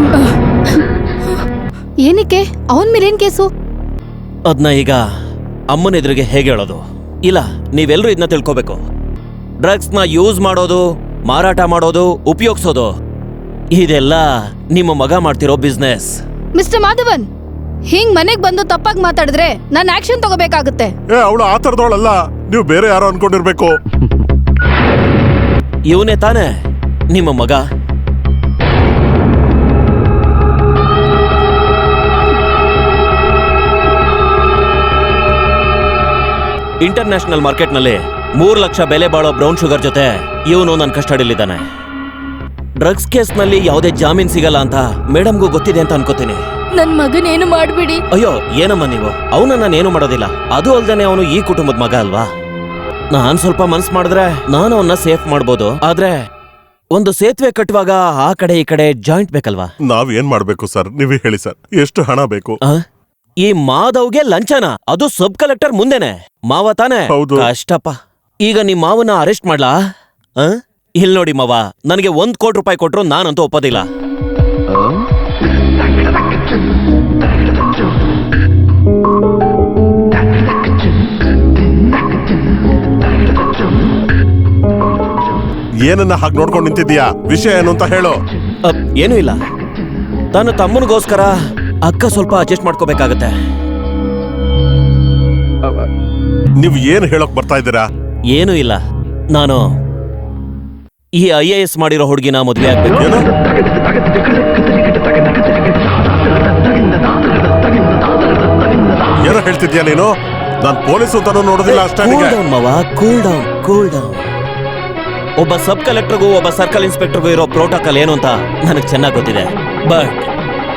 ಏನಕ್ಕೆ? ಅವನ್ ಮೇಲೆ ಏನ್ ಕೇಸು? ಅದನ್ನ ಈಗ ಅಮ್ಮನ ಎದುರಿಗೆ ಹೇಗೆ ಹೇಳೋದು? ಇಲ್ಲ, ನೀವೆಲ್ಲರೂ ಇದನ್ನ ತಿಳ್ಕೋಬೇಕು. ಡ್ರಗ್ಸ್ನ ಯೂಸ್ ಮಾಡೋದು, ಮಾರಾಟ ಮಾಡೋದು, ಉಪಯೋಗಿಸೋದು, ಇದೆಲ್ಲ ನಿಮ್ಮ ಮಗ ಮಾಡ್ತಿರೋ ಬಿಸ್ನೆಸ್. ಮಿಸ್ಟರ್ ಮಾಧವನ್, ಹಿಂಗ್ ಮನೆಗ್ ಬಂದು ತಪ್ಪಾಗಿ ಮಾತಾಡಿದ್ರೆ ನಾನು ಆಕ್ಷನ್ ತಗೋಬೇಕಾಗುತ್ತೆ. ಅವಳು ಆ ತರದವಳಲ್ಲ, ನೀವು ಬೇರೆ ಯಾರೋ ಅನ್ಕೊಂಡಿರ್ಬೇಕು. ಇವನೇ ತಾನೇ ನಿಮ್ಮ ಮಗ? ಇಂಟರ್ನ್ಯಾಷನಲ್ ಮಾರ್ಕೆಟ್ನಲ್ಲಿ 3 ಲಕ್ಷ ಬೆಲೆ ಬಾಳೋ ಬ್ರೌನ್ ಶುಗರ್ ಜೊತೆ ಇವನು ನನ್ನ ಕಸ್ಟಡಿಯಲ್ಲಿದ್ದಾನೆ. ಡ್ರಗ್ಸ್ ಕೇಸ್ನಲ್ಲಿ ಯಾವುದೇ ಜಾಮೀನ್ ಸಿಗಲ್ಲ ಅಂತ ಮೇಡಮ್ಗೂ ಗೊತ್ತಿದೆ ಅಂತ ಅನ್ಕೋತೀನಿ. ನನ್ ಮಗನೇನು ಮಾಡ್ಬಿಡಿ. ಅಯ್ಯೋ ಏನಮ್ಮ ನೀವು, ಅವನ ನಾನೇನು ಮಾಡೋದಿಲ್ಲ. ಅದು ಅಲ್ದೇನೆ ಅವನು ಈ ಕುಟುಂಬದ ಮಗ ಅಲ್ವಾ. ನಾನ್ ಸ್ವಲ್ಪ ಮನ್ಸ್ ಮಾಡಿದ್ರೆ ನಾನು ಅವನ್ನ ಸೇಫ್ ಮಾಡ್ಬೋದು. ಆದ್ರೆ ಒಂದು ಸೇತುವೆ ಕಟ್ಟುವಾಗ ಆ ಕಡೆ ಈ ಕಡೆ ಜಾಯಿಂಟ್ ಬೇಕಲ್ವಾ? ನಾವ್ ಏನ್ ಮಾಡ್ಬೇಕು ಸರ್, ನೀವೇ ಹೇಳಿ ಸರ್, ಎಷ್ಟು ಹಣ ಬೇಕು? ಈ ಮಾಧವ್ಗೆ ಲಂಚನ, ಅದು ಸಬ್ ಕಲೆಕ್ಟರ್ ಮುಂದೆನೆ. ಮಾವ ತಾನೆ? ಹೌದು. ಕಷ್ಟಪ್ಪ. ಈಗ ನಿಮ್ ಮಾವನ ಅರೆಸ್ಟ್ ಮಾಡ್ಲಾ? ಇಲ್ ನೋಡಿ ಮಾವ, ನನಗೆ 1 ಕೋಟಿ ರೂಪಾಯಿ ಕೊಟ್ರು ನಾನಂತೂ ಒಪ್ಪೋದಿಲ್ಲ. ಏನನ್ನ ಹಾಗೆ ನೋಡ್ಕೊಂಡು ನಿಂತಿದ್ಯಾ? ವಿಷಯ ಏನು ಅಂತ ಹೇಳು. ಏನೂ ಇಲ್ಲ, ತನ್ನ ತಮ್ಮನಿಗೋಸ್ಕರ ಅಕ್ಕ ಸ್ವಲ್ಪ ಅಡ್ಜಸ್ಟ್ ಮಾಡ್ಕೋಬೇಕಾಗತ್ತೆ. ನೀವು ಏನು ಹೇಳೋಕ್ ಬರ್ತಾ ಇದ್ದೀರಾ? ಏನೂ ಇಲ್ಲ, ನಾನು ಈ IAS ಮಾಡಿರೋ ಹುಡುಗಿನ ಮದುವೆ ಆಗ್ಬೇಕು. ಏನೋ ಹೇಳ್ತಿದ್ಯಾ ನೀನು? ನಾನು ಪೊಲೀಸ್ ಅಂತಾನು ನೋಡೋದಿಲ್ಲ ಅಷ್ಟೇ. Cool down. ಒಬ್ಬ ಸಬ್ ಕಲೆಕ್ಟರ್ಗೂ ಒಬ್ಬ ಸರ್ಕಲ್ ಇನ್ಸ್ಪೆಕ್ಟರ್ಗೂ ಇರೋ ಪ್ರೋಟೋಕಾಲ್ ಏನು ಅಂತ ನನಗೆ ಚೆನ್ನಾಗಿ ಗೊತ್ತಿದೆ. But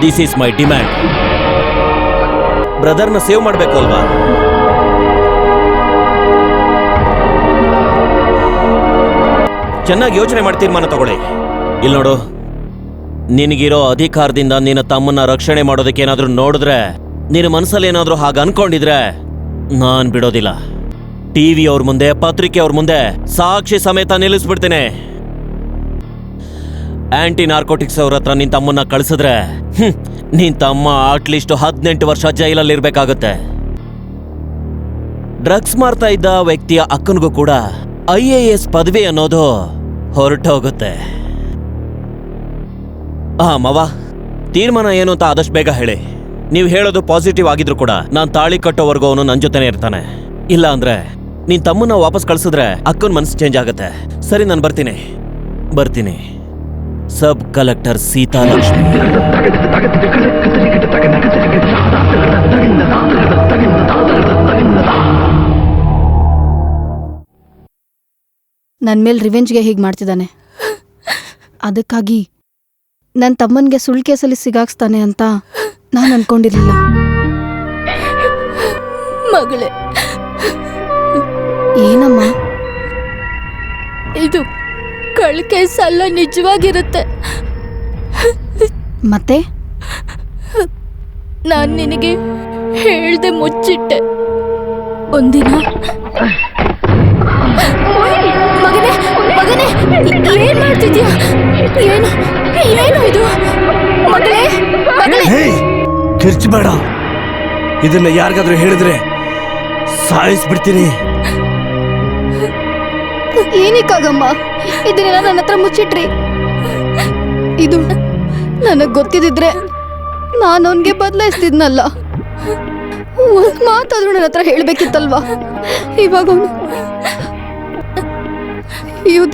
this is my demand. ಬ್ರದರ್ನ ಸೇವ್ ಮಾಡಬೇಕು ಅಲ್ವಾ? ಚೆನ್ನಾಗಿ ಯೋಚನೆ ಮಾಡಿ ತೀರ್ಮಾನ ತಗೊಳ್ಳಿ. ಇಲ್ಲಿ ನೋಡು, ನಿನಗಿರೋ ಅಧಿಕಾರದಿಂದ ನಿನ್ನ ತಮ್ಮನ್ನ ರಕ್ಷಣೆ ಮಾಡೋದಕ್ಕೆ ಏನಾದ್ರೂ ನೋಡಿದ್ರೆ, ನಿನ್ನ ಮನಸ್ಸಲ್ಲಿ ಏನಾದ್ರೂ ಹಾಗೆ ಅನ್ಕೊಂಡಿದ್ರೆ ನಾನ್ ಬಿಡೋದಿಲ್ಲ. ಟಿವಿ ಅವ್ರ ಮುಂದೆ, ಪತ್ರಿಕೆ ಅವ್ರ ಮುಂದೆ ಸಾಕ್ಷಿ ಸಮೇತ ನಿಲ್ಲಿಸ್ಬಿಡ್ತೇನೆ. ಆಂಟಿ ನಾರ್ಕೋಟಿಕ್ಸ್ ಅವ್ರ ಹತ್ರ ನಿನ್ ತಮ್ಮನ್ನ ಕಳಿಸಿದ್ರೆ ನಿನ್ ತಮ್ಮ ಅಟ್ಲೀಸ್ಟ್ 18 ವರ್ಷ ಜೈಲಲ್ಲಿ ಇರ್ಬೇಕಾಗತ್ತೆ. ಡ್ರಗ್ಸ್ ಮಾರ್ತಾ ಇದ್ದ ವ್ಯಕ್ತಿಯ ಅಕ್ಕನಿಗೂ ಕೂಡ IAS ಪದವಿ ಅನ್ನೋದು ಹೊರಟೋಗುತ್ತೆ. ಮಾವ, ತೀರ್ಮಾನ ಏನು ಅಂತ ಆದಷ್ಟು ಬೇಗ ಹೇಳಿ. ನೀವು ಹೇಳೋದು ಪಾಸಿಟಿವ್ ಆಗಿದ್ರು ಕೂಡ ನಾನ್ ತಾಳಿ ಕಟ್ಟೋವರೆಗೂ ಅವನು ನನ್ನ ಜೊತೆನೆ ಇರ್ತಾನೆ. ಇಲ್ಲ ಅಂದ್ರೆ ನಿನ್ ತಮ್ಮನ್ನ ವಾಪಸ್ ಕಳ್ಸಿದ್ರೆ ಅಕ್ಕನ ಮನಸ್ಸು ಚೇಂಜ್ ಆಗುತ್ತೆ. ಸರಿ, ನಾನು ಬರ್ತೀನಿ. ಸಬ್ ಕಲೆಕ್ಟರ್ ಸೀತಾಲಕ್ಷ್ಮಿ. ನನ್ನ ಮೇಲೆ ರಿವೆಂಜ್ಗೆ ಹೀಗೆ ಮಾಡ್ತಿದ್ದಾನೆ. ಅದಕ್ಕಾಗಿ ನನ್ನ ತಮ್ಮನಿಗೆ ಸುಳ್ಳು ಕೇಸಲ್ಲಿ ಸಿಗಾಕ್ಸ್ತಾನೆ ಅಂತ ನಾನು ಅನ್ಕೊಂಡಿರ್ಲಿಲ್ಲ. ಮಗಳೇ, ಏನಮ್ಮ ಇದು ಕಳ್ಳ ಕೇಸಲ್ಲ, ನಿಜವಾಗಿರುತ್ತೆ. ಮತ್ತೆ ನಾನು ನಿನಗೆ ಹೇಳ್ದೆ ಮುಚ್ಚಿಟ್ಟೆ. ಒಂದಿನ ಮಗನೇ ಏನ್ ಮಾಡ್ತಿದ್ಯಾ? ಏನು ಇದು? ಮಗಳೇ, ಕಿರ್ಚಬೇಡ. ಇದನ್ನ ಯಾರಿಗಾದ್ರೂ ಹೇಳಿದ್ರೆ ಸಾಯಿಸ್ಬಿಡ್ತೀನಿ. ಏನಕ್ಕಾಗಮ್ಮ ಇದನ್ನೆಲ್ಲ ನನ್ನ ಹತ್ರ ಮುಚ್ಚಿಟ್ರಿ? ಇದು ನನಗ್ ಗೊತ್ತಿದ್ರೆ ನಾನು ಅವನ್ಗೆ ಬದಲಾಯಿಸ್ತಿದ್ನಲ್ಲ. ಒಂದ್ ಮಾತಾದ್ರೂ ನನ್ನ ಹತ್ರ ಹೇಳ್ಬೇಕಿತ್ತಲ್ವಾ? ಇವಾಗ ಅವನು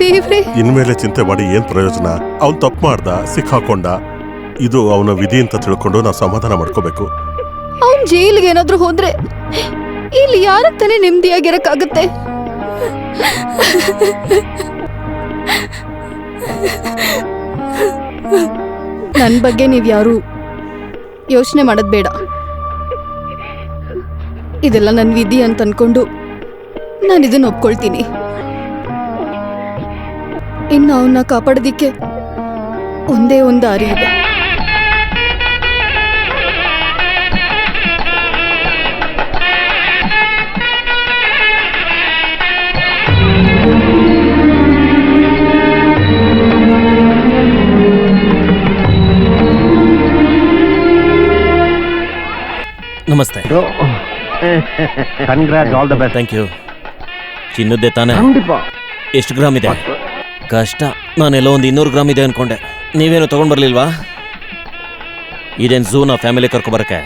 ದೇವ್ರೆ. ಇನ್ಮೇಲೆ ಚಿಂತೆ ಮಾಡಿ ಏನ್ ಪ್ರಯೋಜನ? ಅವ್ನು ತಪ್ಪು ಮಾಡ್ದ, ಸಿಕ್ಕಾಕೊಂಡ. ಇದು ಅವನ ವಿಧಿ ಅಂತ ತಿಳ್ಕೊಂಡು ನಾವು ಸಮಾಧಾನ ಮಾಡ್ಕೋಬೇಕು. ಅವನ್ ಜೈಲಿಗೆ ಏನಾದ್ರೂ ಹೋದ್ರೆ ಇಲ್ಲಿ ಯಾರ ತಾನೇ ನೆಮ್ಮದಿಯಾಗಿರಕ್ಕಾಗತ್ತೆ? ನನ್ ಬಗ್ಗೆ ನೀವ್ಯಾರು ಯೋಚನೆ ಮಾಡೋದ್ ಬೇಡ. ಇದೆಲ್ಲ ನನ್ ವಿಧಿ ಅಂತ ಅನ್ಕೊಂಡು ನಾನು ಇದನ್ನ ಒಪ್ಕೊಳ್ತೀನಿ. ಇನ್ನು ಅವನ್ನ ಕಾಪಾಡೋದಿಕ್ಕೆ ಒಂದೇ ಒಂದು ದಾರಿ ಇದೆ. ನಮಸ್ತೆ. Congrats, all the best. Thank you. ಚಿನ್ನದ್ದೇ ತಾನೆ? ಎಷ್ಟು ಗ್ರಾಮ್ ಇದೆ? ಕಷ್ಟ, ನಾನೆಲ್ಲೋ ಒಂದು 200 ಗ್ರಾಮ್ ಇದೆ ಅನ್ಕೊಂಡೆ. ನೀವೇನು ತಗೊಂಡ್ ಬರ್ಲಿಲ್ವಾ? ಇದೇನು ಝೂನ ಫ್ಯಾಮಿಲಿ ಕರ್ಕೊಬರಕ್ಕೆ?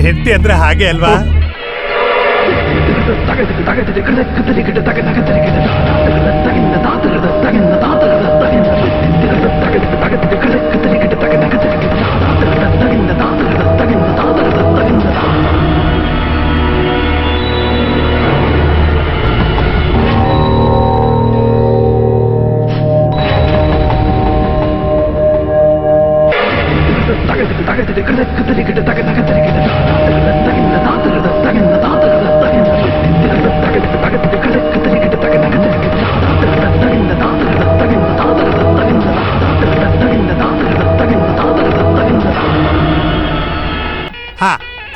ಹೆಂಡತಿ ಅಂದ್ರೆ ಹಾಗೆ ಅಲ್ವಾ?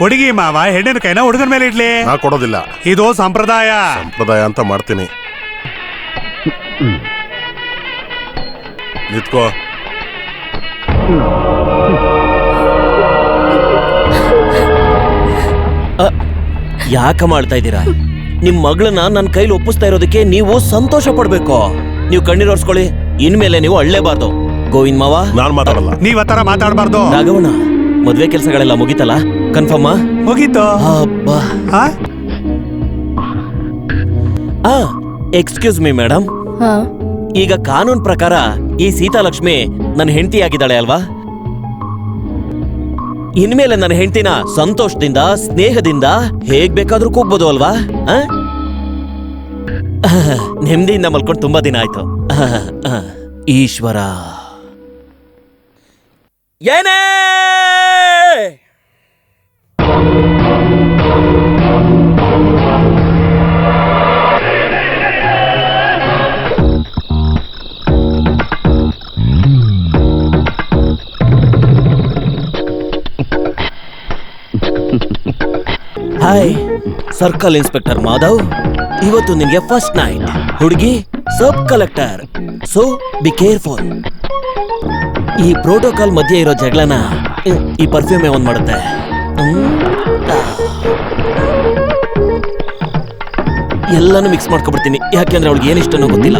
ಹುಡುಗಿ ಮಾವ ಹೆಣ್ಣಿನ ಕೈನ ಹುಡುಗನ ಮೇಲೆ ಇಡ್ಲಿ. ನಾ ಕೊಡೋದಿಲ್ಲ. ಇದು ಸಂಪ್ರದಾಯ. ಸಂಪ್ರದಾಯ ಅಂತ ಮಾಡ್ತೀನಿ. ನಿತ್ಕೋ. ಯಾಕ ಮಾಡ್ತಾ ಇದ್ದೀರಾ? ನಿಮ್ ಮಗಳನ್ನ ನನ್ನ ಕೈಲಿ ಒಪ್ಪಿಸ್ತಾ ಇರೋದಕ್ಕೆ ನೀವು ಸಂತೋಷ ಪಡ್ಬೇಕು. ನೀವು ಕಣ್ಣೀರ್ ಒರ್ಸ್ಕೊಳ್ಳಿ. ಇನ್ಮೇಲೆ ನೀವು ಅಳ್ಳೇಬಾರ್ದು. ಗೋವಿಂದ್ ಮಾವ, ನಾನ್ ಮಾತಾಡಲ್ಲ. ನೀವ್ ಆತರ ಮಾತಾಡಬಾರ್ದು. ರಾಘವಣ್ಣ, ಮದ್ವೆ ಕೆಲಸಗಳೆಲ್ಲ ಮುಗಿತಲ್ಲ? ಕನ್ಫರ್ಮಾ? ಮುಗೀತು. ಎಕ್ಸ್ಕ್ಯೂಸ್ ಮೀ ಮೇಡಮ್, ಈಗ ಕಾನೂನ್ ಪ್ರಕಾರ ಈ ಸೀತಾಲಕ್ಷ್ಮಿ ನನ್ನ ಹೆಂಡತಿ ಆಗಿದ್ದಾಳೆ ಅಲ್ವಾ? ಇನ್ಮೇಲೆ ನನ್ನ ಹೆಂಡತಿನ ಸಂತೋಷದಿಂದ ಸ್ನೇಹದಿಂದ ಹೇಗ್ ಬೇಕಾದ್ರೂ ಕೂಗ್ಬೋದು ಅಲ್ವಾ? ನೆಮ್ಮದಿಯಿಂದ ಮಲ್ಕೊಂಡು ತುಂಬಾ ದಿನ ಆಯ್ತು. ಈಶ್ವರ ಏನೇ ಹಾಯ್, ಸರ್ಕಲ್ ಇನ್ಸ್ಪೆಕ್ಟರ್ ಮಾಧವ್. ಇವತ್ತು ನಿನ್ಗೆ ಫಸ್ಟ್ ನೈಟ್. ಹುಡುಗಿ ಸಬ್ ಕಲೆಕ್ಟರ್, ಸೊ ಬಿ ಕೇರ್ಫುಲ್. ಈ ಪ್ರೋಟೋಕಾಲ್ ಮಧ್ಯೆ ಇರೋ ಜಗಳನ ಈ ಪರ್ಫ್ಯೂಮೇ ಒಂದ್ ಮಾಡುತ್ತೆ. ಎಲ್ಲಾನು ಮಿಕ್ಸ್ ಮಾಡ್ಕೊಬಿಡ್ತೀನಿ, ಯಾಕೆಂದ್ರೆ ಅವಳಿಗೆ ಏನಿಷ್ಟನೋ ಗೊತ್ತಿಲ್ಲ.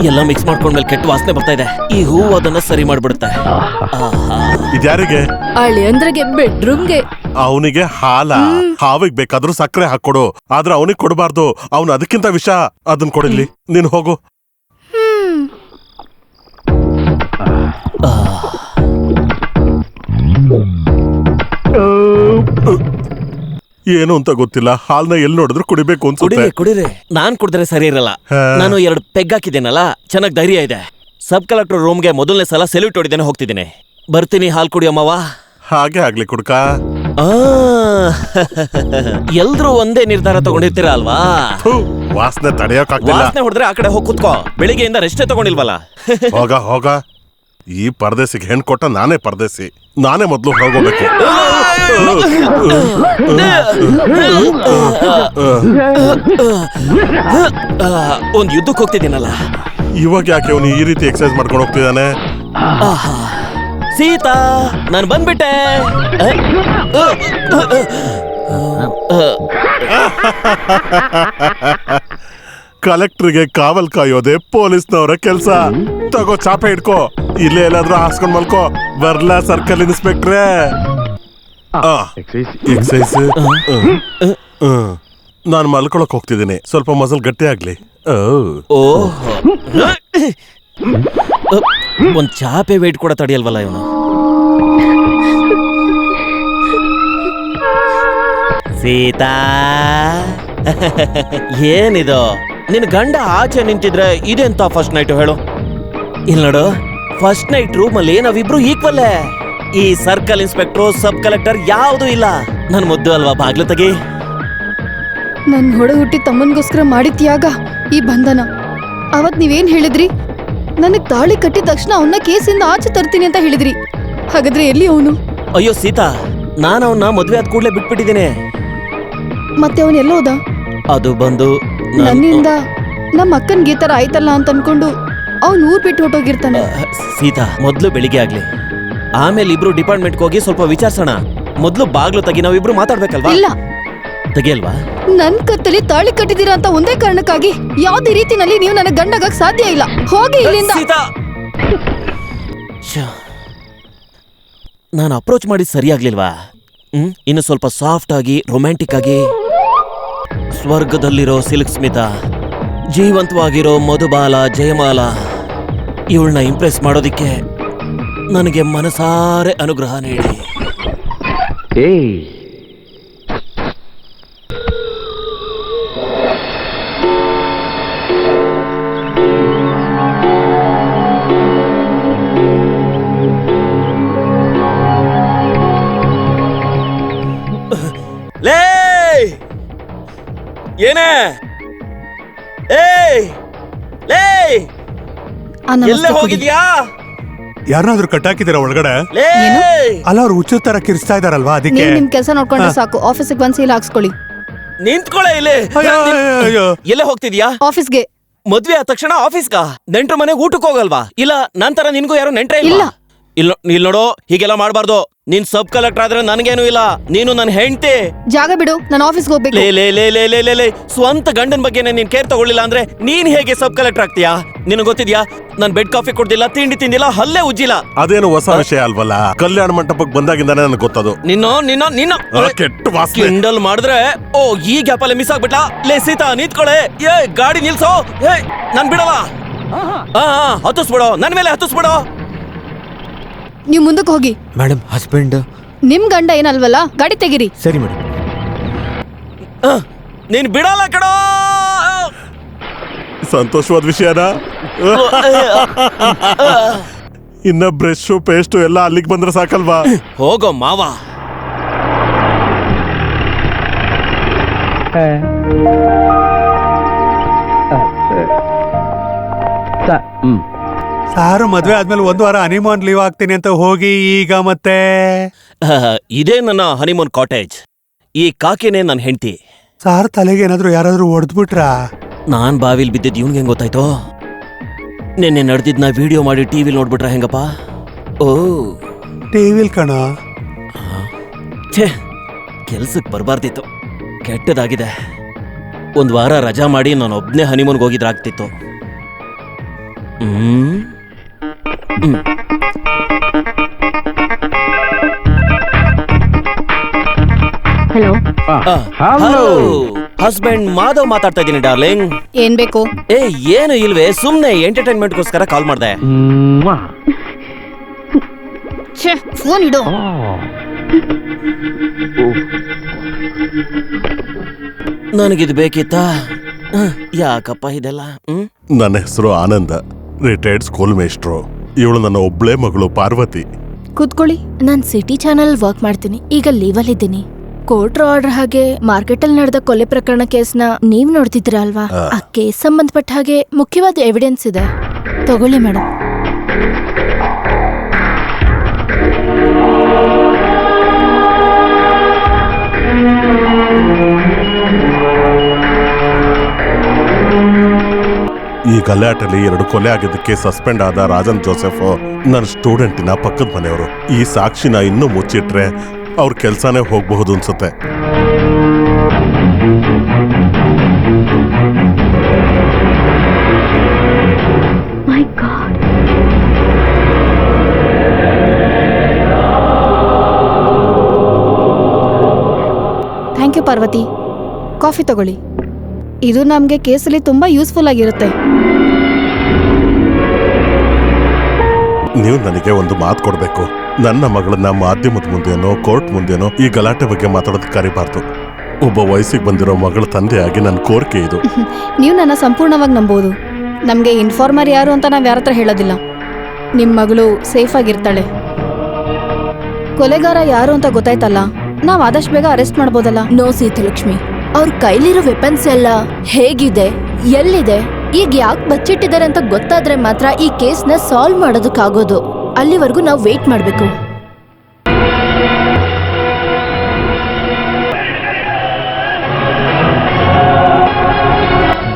ಎಲ್ಲ ಮಿಕ್ಸ್ ಮಾಡ್ಕೊಂಡ್ಮೇಲೆ ಕೆಟ್ಟ ವಾಸನೆ ಬರ್ತಾ ಇದೆ. ಈ ಹೂವು ಅದನ್ನ ಸರಿ ಮಾಡ್ಬಿಡುತ್ತೆ. ಇದ್ಯಾರಿಗೆ? ಅಳಿಯಂದ್ರಿಗೆ ಬೆಡ್ರೂಮ್ಗೆ. ಅವನಿಗೆ ಹಾಲ, ಹಾವಿಗೆ ಬೇಕಾದ್ರೂ ಸಕ್ಕರೆ ಹಾಕೊಡು, ಆದ್ರೆ ಅವನಿಗೆ ಕೊಡಬಾರ್ದು. ಅವನು ಅದಕ್ಕಿಂತ ವಿಷ. ಅದನ್ನ ಕೊಡಿಲಿ. ನೀನ್ ಹೋಗು. ಏನು ಅಂತ ಗೊತ್ತಿಲ್ಲ. ಹಾಲ್ನ ಎಲ್ಲಿ ನೋಡಿದ್ರು ಕುಡಿಬೇಕು ಅನ್ಸುತ್ತೆ. ಕುಡಿರಿ. ನಾನ್ ಕುಡಿದ್ರೆ ಸರಿ ಇರಲ್ಲ. ನಾನು 2 ಪೆಗ್ ಹಾಕಿದ್ದೇನಲ್ಲ, ಚೆನ್ನಾಗ್ ಧೈರ್ಯ ಇದೆ. ಸಬ್ ಕಲೆಕ್ಟರ್ ರೂಮ್ಗೆ ಮೊದಲನೇ ಸಲ ಸೆಲ್ಯೂಟ್ ಹೊಡಿದೇನೆ ಹೋಗ್ತಿದ್ದೀನಿ. ಬರ್ತೀನಿ, ಹಾಲ್ ಕುಡಿ ಅಮ್ಮವ್ವ. ಹಾಗೆ ಆಗ್ಲಿ ಕುಡ್ಕ. ಎಲ್ರೂ ಒಂದೇ ನಿರ್ಧಾರ ತಗೊಂಡಿರ್ತೀರ ಅಲ್ವಾ? ವಾಸನೆ ತಡೆಯೋಕಾಗ್ತಿಲ್ಲ. ವಾಸನೆ ಹೊಡೆದ್ರೆ ಆ ಕಡೆ ಹೋಗಿ ಕುತ್ಕೋ. ಬೆಳಿಗ್ಗೆಯಿಂದ ರೆಸ್ಟೇ ತಗೊಂಡಿಲ್ವಲ್ಲ. ಹೋಗ. ಈ ಪರದೇಸಿಗೆ ಹೆಣ್ ಕೊಟ್ಟ ನಾನೇ ಪರದೇಸಿ. ನಾನೇ ಮೊದ್ಲು ಹೋಗೋಬೇಕು. ಒಂದ್ ಯುದ್ಧಕ್ಕೆ ಹೋಗ್ತಿದ್ದೀನಲ್ಲ. ಇವಾಗ ಯಾಕೆ ಅವನು ಈ ರೀತಿ ಎಕ್ಸರ್ಸೈಸ್ ಮಾಡ್ಕೊಂಡು ಹೋಗ್ತಿದ್ದಾನೆ? ಸೀತಾ, ನಾನು ಬಂದ್ಬಿಟ್ಟೆ. ಕಲೆಕ್ಟರ್ಗೆ ಕಾವಲ್ ಕಾಯೋದೆ ಪೊಲೀಸ್ನವರ ಕೆಲ್ಸ. ತಗೋ ಚಾಪೆ ಇಟ್ಕೋ. ಇಲ್ಲೇ ಎಲ್ಲಾದ್ರೂ ಹಾಸ್ಕೊಂಡ್ ಮಲ್ಕೋ. ಬರ್ಲಾ ಸರ್ಕಲ್ ಇನ್ಸ್ಪೆಕ್ಟ್ರೇ? ಎಕ್ಸೈಸ್. ನಾನು ಮಲ್ಕೊಳಕ್ ಹೋಗ್ತಿದ್ದೀನಿ. ಸ್ವಲ್ಪ ಮಸಲ್ ಗಟ್ಟಿ ಆಗ್ಲಿ. ಒಂದ್ ಚಾಪೆ ವೇಟ್ ಕೂಡ ತಡಿಯಲ್ವಲ್ಲ ಇವನು. ಸೀತಾ, ಏನಿದು? ನಿನ್ ಗಂಡ ಆಚೆ ನಿಂತಿದ್ರೆ ಇದೆಂತ ಫಸ್ಟ್ ನೈಟ್ ಹೇಳು? ಇಲ್ಲ ನೋಡು, ಫಸ್ಟ್ ನೈಟ್ ರೂಮಲ್ಲಿ ನಾವಿಬ್ರು ಈಕ್ವಲ್ಲೇ. ಈ ಸರ್ಕಲ್ ಇನ್ಸ್ಪೆಕ್ಟ್ರು, ಸಬ್ ಕಲೆಕ್ಟರ್ ಯಾವ್ದು ಇಲ್ಲ. ನನ್ ಮುದ್ದು ಅಲ್ವಾ? ಬಾಗ್ಲು ತೆಗಿ. ನನ್ ಹೊಡೆ ಹುಟ್ಟಿ ತಮ್ಮನ್ಗೋಸ್ಕರ ಮಾಡಿದ ತ್ಯಾಗ, ಈ ಬಂಧನ. ಅವತ್ ನೀವೇನ್ ಹೇಳಿದ್ರಿ? ನನಗ್ ತಾಳಿ ಕಟ್ಟಿದ ತಕ್ಷಣ ಅವನ್ನ ಕೇಸಿಂದ ಆಚೆ ತರ್ತೀನಿ ಅಂತ ಹೇಳಿದ್ರಿ. ಹಾಗಾದ್ರೆ ಎಲ್ಲಿ ಅವನು? ಅಯ್ಯೋ ಸೀತಾ, ನಾನು ಅವನ್ನ ಮದ್ವೆ ಆದ ಕೂಡಲೇ ಬಿಟ್ಬಿಟ್ಟಿದ್ದೀನಿ. ಮತ್ತೆ ಅವನ್ ಎಲ್ಲೋದ? ಅದು ಬಂದು ನನ್ನಿಂದ ನಮ್ಮ ಅಕ್ಕನ್ಗೆ ಈ ತರ ಆಯ್ತಲ್ಲ ಅಂತ ಅನ್ಕೊಂಡು ಅವ್ನ್ ಊರ್ ಬಿಟ್ಟು ಹೊಟ್ಟೋಗಿರ್ತಾನೆ. ಸೀತಾ, ಮೊದ್ಲು ಬೆಳಿಗ್ಗೆ ಆಗ್ಲಿ, ಆಮೇಲೆ ಇಬ್ರು ಡಿಪಾರ್ಟ್ಮೆಂಟ್ಗೆ ಹೋಗಿ ಸ್ವಲ್ಪ ವಿಚಾರಿಸೋಣ. ಮೊದ್ಲು ಬಾಗ್ಲು ತೆಗಿ, ನಾವಿಬ್ರು ಮಾತಾಡ್ಬೇಕಲ್ವಾ? ಇಲ್ಲ, ತೆಗಿಯಲ್ವಾ? ನನ್ ಕತ್ತಲ್ಲಿ ತಾಳಿ ಕಟ್ಟಿದೀರಾ ಅಂತ ಒಂದೇ ಕಾರಣಕ್ಕಾಗಿ ಯಾವ್ದೇ ರೀತಿನಲ್ಲಿ ನೀವು ನನ್ನ ಗಂಡಾಗಕ್ ಸಾಧ್ಯ ಇಲ್ಲ. ಹೋಗಿ ಇಲ್ಲಿಂದ. ನಾನು ಅಪ್ರೋಚ್ ಮಾಡಿದ್ ಸರಿಯಾಗ್ಲಿಲ್ವಾ? ಇನ್ನು ಸ್ವಲ್ಪ ಸಾಫ್ಟ್ ಆಗಿ ರೊಮ್ಯಾಂಟಿಕ್ ಆಗಿ, ಸ್ವರ್ಗದಲ್ಲಿರೋ ಸಿಲ್ಕ್ ಸ್ಮಿತಾ, ಜೀವಂತವಾಗಿರೋ ಮಧುಬಾಲ ಜಯಮಾಲ ಇವಳನ್ನ ಇಂಪ್ರೆಸ್ ಮಾಡೋದಿಕ್ಕೆ ನನಗೆ ಮನಸಾರೆ ಅನುಗ್ರಹ ನೀಡಿ. ಲೇ ಏನೇ ಲೇ ಎಲ್ಲೇ ಹೋಗಿದ್ಯಾ? ಯಾರನ್ನಾದ್ರೂ ಕಟ್ಟಾಕಿದಿರ ಒಳಗಡೆ? ಏನು? ಅಲ್ಲ ಅವ್ರು ಹುಚ್ಚು ತರ ಕಿರಿಸ್ತಾ ಇದಾರಲ್ವಾ, ಅದಕ್ಕೆ. ನೀವು ನಿಮ್ ಕೆಲಸ ನೋಡ್ಕೊಂಡ್ರೆ ಸಾಕು. ಆಫೀಸಿಗೆ ಬಂದ್ ಸೀಲ್ ಹಾಕ್ಸ್ಕೊಳ್ಳಿ. ನಿಂತ್ಕೊಳ್ಳೆ ಇಲ್ಲಿ. ಎಲ್ಲೇ ಹೋಗ್ತಿದ್ಯಾ? ಆಫೀಸ್ಗೆ. ಮದ್ವೆ ಆದ ತಕ್ಷಣ ಆಫೀಸ್ಗಾ? ನೆಂಟ್ರ ಮನೆಗೆ ಊಟಕ್ಕೆ ಹೋಗಲ್ವಾ? ಇಲ್ಲ ನಂತರ ನಿನ್ಗೂ ಯಾರು ನೆಂಟ್ರೆ ಇಲ್ಲ? ಇಲ್ಲ ನೋಡು, ಹೀಗೆಲ್ಲ ಮಾಡ್ಬಾರ್ದು. ನೀನ್ ಸಬ್ ಕಲೆಕ್ಟರ್ ಆದ್ರೆ ನನ್ಗೇನು ಇಲ್ಲ, ನೀನು ನನ್ನ ಹೆಂಡತಿ. ಜಾಗ ಬಿಡು, ನಾನು ಆಫೀಸ್ಗೆ ಹೋಗ್ಬೇಕು. ಲೇ ಸ್ವಂತ ಗಂಡನ ಬಗ್ಗೆನೇ ನೀನ್ ಕೇರ್ ತಗೊಳ್ಳಿಲ್ಲ ಅಂದ್ರೆ ನೀನ್ ಹೇಗೆ ಸಬ್ ಕಲೆಕ್ಟರ್ ಆಗ್ತೀಯಾ? ನಿನಗೆ ಗೊತ್ತಿದ್ಯಾ, ನಾನ್ ಬೆಡ್ ಕಾಫಿ ಕುಡ್ದಿಲ್ಲ, ತಿಂಡಿ ತಿಂದಿಲ್ಲ, ಹಲ್ಲೇ ಉಜ್ಜಿಲ್ಲ. ಅದೇನು ಹೊಸ ವಿಷಯ ಅಲ್ವಲ್ಲ, ಕಲ್ಯಾಣ ಮಂಟಪಕ್ಕೆ ಬಂದಾಗಿಂದಾನೆ ನನಗೆ ಗೊತ್ತದು. ನಿನ್ನ ಕಿಂಡಲ್ ಮಾಡಿದ್ರೆ ಓ ಈ ಗ್ಯಾಪ್ ಅಲ್ಲಿ ಮಿಸ್ ಆಗ್ಬಿಟ್ಲಾ? ಲೇ ಸೀತಾ ನಿಂತ್ಕೊಳ್ಳೆ. ಗಾಡಿ ನಿಲ್ಸೋ. ನಾನ್ ಬಿಡಲ್ಲ. ಹತ್ತಿಸ್ಬಿಡೋ, ನನ್ ಮೇಲೆ ಹತ್ತಿಸ್ಬಿಡೋ. ನೀವು ಮುಂದಕ್ಕೆ ಹೋಗಿ. ಮೇಡಮ್, ಹಸ್ಬೆಂಡ್ ನಿಮ್ ಗಂಡ ಏನಲ್ವಲ್ಲ, ಗಾಡಿ ತೆಗಿರಿ. ಸರಿ ಮೇಡಮ್. ನೀನ್ ಬಿಡಲ್ಲ ಕಡೋ. ಸಂತೋಷವಾದ ವಿಷಯನ. ಇನ್ನ ಬ್ರಷ್ ಪೇಸ್ಟ್ ಎಲ್ಲ ಅಲ್ಲಿಗೆ ಬಂದ್ರೆ ಸಾಕಲ್ವಾ? ಹೋಗೋ ಮಾವ. ಸಾರು ಮದ್ವೆ ಆದ್ಮೇಲೆ 1 ವಾರ ಹನಿಮೂನ್ ಲೀವ್ ಆಗ್ತೀನಿ ಅಂತ ಹೋಗಿ ಈಗ ಮತ್ತೆ ಇದೇ ನನ್ನ ಹನಿಮೂನ್ ಕಾಟೇಜ್. ಈ ಕಾಕಿನೇ ನನ್ನ ಹೆಂಡತಿ. ಸಾರ್ ತಲೆಗೆ ಏನಾದ್ರು ಯಾರಾದ್ರೂ ಹೊಡೆದ್ಬಿಟ್ರಾ? ನಾನ್ ಬಾವಿಲ್ ಬಿದ್ದಿದ್ ಇವ್ನಿಗೆ ಹೆಂಗ್ ಗೊತ್ತಾಯ್ತೋ? ನಿನ್ನೆ ನಡೆದಿದ್ನ ವಿಡಿಯೋ ಮಾಡಿ ಟಿವಿಲ್ ನೋಡ್ಬಿಟ್ರ ಹೆಂಗಪ್ಪ? ಓ ಟಿವಿಲ್ ಕಣ. ಛೇ, ಕೆಲ್ಸಕ್ಕೆ ಬರಬಾರ್ದಿತ್ತು, ಕೆಟ್ಟದಾಗಿದೆ. 1 ವಾರ ರಜಾ ಮಾಡಿ ನಾನು ಒಬ್ನೇ ಹನಿಮೂನ್ಗೆ ಹೋಗಿದ್ರಾಗ್ತಿತ್ತು. ಹಲೋ, ಹಸ್ಬೆಂಡ್ ಮಾಧವ್ ಮಾತಾಡ್ತಾ ಇದ್ದೀನಿ ಡಾರ್ಲಿಂಗ್. ಏನ್ ಬೇಕು? ಏನು ಇಲ್ವೇ, ಸುಮ್ನೆ ಎಂಟರ್ಟೈನ್ಮೆಂಟ್ಗೋಸ್ಕರ ಕಾಲ್ ಮಾಡ್ದೆ. ಫೋನ್ ಇಡು. ನನಗಿದು ಬೇಕಿತ್ತಾ? ಯಾಕಪ್ಪ ಇದೆಲ್ಲ? ನನ್ನ ಹೆಸರು ಆನಂದ, ರಿಟೈರ್ಡ್ ಸ್ಕೂಲ್ ಮೇಸ್ಟ್ರು. ಇವಳು ನನ್ನ ಒಬ್ಳೆ ಮಗಳು ಪಾರ್ವತಿ. ಕೂತ್ಕೊಳ್ಳಿ. ನಾನ್ ಸಿಟಿ ಚಾನೆಲ್ ವರ್ಕ್ ಮಾಡ್ತೀನಿ, ಈಗ ಲೀವಲ್ ಇದ್ದೀನಿ. ಕೋರ್ಟ್ ಆರ್ಡರ್ ಹಾಗೆ ಮಾರ್ಕೆಟ್ ಅಲ್ಲಿ ನಡೆದ ಕೊಲೆ ಪ್ರಕರಣ ಕೇಸ್ನ ನೀವ್ ನೋಡ್ತಿದ್ರ ಅಲ್ವಾ? ಆ ಕೇಸ್ ಸಂಬಂಧಪಟ್ಟ ಹಾಗೆ ಮುಖ್ಯವಾದ ಎವಿಡೆನ್ಸ್ ಇದೆ, ತಗೊಳ್ಳಿ ಮೇಡಮ್. ಈ ಗಲಾಟೆಯಲ್ಲಿ 2 ಕೊಲೆ ಆಗಿದ್ದಕ್ಕೆ ಸಸ್ಪೆಂಡ್ ಆದ ರಾಜನ್ ಜೋಸೆಫ್ ನನ್ನ ಸ್ಟೂಡೆಂಟಿನ ಪಕ್ಕದ ಮನೆಯವರು. ಈ ಸಾಕ್ಷಿನ ಇನ್ನೂ ಮುಚ್ಚಿಟ್ರೆ ಅವ್ರ ಕೆಲ್ಸನೇ ಹೋಗಬಹುದು ಅನ್ಸುತ್ತೆ. Thank you Parvati. ಕಾಫಿ ತಗೊಳ್ಳಿ. ಇದು ನಮ್ಗೆ ಕೇಸಲ್ಲಿ ತುಂಬಾ ಯೂಸ್ಫುಲ್ ಆಗಿರುತ್ತೆ. ನೀವು ನನಗೆ ಒಂದು ಮಾತು ಕೊಡ್ಬೇಕು. ನನ್ನ ಮಗಳನ್ನ ಮಾಧ್ಯಮದ ಮುಂದೆನೋ ಕೋರ್ಟ್ ಮುಂದೆನೋ ಈ ಗಲಾಟೆ ಬಗ್ಗೆ ಮಾತಾಡೋದಕ್ಕೆ ಕರಿಬಾರ್ದು. ಒಬ್ಬ ವಯಸ್ಸಿಗೆ ಬಂದಿರೋ ಮಗಳ ತಂದೆಯಾಗಿ ನನ್ನ ಕೋರಿಕೆ ಇದು. ನೀವು ನನ್ನ ಸಂಪೂರ್ಣವಾಗಿ ನಂಬೋದು. ನಮ್ಗೆ ಇನ್ಫಾರ್ಮರ್ ಯಾರು ಅಂತ ನಾವ್ ಯಾರ ಹತ್ರ ಹೇಳೋದಿಲ್ಲ. ನಿಮ್ ಮಗಳು ಸೇಫ್ ಆಗಿರ್ತಾಳೆ. ಕೊಲೆಗಾರ ಯಾರು ಅಂತ ಗೊತ್ತಾಯ್ತಲ್ಲ, ನಾವ್ ಆದಷ್ಟು ಬೇಗ ಅರೆಸ್ಟ್ ಮಾಡ್ಬೋದಲ್ಲ? ನೋ ಸೀತಲಕ್ಷ್ಮಿ, ಅವ್ರ ಕೈಲಿರೋ ವೆಪನ್ಸ್ ಎಲ್ಲ ಹೇಗಿದೆ, ಎಲ್ಲಿದೆ, ಈಗ ಯಾಕೆ ಬಚ್ಚಿಟ್ಟಿದ್ದಾರೆ ಅಂತ ಗೊತ್ತಾದ್ರೆ ಮಾತ್ರ ಈ ಕೇಸ್ನ ಸಾಲ್ವ್ ಮಾಡೋದಕ್ಕಾಗೋದು. ಅಲ್ಲಿವರೆಗೂ ನಾವು ವೇಟ್ ಮಾಡ್ಬೇಕು.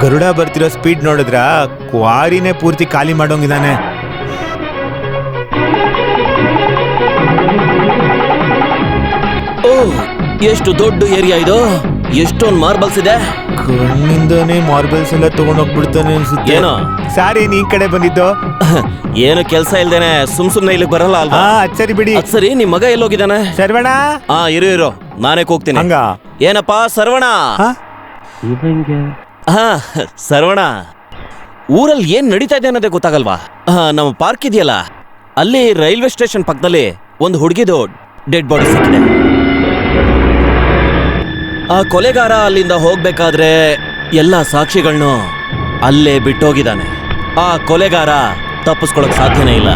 ಗರುಡ ಬರ್ತಿರೋ ಸ್ಪೀಡ್ ನೋಡಿದ್ರ ಕ್ವಾರಿನೇ ಪೂರ್ತಿ ಖಾಲಿ ಮಾಡೋಂಗಿದಾನೆ. ಎಷ್ಟು ದೊಡ್ಡ ಏರಿಯಾ ಇದು. ಎಷ್ಟೊಂದು ಮಾರ್ಬಲ್ಸ್ ಇದೆ. ಕಣ್ಣಿಂದನೇ ಮಾರ್ಬಲ್ಸ್ ಎಲ್ಲ ತಗೊಂಡೋಗ್ಬಿಡ್ತಾನೆ ಅನ್ಸುತ್ತೆ. ಏನೋ ಸಾರಿ ನೀನ್ ಕಡೆ ಬಂದಿದ್ದು. ಏನು ಕೆಲಸ ಇಲ್ದೇನೆ ಸುಮ್ನೆ ಇಲ್ಲಿಗೆ ಬರಲ್ಲ ಅಲ್ವಾ? ಸರಿ ಬಿಡಿ. ಸರಿ, ನಿಮ್ ಮಗ ಎಲ್ಲೋಗಿದ್ದಾನೆ? ಸರ್ವಣ. ಇರು ನಾನೇ ಕೂಗ್ತೀನಿ. ಹಂಗ ಏನಪ್ಪಾ ಸರ್ವಣ? ಸರ್ವಣ, ಊರಲ್ಲಿ ಏನ್ ನಡೀತಾ ಇದೆ ಅನ್ನೋದೇ ಗೊತ್ತಾಗಲ್ವಾ? ನಮ್ಮ ಪಾರ್ಕ್ ಇದೆಯಲ್ಲ, ಅಲ್ಲಿ ರೈಲ್ವೆ ಸ್ಟೇಷನ್ ಪಕ್ಕದಲ್ಲಿ ಒಂದು ಹುಡುಗಿದು ಡೆಡ್ ಬಾಡಿ ಸಿಕ್ಕಿದೆ. ಆ ಕೊಲೆಗಾರ ಅಲ್ಲಿಂದ ಹೋಗ್ಬೇಕಾದ್ರೆ ಎಲ್ಲ ಸಾಕ್ಷಿಗಳನ್ನು ಅಲ್ಲೇ ಬಿಟ್ಟೋಗಿದ್ದಾನೆ. ಆ ಕೊಲೆಗಾರ ತಪ್ಪಿಸ್ಕೊಳಕ್ ಸಾಧ್ಯನೇ ಇಲ್ಲ.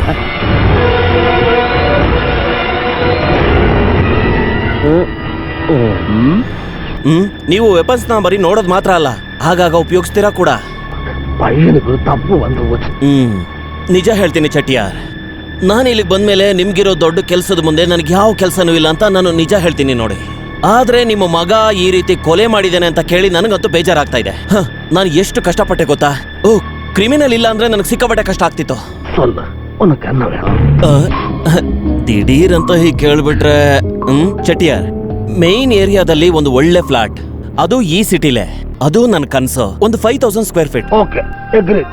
ನೀವು ವೆಪನ್ಸ್ ನ ಬರೀ ನೋಡೋದ್ ಮಾತ್ರ ಅಲ್ಲ, ಆಗಾಗ ಉಪಯೋಗಿಸ್ತೀರಾ ಕೂಡ. ತಪ್ಪು ನಿಜ ಹೇಳ್ತೀನಿ ಚೆಟ್ಟಿಯಾರ್, ನಾನು ಇಲ್ಲಿಗೆ ಬಂದ್ಮೇಲೆ ನಿಮ್ಗಿರೋ ದೊಡ್ಡ ಕೆಲ್ಸದ ಮುಂದೆ ನನಗೆ ಯಾವ ಕೆಲ್ಸನೂ ಇಲ್ಲ ಅಂತ ನಾನು ನಿಜ ಹೇಳ್ತೀನಿ ನೋಡಿ. ಆದ್ರೆ ನಿಮ್ಮ ಮಗ ಈ ರೀತಿ ಕೊಲೆ ಮಾಡಿದ್ದೇನೆ ಅಂತ ಕೇಳಿ ನನಗಂತೂ ಬೇಜಾರಾಗ್ತಾ ಇದೆ. ನಾನು ಎಷ್ಟು ಕಷ್ಟಪಟ್ಟೆ ಗೊತ್ತಾ? ಕ್ರಿಮಿನಲ್ ಇಲ್ಲ ಅಂದ್ರೆ ನನಗೆ ಸಿಕ್ಕಾಪಟ್ಟೆ ಕಷ್ಟ ಆಗ್ತಿತ್ತು. ದಿಢೀರ್ ಅಂತ ಹೀಗೆ ಕೇಳ್ಬಿಟ್ರೆ, ಚೆಟ್ಟಿಯಾರ್, ಮೇನ್ ಏರಿಯಾದಲ್ಲಿ ಒಂದು ಒಳ್ಳೆ ಫ್ಲಾಟ್, ಅದು ಈ ಸಿಟಿಲೇ. ಅದು ನನ್ನ ಕನಸು. ಒಂದು 5000 ஸ்கொயர் ஃபீட். Okay agri.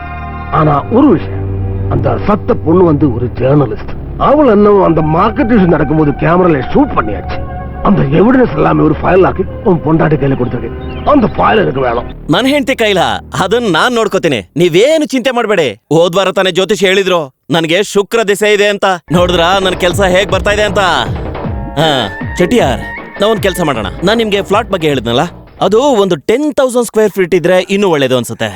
ஆனா ஒரு விஷயம், அந்த சத்த பொண்ணு வந்து ஒரு ஜேர்னலிஸ்ட். அவள் என்ன அந்த மார்க்கெட் நடக்கும்போது கேமரால ஷூட் பண்ணியாச்சு. அந்த எவிடன்ஸ் எல்லாமே ஒரு ஃபைல் ஆக்கி உன் பொண்டாட்டி கையில கொடுத்துருக்கு. அந்த ಫೈಲ್ எனக்கு வேணும். ನನ್ನ ಹೆಂಡತಿ ಕೈಲ ಅದನ್ನ ನಾನ್ ನೋಡ್ಕೋತೀನಿ, ನೀವೇನು ಚಿಂತೆ ಮಾಡಬೇಡಿ. ಹೋದ್ವಾರ ತಾನೇ ಜ್ಯೋತಿಷ್ ಹೇಳಿದ್ರು ನನಗೆ ಶುಕ್ರ ದಿಸೆ ಇದೆ ಅಂತ. ನೋಡಿದ್ರ ನನ್ನ ಕೆಲಸ ಹೇಗ್ ಬರ್ತಾ ಇದೆ ಅಂತ. ಚೆಟ್ಟಿಯಾರ್, ನಾವೊಂದ್ ಕೆಲಸ ಮಾಡೋಣ. ನಾನ್ ನಿಮ್ಗೆ ಫ್ಲಾಟ್ ಬಗ್ಗೆ ಹೇಳಿದ್ನಲ್ಲ, ಅದು ಒಂದು 10,000 ಸ್ಕ್ವೇರ್ ಫೀಟ್ ಇದ್ರೆ ಇನ್ನೂ ಒಳ್ಳೇದು ಅನ್ಸುತ್ತೆ.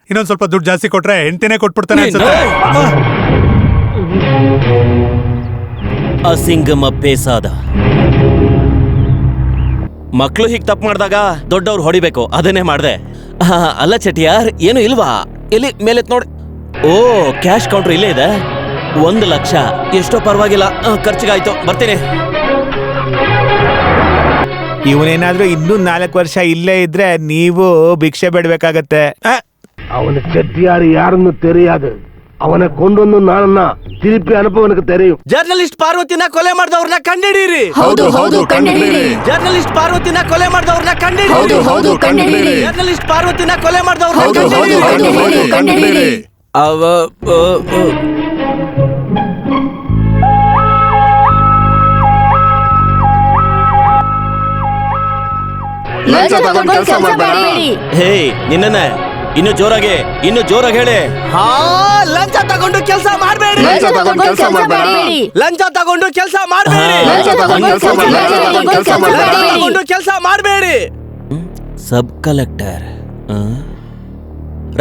ಇನ್ನೊಂದ್ ಸ್ವಲ್ಪ ದುಡ್ಡು ಜಾಸ್ತಿ ಕೊಟ್ರೆ ಹೆಂಡತಿನೇ ಕೊಟ್ಬಿಡ್ತಾನೆ ಅನ್ಸುತ್ತೆ. ಅಸಿಂಗಮ ಪೇಸಾದ ಮಕ್ಳು ಹೀಗ್ ತಪ್ಪು ಮಾಡಿದಾಗ ದೊಡ್ಡವ್ರು ಹೊಡಿಬೇಕು, ಅದನ್ನೇ ಮಾಡ್ದೆ. ಅಲ್ಲ ಚೆಟ್ಟಿಯಾರ್, ಏನು ಇಲ್ವಾ? ಎಲ್ಲಿ ಮೇಲೆ ನೋಡಿ. ಓ, ಕ್ಯಾಶ್ ಕೌಂಟರ್ ಇಲ್ಲೇ ಇದೆ. 1 ಲಕ್ಷ. ಎಷ್ಟೋ ಪರವಾಗಿಲ್ಲ, ಖರ್ಚಿಗಾಯ್ತು. ಬರ್ತೀನಿ. ಇವನೇನಾದ್ರೂ ಇನ್ನೂ 4 ವರ್ಷ ಇಲ್ಲೇ ಇದ್ರೆ ನೀವು ಭಿಕ್ಷೆ ಬೇಡಬೇಕಾಗತ್ತೆ. ಅವನ ಚೆಟ್ಟಿಯಾರ್ ಯಾರನ್ನು தெரியாது. ಅವನ ಕೊಂಡೊಂದು ನಾನನ್ನ ತಿರುಪಿ ಅನುಭವನಕ್ಕೆ தெரியும். ಜರ್ನಲಿಸ್ಟ್ ಪಾರ್ವತಿನ ಕೊಲೆ ಮಾಡಿದವ್ರನ್ನ ಕಂಡಿಡೀರಿ. ಹೌದು ಹೌದು ಕಂಡಿಡೀರಿ. ಜರ್ನಲಿಸ್ಟ್ ಪಾರ್ವತಿನ ಕೊಲೆ ಮಾಡಿದವ್ರನ್ನ ಕಂಡಿಡೀರಿ. ಹೌದು ಹೌದು ಕಂಡಿಡೀರಿ. ಜರ್ನಲಿಸ್ಟ್ ಪಾರ್ವತಿನ ಕೊಲೆ ಮಾಡಿದವ್ರನ್ನ ಕಂಡಿಡೀರಿ. ಲಂಚ ತಗೊಂಡು ಕೆಲಸ ಮಾಡಬೇಡಿ. ಹೇ, ನಿನ್ನನ್ನೇ ಇನ್ನು ಜೋರಾಗಿ ಹೇಳಿ. ಲಂಚ ತಗೊಂಡು ಕೆಲಸ ಮಾಡಬೇಡಿ. ಲಂಚ ತಗೊಂಡು ಕೆಲಸ ಮಾಡಬೇಡಿ. ಲಂಚ ತಗೊಂಡು ಕೆಲಸ ಮಾಡಬೇಡಿ. ಲಂಚ ತಗೊಂಡು ಕೆಲಸ ಮಾಡಬೇಡಿ. ಸಬ್ ಕಲೆಕ್ಟರ್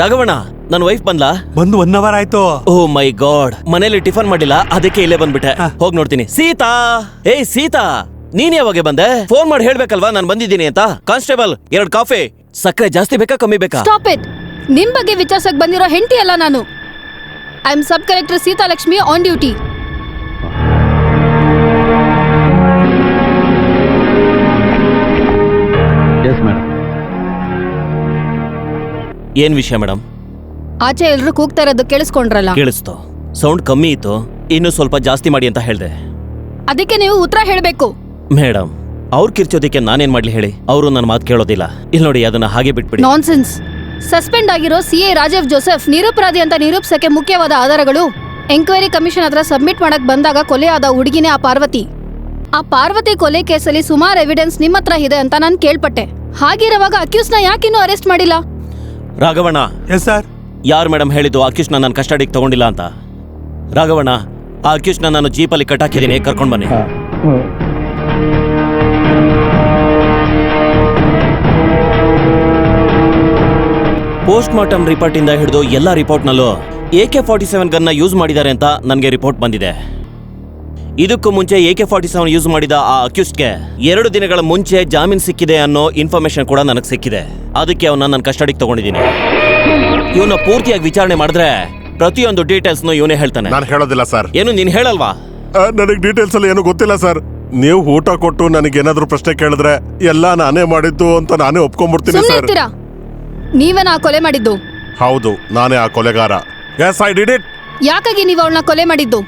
ರಾಘವಣ್ಣ, ನನ್ನ ವೈಫ್ ಬಂದ್ಲಾ? ಬಂದು 1 ಅವರ್ ಆಯ್ತು. ಓ ಮೈ ಗಾಡ್, ಮನೇಲಿ ಟಿಫನ್ ಮಾಡಿಲ್ಲ, ಅದಕ್ಕೆ ಇಲ್ಲೇ ಬಂದ್ಬಿಟ್ಟೆ. ಹೋಗ್ ನೋಡ್ತೀನಿ. ಸೀತಾ, ಏಯ್ ಸೀತಾ, ನೀನ್ ಯಾವಾಗ ಬಂದೆ? ಫೋನ್ ಮಾಡಿ ಹೇಳ್ಬೇಕಲ್ವಾ ನಾನು ಬಂದಿದ್ದೀನಿ ಅಂತ. Constable, 2 coffee. ಸಕ್ಕರೆ ಜಾಸ್ತಿ ಬೇಕಾ ಕಮ್ಮಿ ಬೇಕಾ? Stop it. ನಿಮ್ ಬಗ್ಗೆ ವಿಚಾರಿಸಕ್ ಬಂದಿರೋ ಹೆಂಡತಿ ಅಲ್ಲ ನಾನು. I am sub collector Sita Lakshmi on duty. ಏನ್ ವಿಷಯ ಮೇಡಮ್? ಆಚೆ ಎಲ್ರು ಕೂಗ್ತಾ ಇರೋದು ಕೇಳಿಸ್ಕೊಂಡ್ರಲ್ಲ? ಕೇಳಿಸ್ತು. ಸೌಂಡ್ ಕಮ್ಮಿ ಇತ್ತು, ಇನ್ನು ಸ್ವಲ್ಪ ಜಾಸ್ತಿ ಮಾಡಿ ಅಂತ ಹೇಳ್ದೆ. ಅದಕ್ಕೆ ನೀವು ಉತ್ತರ ಹೇಳ್ಬೇಕು. ಮೇಡಮ್, ಅವ್ರು ಕಿರ್ಚೋದಿಕ್ಕೆ ನಾನೇನ್ ಮಾಡ್ಲಿ ಹೇಳಿ? ಅವರು ನನ್ನ ಮಾತು ಕೇಳೋದಿಲ್ಲ. ಇಲ್ಲಿ ನೋಡಿ, ಅದನ್ನ ಹಾಗೆ ಬಿಟ್ಬಿಡಿ. ನಾನ್ಸೆನ್ಸ್. ಸಸ್ಪೆಂಡ್ ಆಗಿರೋ CA ರಾಜೀವ್ ಜೋಸೆಫ್ ನಿರಪರಾಧಿ ಅಂತ ನಿರೂಪಿಸಕ್ಕೆ ಮುಖ್ಯವಾದ ಆಧಾರಗಳು ಎಂಕ್ವೈರಿ ಕಮಿಷನ್ ಹತ್ರ ಸಬ್ಮಿಟ್ ಮಾಡಕ್ ಬಂದಾಗ ಕೊಲೆಯಾದ ಹುಡುಗಿನೇ ಆ ಪಾರ್ವತಿ. ಆ ಪಾರ್ವತಿ ಕೊಲೆ ಕೇಸಲ್ಲಿ ಸುಮಾರು ಎವಿಡೆನ್ಸ್ ನಿಮ್ಮ ಹತ್ರ ಇದೆ ಅಂತ ನಾನು ಕೇಳ್ಪಟ್ಟೆ. ಹಾಗಿರುವಾಗ ಅಕ್ಯೂಸ್ನ ಯಾಕಿನ್ನೂ ಅರೆಸ್ಟ್ ಮಾಡಿಲ್ಲ? ರಾಘವಣ್ಣ. Yes sir. ಯಾರು ಮೇಡಮ್ ಹೇಳಿದ್ದು ಅಕ್ಯೂಸ್ನ ನಾನು ಕಸ್ಟಡಿಗೆ ತಗೊಂಡಿಲ್ಲ ಅಂತ? ರಾಘವಣ್ಣ, ಆ ಅಕ್ಯೂಸ್ನ ನಾನು ಜೀಪಲ್ಲಿ ಕಟ್ಟಾಕಿದ್ದೀನಿ, ಕರ್ಕೊಂಡ್ ಬನ್ನಿ. ಪೋಸ್ಟ್ ಮಾರ್ಟಮ್ ರಿಪೋರ್ಟ್ ಇಂದ ಹಿಡಿದು ಎಲ್ಲಾ ರಿಪೋರ್ಟ್ನಲ್ಲೂ AK-47 ಗನ್ನ ಯೂಸ್ ಮಾಡಿದ್ದಾರೆ ಅಂತ ನನಗೆ ರಿಪೋರ್ಟ್ ಬಂದಿದೆ. ಇದಕ್ಕೂ ಮುಂಚೆ AK-47 ಯೂಸ್ ಮಾಡಿದ ಆ ಅಕ್ಯೂಸ್ಡ್ಗೆ 2 ದಿನಗಳ ಮುಂಚೆ ಜಾಮೀನು ಸಿಕ್ಕಿದೆ ಅನ್ನೋ ಇನ್ಫಾರ್ಮೇಶನ್ ಕೂಡ ನನಗೆ ಸಿಕ್ಕಿದೆ. ಅದಕ್ಕೆ ಅವನ್ನ ನನ್ನ ಕಸ್ಟಡಿಗೆ ತಗೊಂಡಿದ್ದೀನಿ. ಇವನ್ನ ಪೂರ್ತಿಯಾಗಿ ವಿಚಾರಣೆ ಮಾಡಿದ್ರೆ ಪ್ರತಿಯೊಂದು ಡೀಟೇಲ್ಸ್ನು ಇವನೇ ಹೇಳ್ತಾನೆ. ನಾನು ಹೇಳೋದಿಲ್ಲ ಸರ್. ಏನು ನೀನ್ ಹೇಳಲ್ವಾ? ನನಗೆ ಡೀಟೇಲ್ಸ್ ಎಲ್ಲ ಏನು ಗೊತ್ತಿಲ್ಲ ಸರ್. ನೀವು ಊಟ ಕೊಟ್ಟು ನನಗೇನಾದ್ರೂ ಪ್ರಶ್ನೆ ಕೇಳಿದ್ರೆ ಎಲ್ಲ ನಾನೇ ಮಾಡಿದ್ದು ಅಂತ ನಾನೇ ಒಪ್ಕೊಂಡ್ಬಿಡ್ತೀನಿ ಸರ್. ನೀವೇನಾ ಕೊಲೆ ಮಾಡಿದ್ದು? ಹೌದು, ನಾನೇ ಆ ಕೊಲೆಗಾರ. Yes, I did it. ಯಾಕಾಗಿ ನೀವು ಅವಳನ್ನ ಕೊಲೆ ಮಾಡಿದ್ದು?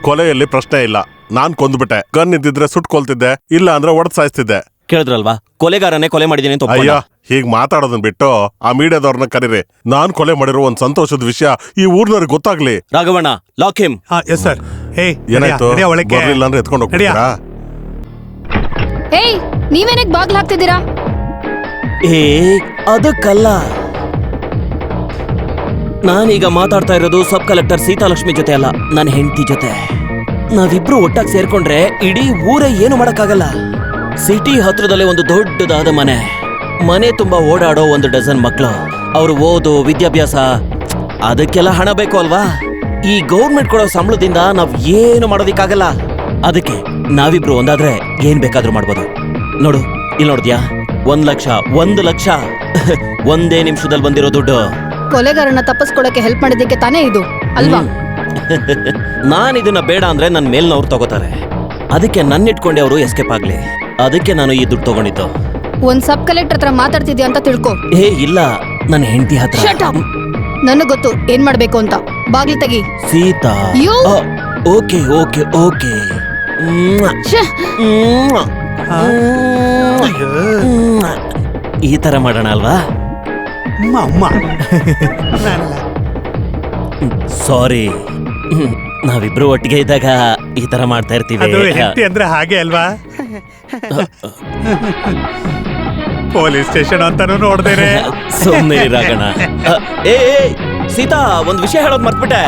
ಕೊಲೆಯಲ್ಲಿ ಪ್ರಶ್ನೆ ಇಲ್ಲ, ನಾನ್ ಕೊಂದ್ಬಿಟ್ಟೆ. ಗನ್ ಇದ್ದಿದ್ರೆ ಸುಟ್ಕೊಳ್ತಿದ್ದೆ, ಇಲ್ಲ ಅಂದ್ರೆ ಒಡೆದ್ ಸಾಯಿಸ್ತಿದ್ದೆ. ಕೇಳಿದ್ರಲ್ವಾ, ಕೊಲೆಗಾರನೇ ಕೊಲೆ ಮಾಡಿದೀನಿ ಅಂತ ಅಯ್ಯ ಒಪ್ಕೊಂಡ. ಹೀಗ್ ಮಾತಾಡೋದನ್ ಬಿಟ್ಟು ಆ ಮೀಡಿಯಾದವ್ರನ್ನ ಕರೀರಿ. ನಾನ್ ಕೊಲೆ ಮಾಡಿರೋ ಒಂದ್ ಸಂತೋಷದ ವಿಷಯ ಈ ಊರ್ನವ್ರಿಗೆ ಗೊತ್ತಾಗ್ಲಿ. ರಾಘವಣ್ಣ, ಲಾಕ್ ಹಿಮ್. Yes sir. ಏನಾಯ್ತು? ಬರ್ಲಿಲ್ಲ ಅಂದ್ರೆ ಎತ್ಕೊಂಡು ಹೋಗ್ತೀರಾ? ಏಯ್, ನೀವೇನಕ್ ಬಾಗ್ಲ ಹಾಕ್ತಿದ್ದೀರಾ? ಏ ಅದಕ್ಕಲ್ಲ, ನಾನೀಗ ಮಾತಾಡ್ತಾ ಇರೋದು ಸಬ್ ಕಲೆಕ್ಟರ್ ಸೀತಾಲಕ್ಷ್ಮಿ ಜೊತೆ ಅಲ್ಲ, ನನ್ನ ಹೆಂಡತಿ ಜೊತೆ. ನಾವಿಬ್ರು ಒಟ್ಟಾಗಿ ಸೇರ್ಕೊಂಡ್ರೆ ಇಡೀ ಊರೇ ಏನು ಮಾಡಕ್ಕಾಗಲ್ಲ. ಸಿಟಿ ಹತ್ರದಲ್ಲೇ ಒಂದು ದೊಡ್ಡದಾದ ಮನೆ ತುಂಬಾ ಓಡಾಡೋ 1 ಡಜನ್ ಮಕ್ಕಳು. ಅವ್ರು ಓದು, ವಿದ್ಯಾಭ್ಯಾಸ, ಅದಕ್ಕೆಲ್ಲ ಹಣ ಬೇಕು ಅಲ್ವಾ? ಈ ಗೌರ್ಮೆಂಟ್ ಕೊಡೋ ಸಂಬಳದಿಂದ ನಾವ್ ಏನು ಮಾಡೋದಿಕ್ಕಾಗಲ್ಲ. ಅದಕ್ಕೆ ನಾವಿಬ್ರು ಒಂದಾದ್ರೆ ಏನ್ ಬೇಕಾದ್ರೂ ಮಾಡ್ಬೋದು. ನೋಡು, ಇಲ್ಲಿ ನೋಡ್ದ್ಯಾ, 1 ಲಕ್ಷ ಒಂದೇ ನಿಮಿಷದಲ್ಲಿ ಬಂದಿರೋ ದುಡ್ಡು. ಕೊಲೆಗಾರನ ತಪ್ಪಿಸ್ಕೊಳಕ್ಕೆ ಹೆಲ್ಪ್ ಮಾಡಿದ್ದಕ್ಕೆ ತಾನೇ ಇದು ಅಲ್ವಾ? ನಾನು ಇದನ್ನ ಬೇಡ ಅಂದ್ರೆ ನನ್ನ ಮೇಲ್ನವ್ರು ತಗೋತಾರೆ. ಅದಕ್ಕೆ ನನ್ನಿಟ್ಕೊಂಡೆ ಅವರು ಎಸ್ಕೇಪ್ ಆಗ್ಲಿ. ಅದಕ್ಕೆ ನಾನು ಈ ದುಡ್ಡು ತಗೊಂಡಿದ್ದು. ಒಂದ್ ಸಬ್ ಕಲೆಕ್ಟರ್ ಹತ್ರ ಮಾತಾಡ್ತಿದ್ಯಾ ಅಂತ ತಿಳ್ಕೊ. ಏ ಇಲ್ಲ, ನನ್ನ ಹೆಂಡತಿ ಹತ್ರ. ನನಗ್ ಗೊತ್ತು ಏನ್ ಮಾಡ್ಬೇಕು ಅಂತ. ಬಾಗ್ಲಿ ತೆಗಿ. ಸೀತಾ. Okay okay okay. ಈ ತರ ಮಾಡೋಣ ಅಲ್ವಾ? ಸಾರಿ, ನಾವಿಬ್ರು ಒಟ್ಟಿಗೆ ಇದ್ದಾಗ ಈ ತರ ಮಾಡ್ತಾ ಇರ್ತೀವಿ. ಅಂದ್ರೆ ಹಾಗೆ ಅಲ್ವಾ? ಪೊಲೀಸ್ ಸ್ಟೇಷನ್ ಅಂತಾನು ನೋಡ್ದೇನೆ. ಸುಮ್ಮನೆ ರಾಗಣ. ಏ ಸೀತಾ, ಒಂದ್ ವಿಷಯ ಹೇಳೋದ್ ಮರ್ತ್ಬಿಟ್ಟೆ.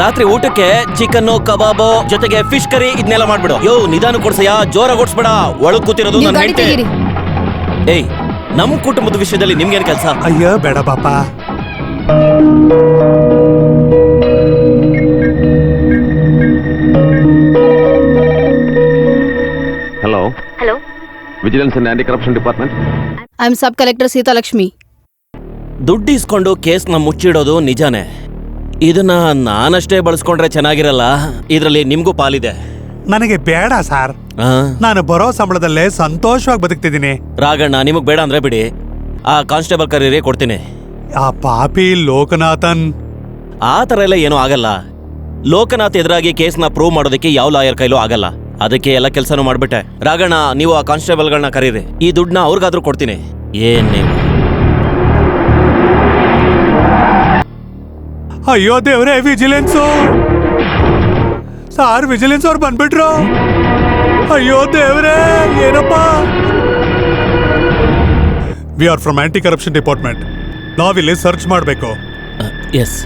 ರಾತ್ರಿ ಊಟಕ್ಕೆ ಚಿಕನ್, ಕಬಾಬ್ ಜೊತೆಗೆ ಫಿಶ್ ಕರಿ ಇದನ್ನೆಲ್ಲ ಮಾಡ್ಬಿಡು. ನಿಧಾನ ಕೊಡ್ಸಯ್ಯ, ಜೋರಾಗಿ ಓಡಿಸ್ಬೇಡ. ಒಳಗ್ ಕೂತಿರೋದು ನನ್ನ ಹೆಂಡತಿ. ಏಯ್, ನಮ್ ಕುಟುಂಬದ ವಿಷಯದಲ್ಲಿ ನಿಮ್ಗೇನ್ ಕೆಲಸ? ಅಯ್ಯೋ ಬೇಡ ಪಾಪ. Hello hello, vigilance and aunty corruption department. I am sub collector Seethalakshmi. ದುಡ್ಡು ಇಸ್ಕೊಂಡು ಕೇಸ್ನ ಮುಚ್ಚಿಡೋದು ನಿಜಾನೇ. ಇದನ್ನ ನಾನಷ್ಟೇ ಬಳಸ್ಕೊಂಡ್ರೆ ಚೆನ್ನಾಗಿರಲ್ಲ. ಇದ್ರಲ್ಲಿ ನಿಮ್ಗೂ ಪಾಲಿದೆ. ನನಗೆ ಬೇಡ ಸರ್, ನಾನು ಬರೋ ಸಂಬಳದಲ್ಲೇ ಸಂತೋಷವಾಗಿ ಬದುಕ್ತಿದ್ದೀನಿ. ರಾಗಣ್ಣ, ನಿಮಗ್ ಬೇಡ ಅಂದ್ರೆ ಬಿಡಿ, ಆ ಕಾನ್ಸ್ಟೇಬಲ್ ಕರೀರಿ, ಕೊಡ್ತೀನಿ. ಆ ಪಾಪಿ ಲೋಕನಾಥನ್. ಆ ತರ ಎಲ್ಲ ಏನೂ ಆಗಲ್ಲ. ಲೋಕನಾಥ್ ಎದುರಾಗಿ ಕೇಸ್ನ ಪ್ರೂವ್ ಮಾಡೋದಕ್ಕೆ ಯಾವ ಲಾಯರ್ ಕೈಲೂ ಆಗಲ್ಲ. ಅದಕ್ಕೆ ಎಲ್ಲ ಕೆಲಸನೂ ಮಾಡ್ಬಿಟ್ಟೆ. ರಾಗಣ್ಣ, ನೀವು ಆ ಕಾನ್ಸ್ಟೇಬಲ್ಗಳನ್ನ ಕರೀರಿ. ಈ ದುಡ್ಡನ್ನ ಅವ್ರಿಗಾದ್ರೂ ಕೊಡ್ತೀನಿ. ಏನ್ ನೀವು? ಅಯ್ಯೋ ದೇವ್ರೆ, ವಿಜಿಲೆನ್ಸು ಸಾರ್, ವಿಜಿಲೆನ್ಸ್ ಅವ್ರು ಬಂದ್ಬಿಟ್ರು. ಅಯ್ಯೋ ದೇವ್ರೆ, ಏನಪ್ಪ? We are from aunty corruption department. ನಾವಿಲ್ಲಿ ಸರ್ಚ್ ಮಾಡಬೇಕು. Yes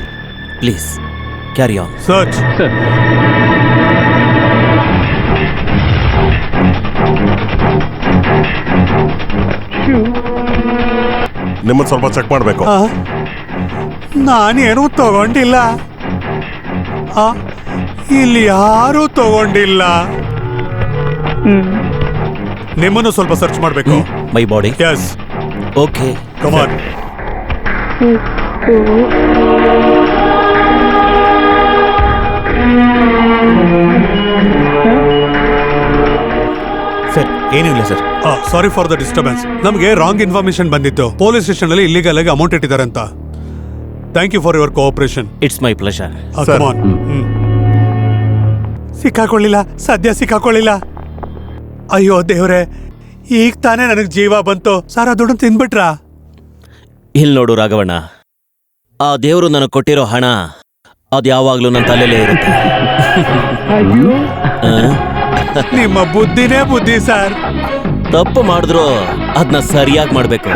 please, carry on. Search. ನಿಮ್ಮನ್ನ ಸ್ವಲ್ಪ ಚೆಕ್ ಮಾಡಬೇಕು. ನಾನೇನು ತಗೊಂಡಿಲ್ಲ. ಇಲ್ಲಿ ಯಾರು ತಗೊಂಡಿಲ್ಲ. ನಿಮ್ಮನ್ನು ಸ್ವಲ್ಪ ಸರ್ಚ್ ಮಾಡಬೇಕು. My body. Yes. Okay, come on. Sir, ಏನೂ ಇಲ್ಲ sir. Sorry for the disturbance. ನಮಗೆ ರಾಂಗ್ ಇನ್ಫಾರ್ಮೇಶನ್ ಬಂದಿತ್ತು. ಪೊಲೀಸ್ ಸ್ಟೇಷನ್ ಅಲ್ಲಿ ಇಲ್ಲಿಗಲ್ ಆಗಿ ಅಮೌಂಟ್ ಇಟ್ಟಿದ್ದಾರೆ ಅಂತ. Thank you for your cooperation. It's my pleasure. ಸಿಕ್ಕಾಕೊಳ್ಳಿಲ್ಲ, ಸದ್ಯ ಸಿಕ್ಕಾಕೊಳ್ಳಿಲ್ಲ. ಅಯ್ಯೋ ದೇವ್ರೆ, ಈಗ ತಾನೇ ನನಗೆ ಜೀವ ಬಂತು. ಸಾರ ದುಡ್ಡು ತಿನ್ಬಿಟ್ರಾ? ಇಲ್ಲಿ ನೋಡು ರಾಘವಣ್ಣ, ಆ ದೇವರು ನನಗೆ ಕೊಟ್ಟಿರೋ ಹಣ ಅದು ಯಾವಾಗ್ಲೂ ನನ್ನ ತಲೆಯಲ್ಲೇ ಇರುತ್ತೆ. ನಿಮ್ಮ ಬುದ್ಧಿನೇ ಬುದ್ಧಿ ಸರ್. ತಪ್ಪು ಮಾಡಿದ್ರು ಅದನ್ನ ಸರಿಯಾಗಿ ಮಾಡ್ಬೇಕು.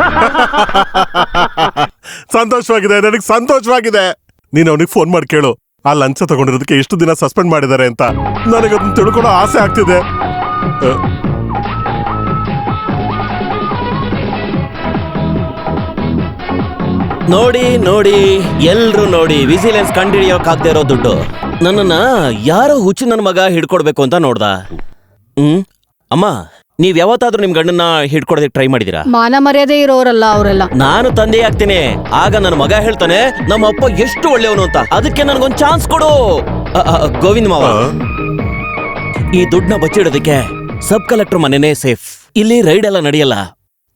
ಸಂತೋಷವಾಗಿದೆ, ನನಗೆ ಸಂತೋಷವಾಗಿದೆ. ನೀನು ಅವನಿಗೆ ಫೋನ್ ಮಾಡಿ ಕೇಳು, ಆ ಲಂಚ ತಗೊಂಡಿರೋದಕ್ಕೆ ಎಷ್ಟು ದಿನ ಸಸ್ಪೆಂಡ್ ಮಾಡಿದ್ದಾರೆ ಅಂತ. ನನಗದನ್ನ ತಿಳ್ಕೊಳ್ಳೋ ಆಸೆ ಆಗ್ತಿದೆ. ನೋಡಿ ನೋಡಿ, ಎಲ್ರು ನೋಡಿ, ವಿಜಿಲೆನ್ಸ್ ಕಂಡಿಡಿಯೋಕಾಗದೇ ಇರೋ ದುಡ್ಡು ನನ್ನನ್ನ ಯಾರೋ ಹುಚ್ಚು ನನ್ನ ಮಗ ಹಿಡ್ಕೊಡ್ಬೇಕು ಅಂತ ನೋಡ್ದ. ಅಮ್ಮ, ನೀವ್ ಯಾವತ್ತಾದ್ರೂ ನಿಮ್ ಗಂಡನ್ನ ಹಿಡ್ಕೊಡೋದಕ್ಕೆ ಟ್ರೈ ಮಾಡಿದೀರಾ? ಮಾನ ಮರ್ಯಾದೆ ಇರೋರಲ್ಲ ಅವರೆಲ್ಲ. ನಾನು ತಂದೆ ಆಗ್ತೀನಿ, ಆಗ ನನ್ನ ಮಗ ಹೇಳ್ತಾನೆ ನಮ್ಮ ಅಪ್ಪ ಎಷ್ಟು ಒಳ್ಳೆಯವನು ಅಂತ. ಅದಕ್ಕೆ ನನ್ಗೊಂದ್ ಚಾನ್ಸ್ ಕೊಡು. ಗೋವಿಂದ ಮಾವ, ಈ ದುಡ್ಡನ್ನ ಬಚ್ಚಿಡೋದಕ್ಕೆ ಸಬ್ ಕಲೆಕ್ಟರ್ ಮನೆನೇ ಸೇಫ್. ಇಲ್ಲಿ ರೈಡ್ ಎಲ್ಲ ನಡೆಯಲ್ಲ.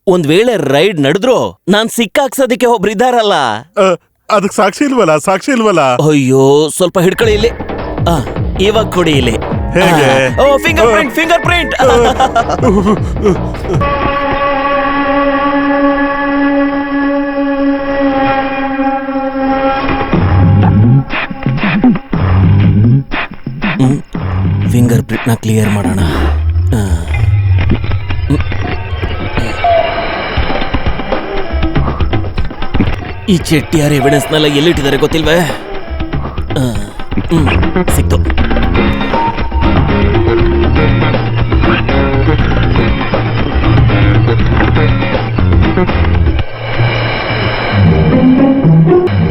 ಒಂದ್ ವೇಳೆ ರೈಡ್ ನಡೆದ್ರು ನಾನ್ ಸಿಕ್ಕಾಕ್ಸೋದಕ್ಕೆ ಒಬ್ರು ಇದ್ದಾರಲ್ಲ. ಅದಕ್ಕೆ ಸಾಕ್ಷಿ ಇಲ್ವಲ್ಲ? ಸಾಕ್ಷಿ ಇಲ್ವಲ್ಲ? ಅಯ್ಯೋ, ಸ್ವಲ್ಪ ಹಿಡ್ಕೊಳ್ಳಿ ಇಲ್ಲಿ. ಇವಾಗ ಕೊಡಿ ಇಲ್ಲಿ. ಹೇಗೆ? Finger print, finger print. Finger ಪ್ರಿಂಟ್ನ ಕ್ಲಿಯರ್ ಮಾಡೋಣ. ಈ ಚೆಟ್ಟಿಯಾರ್ ಎವಿಡೆನ್ಸ್ನೆಲ್ಲ ಎಲ್ಲಿಟ್ಟಿದ್ದಾರೆ ಗೊತ್ತಿಲ್ವೇ? ಸಿಕ್ತು.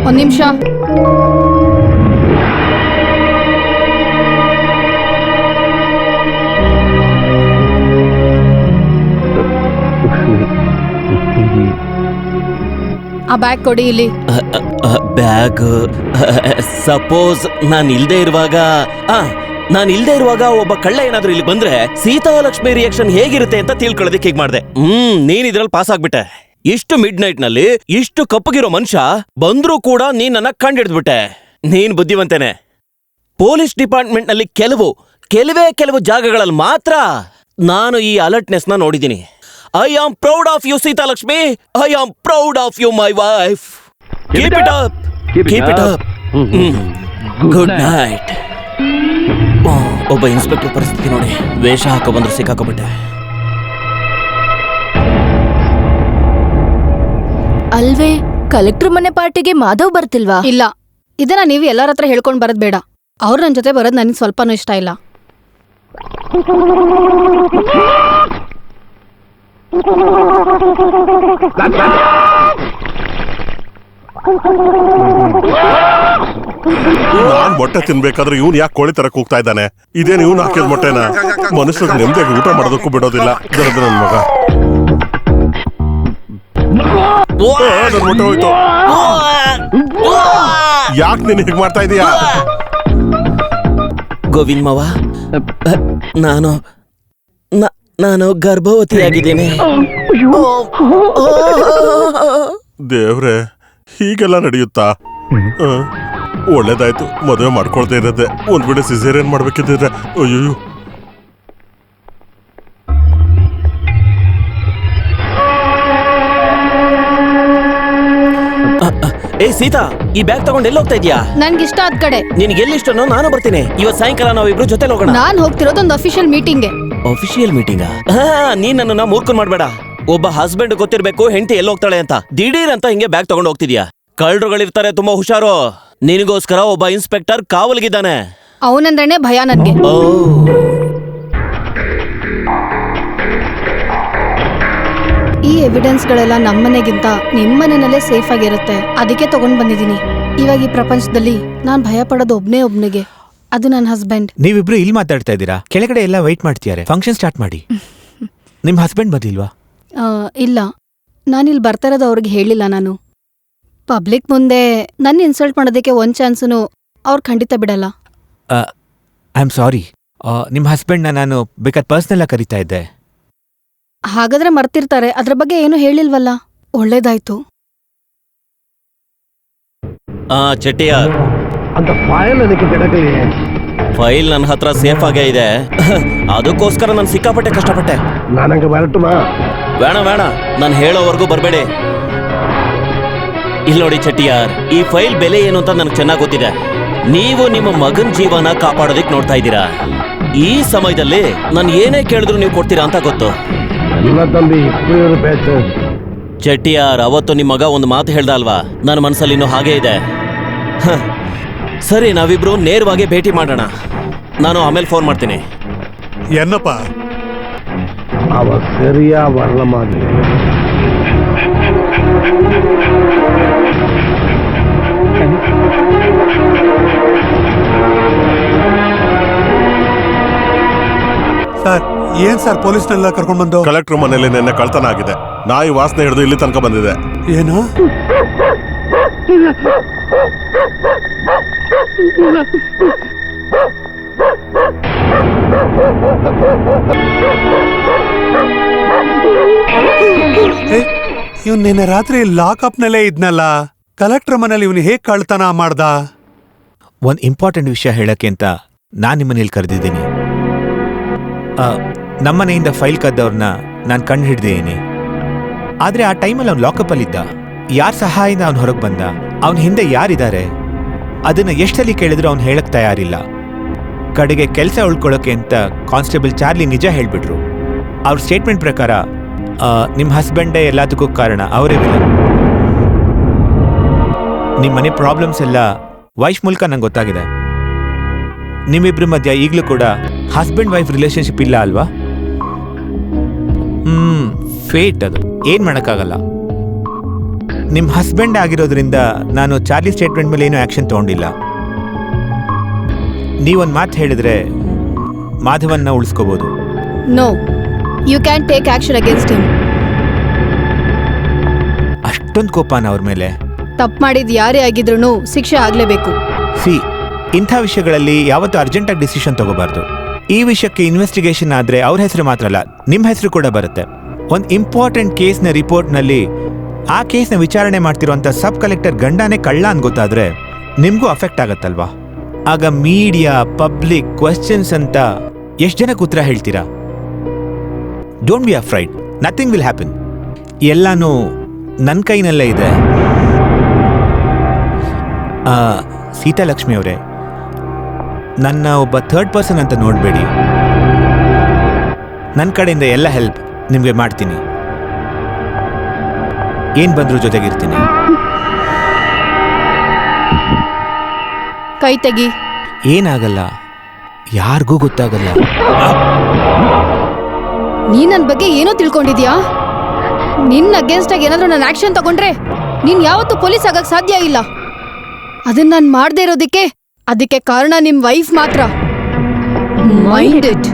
ಒಂದ್ ನಿಮಿಷ. ಆ ಬ್ಯಾಗ್ ಕೊಡಿ ಇಲ್ಲಿ. ಬ್ಯಾಗ್ ಸಪೋಸ್ ನಾನು ಇಲ್ದೇ ಇರುವಾಗ ಒಬ್ಬ ಕಳ್ಳ ಏನಾದ್ರೂ ಇಲ್ಲಿ ಬಂದ್ರೆ ಸೀತಾಲಕ್ಷ್ಮಿ ರಿಯಾಕ್ಷನ್ ಹೇಗಿರುತ್ತೆ ಅಂತ ತಿಳ್ಕೊಳ್ಳೋದಕ್ಕೆ ಹೀಗ್ ಮಾಡ್ದೆ. ನೀನ್ ಇದ್ರಲ್ಲಿ ಪಾಸ್ ಆಗ್ಬಿಟ್ಟೆ. ಇಷ್ಟು ಮಿಡ್ ನೈಟ್ ನಲ್ಲಿ ಇಷ್ಟು ಕಪ್ಪಗಿರೋ ಮನುಷ್ಯ ಬಂದ್ರೂ ಕೂಡ ನೀನ್ ನನ್ನ ಕಂಡಿಡ್ದ್ಬಿಟ್ಟೆ. ನೀನ್ ಬುದ್ಧಿವಂತೇನೆ. ಪೊಲೀಸ್ ಡಿಪಾರ್ಟ್ಮೆಂಟ್ ನಲ್ಲಿ ಕೆಲವು ಜಾಗಗಳಲ್ಲಿ ಮಾತ್ರ ನಾನು ಈ ಅಲರ್ಟ್ನೆಸ್ ನ ನೋಡಿದ್ದೀನಿ. I am proud of you, Sita Lakshmi. I am proud of you, my wife. Keep it up. Keep it up. Good night. ಒಬ್ಬ ಇನ್ಸ್ಪೆಕ್ಟರ್ ಪರಿಸ್ಥಿತಿ ನೋಡಿ, ವೇಷ ಹಾಕೋ ಬಂದ್ರೆ ಸಿಕ್ಕಾಕೊಬಿಟ್ಟೆ. ಅಲ್ವೇ ಕಲೆಕ್ಟರ್ ಮನೆ ಪಾರ್ಟಿಗೆ ಮಾಧವ್ ಬರ್ತಿಲ್ವಾ? ಇಲ್ಲ, ಇದನ್ನ ನೀವು ಎಲ್ಲರ ಹತ್ರ ಹೇಳ್ಕೊಂಡ್ ಬರೋದ್ ಬೇಡ. ಅವ್ರು ನನ್ನ ಜೊತೆ ಬರೋದು ನನಗೆ ಸ್ವಲ್ಪನೂ ಇಷ್ಟ ಇಲ್ಲ. ನಾನ್ ಮೊಟ್ಟೆ ತಿನ್ಬೇಕಾದ್ರೆ ಇವ್ನು ಯಾಕೆ ಕೋಳಿ ತರಕ್ ಹೋಗ್ತಾ ಇದ್ದಾನೆ? ಇದೇನು ಇವ್ನು ಹಾಕಿದ ಮೊಟ್ಟೆನ? ಮನುಷ್ಯರಿಗೆ ನೆಮ್ಮದಿಯಾಗಿ ಊಟ ಮಾಡೋದಕ್ಕೂ ಬಿಡೋದಿಲ್ಲ. ನನ್ ಮಗ ನನ್ ಮೊಟ್ಟೆ ಹೋಯ್ತು. ಯಾಕೆ ನೀನ್ ಹೀಗ್ ಮಾಡ್ತಾ ಇದೀಯಾ? ಗೋವಿಂದ್ ಮಾವ, ನಾನು ಗರ್ಭವತಿಯಾಗಿದ್ದೇನೆ. ದೇವ್ರೆ, ಹೀಗೆಲ್ಲ ನಡೆಯುತ್ತಾ? ಒಳ್ಳೇದಾಯ್ತು, ಮದುವೆ ಮಾಡ್ಕೊಳ್ತಾ ಇರತ್ತೆ. ಒಂದ್ ಬಿಡ ಸಿಸೇರಿಯನ್ ಮಾಡ್ಬೇಕಿದ್ರೆ. ಅಯ್ಯೋ, ಏ ಸೀತಾ, ಈ ಬ್ಯಾಗ್ ತಗೊಂಡು ಎಲ್ಲಿ ಹೋಗ್ತಾ ಇದೀಯಾ? ನನ್ಗಿಷ್ಟ ಆದ ಕಡೆ. ನಿನ್ಗೆ ಎಲ್ಲಿ ಇಷ್ಟನೋ ನಾನು ಬರ್ತೀನಿ. ಇವತ್ತು ಸಾಯಂಕಾಲ ನಾವಿಬ್ರು ಜೊತೆ ಹೋಗೋಣ. ನಾನ್ ಹೋಗ್ತಿರೋದು ಒಂದು ಅಫಿಷಿಯಲ್ ಮೀಟಿಂಗ್ಗೆ. Official meeting? ನೀನ್ ನನ್ನನ್ನ ಮೂರ್ಖನ್ ಮಾಡ್ಬೇಡ. ಒಬ್ಬ ಹಸ್ಬೆಂಡ್ ಗೊತ್ತಿರ್ಬೇಕು ಹೆಂಡತಿ ಎಲ್ಲಿ ಹೋಗ್ತಾಳೆ ಅಂತ. ದಿಢೀರ್ ಅಂತ ಹಿಂಗೆ ಬ್ಯಾಗ್ ತಗೊಂಡು ಹೋಗ್ತಿದ್ಯಾ? ಕಳ್ಳರುಗಳಿರ್ತಾರೆ, ತುಂಬಾ ಹುಷಾರು. ನಿನಗೋಸ್ಕರ ಒಬ್ಬ ಇನ್ಸ್ಪೆಕ್ಟರ್ ಕಾವಲಿಗಿದ್ದಾನೆ. ಅವನಂದ್ರೇನೆ ಭಯ ನನ್ಗೆ. ಈ ಎವಿಡೆನ್ಸ್ಗಳೆಲ್ಲ ನಮ್ಮನೆಗಿಂತ ನಿಮ್ಮನೆಯಲ್ಲೇ ಸೇಫ್ ಆಗಿರುತ್ತೆ. ಅದಕ್ಕೆ ತಗೊಂಡ್ ಬಂದಿದ್ದೀನಿ. ಇವಾಗ ಈ ಪ್ರಪಂಚದಲ್ಲಿ ನಾನ್ ಭಯ ಪಡೋದು ಒಬ್ನಿಗೆ, ಅದು ನನ್ನ ಹಸ್ಬೆಂಡ್. ನೀವಿಬ್ರು ಇಲ್ಲಿ ಮಾತಾಡ್ತಾ ಇದ್ದೀರಾ? ಕೆಳಗಡೆ ಎಲ್ಲ ವೈಟ್ ಮಾಡ್ತಿದ್ದಾರೆ. ಫಂಕ್ಷನ್ ಸ್ಟಾರ್ಟ್ ಮಾಡಿ. ನಿಮ್ ಹಸ್ಬೆಂಡ್ ಬಂದಿಲ್ವಾ? ಇಲ್ಲ, ನಾನಿಲ್ಲಿ ಬರ್ತಾ ಇರೋದು ಅವ್ರಿಗೆ ಹೇಳಿಲ್ಲ. ನಾನು ಪಬ್ಲಿಕ್ ಮುಂದೆ ನನ್ನ ಇನ್ಸಲ್ಟ್ ಮಾಡೋದಕ್ಕೆ ಒಂದ್ ಚಾನ್ಸನು ಅವ್ರು ಖಂಡಿತ ಬಿಡಲ್ಲ. ಐ ಆಮ್ ಸಾರಿ. ನಿಮ್ ಹಸ್ಬೆಂಡ್ನ ನಾನು ಬೇಕಾದ ಪರ್ಸನಲ್ ಆಗಿ ಕರಿತಾ ಇದ್ದೆ. ಹಾಗಾದ್ರೆ ಮರ್ತಿರ್ತಾರೆ. ಅದ್ರ ಬಗ್ಗೆ ಏನು ಹೇಳಿಲ್ವಲ್ಲ? ಒಳ್ಳೇದಾಯ್ತು. ಚೆಟ್ಟಿಯಾರ್, அந்த ಫೈಲ್ எனக்கு கிடைக்கலையே. ಫೈಲ್ ನನ್ನ ಹತ್ರ ಸೇಫ್ ಆಗೇ ಇದೆ. ಅದಕ್ಕೋಸ್ಕರ ನಾನು ಸಿಕ್ಕಾಪಟ್ಟೆ ಕಷ್ಟಪಟ್ಟೆ. ನಾನಂಗೆ ಬರಟುಮಾ? ಬೇಡ, ನಾನು ಹೇಳೋವರೆಗೂ ಬರಬೇಡಿ. ಇಲ್ಲಿ ನೋಡಿ ಚೆಟ್ಟಿಯಾರ್, ಈ ಫೈಲ್ ಬೆಲೆ ಏನು ಅಂತ ನನಗೆ ಚೆನ್ನಾಗಿ ಗೊತ್ತಿದೆ. ನೀವು ನಿಮ್ಮ ಮಗನ ಜೀವನ ಕಾಪಾಡೋದಕ್ಕೆ ನೋಡ್ತಾ ಇದ್ದೀರಾ. ಈ ಸಮಯದಲ್ಲಿ ನಾನು ಏನೇ ಕೇಳಿದ್ರು ನೀವು ಕೊಡ್ತೀರಾ ಅಂತ ಗೊತ್ತು. ಚೆಟ್ಟಿಯಾರ್, ಅವತ್ತು ನಿಮ್ಮ ಮಗ ಒಂದು ಮಾತು ಹೇಳ್ದ ಅಲ್ವಾ? ನನ್ನ ಮನಸ್ಸಲ್ಲಿ ಇನ್ನೂ ಹಾಗೇ ಇದೆ. ಸರಿ, ನಾವಿಬ್ರು ನೇರವಾಗಿ ಭೇಟಿ ಮಾಡೋಣ. ನಾನು ಆಮೇಲೆ ಫೋನ್ ಮಾಡ್ತೀನಿ. ಏನಪ್ಪ? ಅವ ಸರಿಯಾ ಬರಲ ಮಾಡಿ. ಸರ್, ಏನ್ ಸರ್ ಪೊಲೀಸ್ನೆಲ್ಲ ಕರ್ಕೊಂಡ್ ಬಂದು? ಕಲೆಕ್ಟರ್ ಮನೇಲಿ ನಿನ್ನೆ ಕಳ್ತನ ಆಗಿದೆ. ನಾಯಿ ವಾಸನೆ ಹಿಡಿದು ಇಲ್ಲಿ ತನಕ ಬಂದಿದೆ. ಏನು? ಇವ್ನು ನಿನ್ನೆ ರಾತ್ರಿ ಲಾಕಪ್ ನಲ್ಲೇ ಇದ್ನಲ್ಲ, ಕಲೆಕ್ಟರ್ ಮನೇಲಿ ಇವನು ಹೇಗ್ ಕಳ್ತನ ಮಾಡ್ದ? ಒಂದ್ ಇಂಪಾರ್ಟೆಂಟ್ ವಿಷಯ ಹೇಳಕ್ಕೆ ಅಂತ ನಾನ್ ನಿಮ್ಮನೇಲಿ ಕರೆದಿದ್ದೀನಿ. ನಮ್ಮನೆಯಿಂದ ಫೈಲ್ ಕದ್ದವ್ರನ್ನ ನಾನು ಕಂಡು ಹಿಡ್ದಿದ್ದೀನಿ. ಆದ್ರೆ ಆ ಟೈಮಲ್ಲಿ ಅವ್ನು ಲಾಕಪ್ ಅಲ್ಲಿದ್ದ. ಯಾರ ಸಹಾಯದಿಂದ ಅವ್ನು ಹೊರಗೆ ಬಂದ, ಅವನ ಹಿಂದೆ ಯಾರಿದ್ದಾರೆ ಅದನ್ನ ಎಷ್ಟಲ್ಲಿ ಕೇಳಿದ್ರು ಅವ್ನು ಹೇಳಕ್ ತಯಾರಿಲ್ಲ. ಕಡೆಗೆ ಕೆಲಸ ಉಳ್ಕೊಳ್ಳೋಕೆ ಅಂತ ಕಾನ್ಸ್ಟೇಬಲ್ ಚಾರ್ಲಿ ನಿಜ ಹೇಳ್ಬಿಟ್ರು. ಅವ್ರ ಸ್ಟೇಟ್ಮೆಂಟ್ ಪ್ರಕಾರ ನಿಮ್ಮ ಹಸ್ಬೆಂಡೇ ಎಲ್ಲದಕ್ಕೂ ಕಾರಣ, ಅವರೇ ವಿಲನ್. ನಿಮ್ಮ ಮನೆ ಪ್ರಾಬ್ಲಮ್ಸ್ ಎಲ್ಲ ವೈಫ್ ಮೂಲಕ ನಂಗೆ ಗೊತ್ತಾಗಿದೆ. ನಿಮ್ಮಿಬ್ರ ಮಧ್ಯ ಈಗಲೂ ಕೂಡ ಹಸ್ಬೆಂಡ್ ವೈಫ್ ರಿಲೇಶನ್ಶಿಪ್ ಇಲ್ಲ ಅಲ್ವಾ? ಫೇಟ್ ಅದು, ಏನ್ ಮಾಡೋಕ್ಕಾಗಲ್ಲ. ನಿಮ್ಮ ಹಸ್ಬೆಂಡ್ ಆಗಿರೋದ್ರಿಂದ ನಾನು ಚಾರ್ಲಿ ಸ್ಟೇಟ್ಮೆಂಟ್ ಮೇಲೆ ಏನೂ ಆಕ್ಷನ್ ತಗೊಂಡಿಲ್ಲ. ನೀವೊಂದು ಮಾತು ಹೇಳಿದ್ರೆ ಮಾಧವನ್ನ ಉಳಿಸ್ಕೋಬಹುದು. No, you can take action against him. ಅಷ್ಟೊಂದು ಕೋಪನ ಅವ್ರ ಮೇಲೆ? ತಪ್ಪು ಮಾಡಿದ್ ಯಾರೇ ಆಗಿದ್ರು ಶಿಕ್ಷೆ ಆಗ್ಲೇಬೇಕು. ಇಂಥ ವಿಷಯಗಳಲ್ಲಿ ಯಾವತ್ತೂ ಅರ್ಜೆಂಟಾಗಿ ಡಿಸಿಷನ್ ತಗೋಬಾರ್ದು. ಈ ವಿಷಯಕ್ಕೆ ಇನ್ವೆಸ್ಟಿಗೇಷನ್ ಆದ್ರೆ ಅವ್ರ ಹೆಸರು ಮಾತ್ರ ಅಲ್ಲ, ನಿಮ್ಮ ಹೆಸರು ಕೂಡ ಬರುತ್ತೆ. ಒಂದು ಇಂಪಾರ್ಟೆಂಟ್ ಕೇಸ್ನ ರಿಪೋರ್ಟ್ನಲ್ಲಿ ಆ ಕೇಸ್ನ ವಿಚಾರಣೆ ಮಾಡ್ತಿರೋಂಥ ಸಬ್ ಕಲೆಕ್ಟರ್ ಗಂಡನೇ ಕಳ್ಳ ಅಂತ ಗೊತ್ತಾದ್ರೆ ನಿಮ್ಗೂ ಅಫೆಕ್ಟ್ ಆಗತ್ತಲ್ವಾ? ಆಗ ಮೀಡಿಯಾ, ಪಬ್ಲಿಕ್, ಕ್ವೆಶ್ಚನ್ಸ್ ಅಂತ ಎಷ್ಟು ಜನಕ್ಕೆ ಉತ್ತರ ಹೇಳ್ತೀರಾ? Don't be afraid, nothing will happen. ಎಲ್ಲಾನು ನನ್ನ ಕೈನಲ್ಲೇ ಇದೆ. ಸೀತಾಲಕ್ಷ್ಮಿ ಅವರೇ, ನನ್ನ ಒಬ್ಬ ಥರ್ಡ್ ಪರ್ಸನ್ ಅಂತ ನೋಡಬೇಡಿ. ನನ್ನ ಕಡೆಯಿಂದ ಎಲ್ಲ ಹೆಲ್ಪ್ ನಿಮಗೆ ಮಾಡ್ತೀನಿ. ಏನ್ ಬಂದ್ರೂ ಜೊತೆಗಿರ್ತೀನಿ. ಕೈ ತೆಗಿ. ಏನಾಗಲ್ಲ, ಯಾರಿಗೂ ಗೊತ್ತಾಗಲ್ಲ. ನೀ ನನ್ನ ಬಗ್ಗೆ ಏನೋ ತಿಳ್ಕೊಂಡಿದ್ಯಾ? ನಿನ್ನ ಅಗೇನ್ಸ್ಟ್ ಆಗಿ ಏನಾದ್ರೂ ನಾನು ಆಕ್ಷನ್ ತಗೊಂಡ್ರೆ ನೀನ್ ಯಾವತ್ತೂ ಪೊಲೀಸ್ ಆಗಕ್ ಸಾಧ್ಯ ಇಲ್ಲ. ಅದನ್ನ ನಾನು ಮಾಡದೇ ಇರೋದಕ್ಕೆ ಅದಕ್ಕೆ ಕಾರಣ ನಿಮ್ ವೈಫ್ ಮಾತ್ರ. Mind it.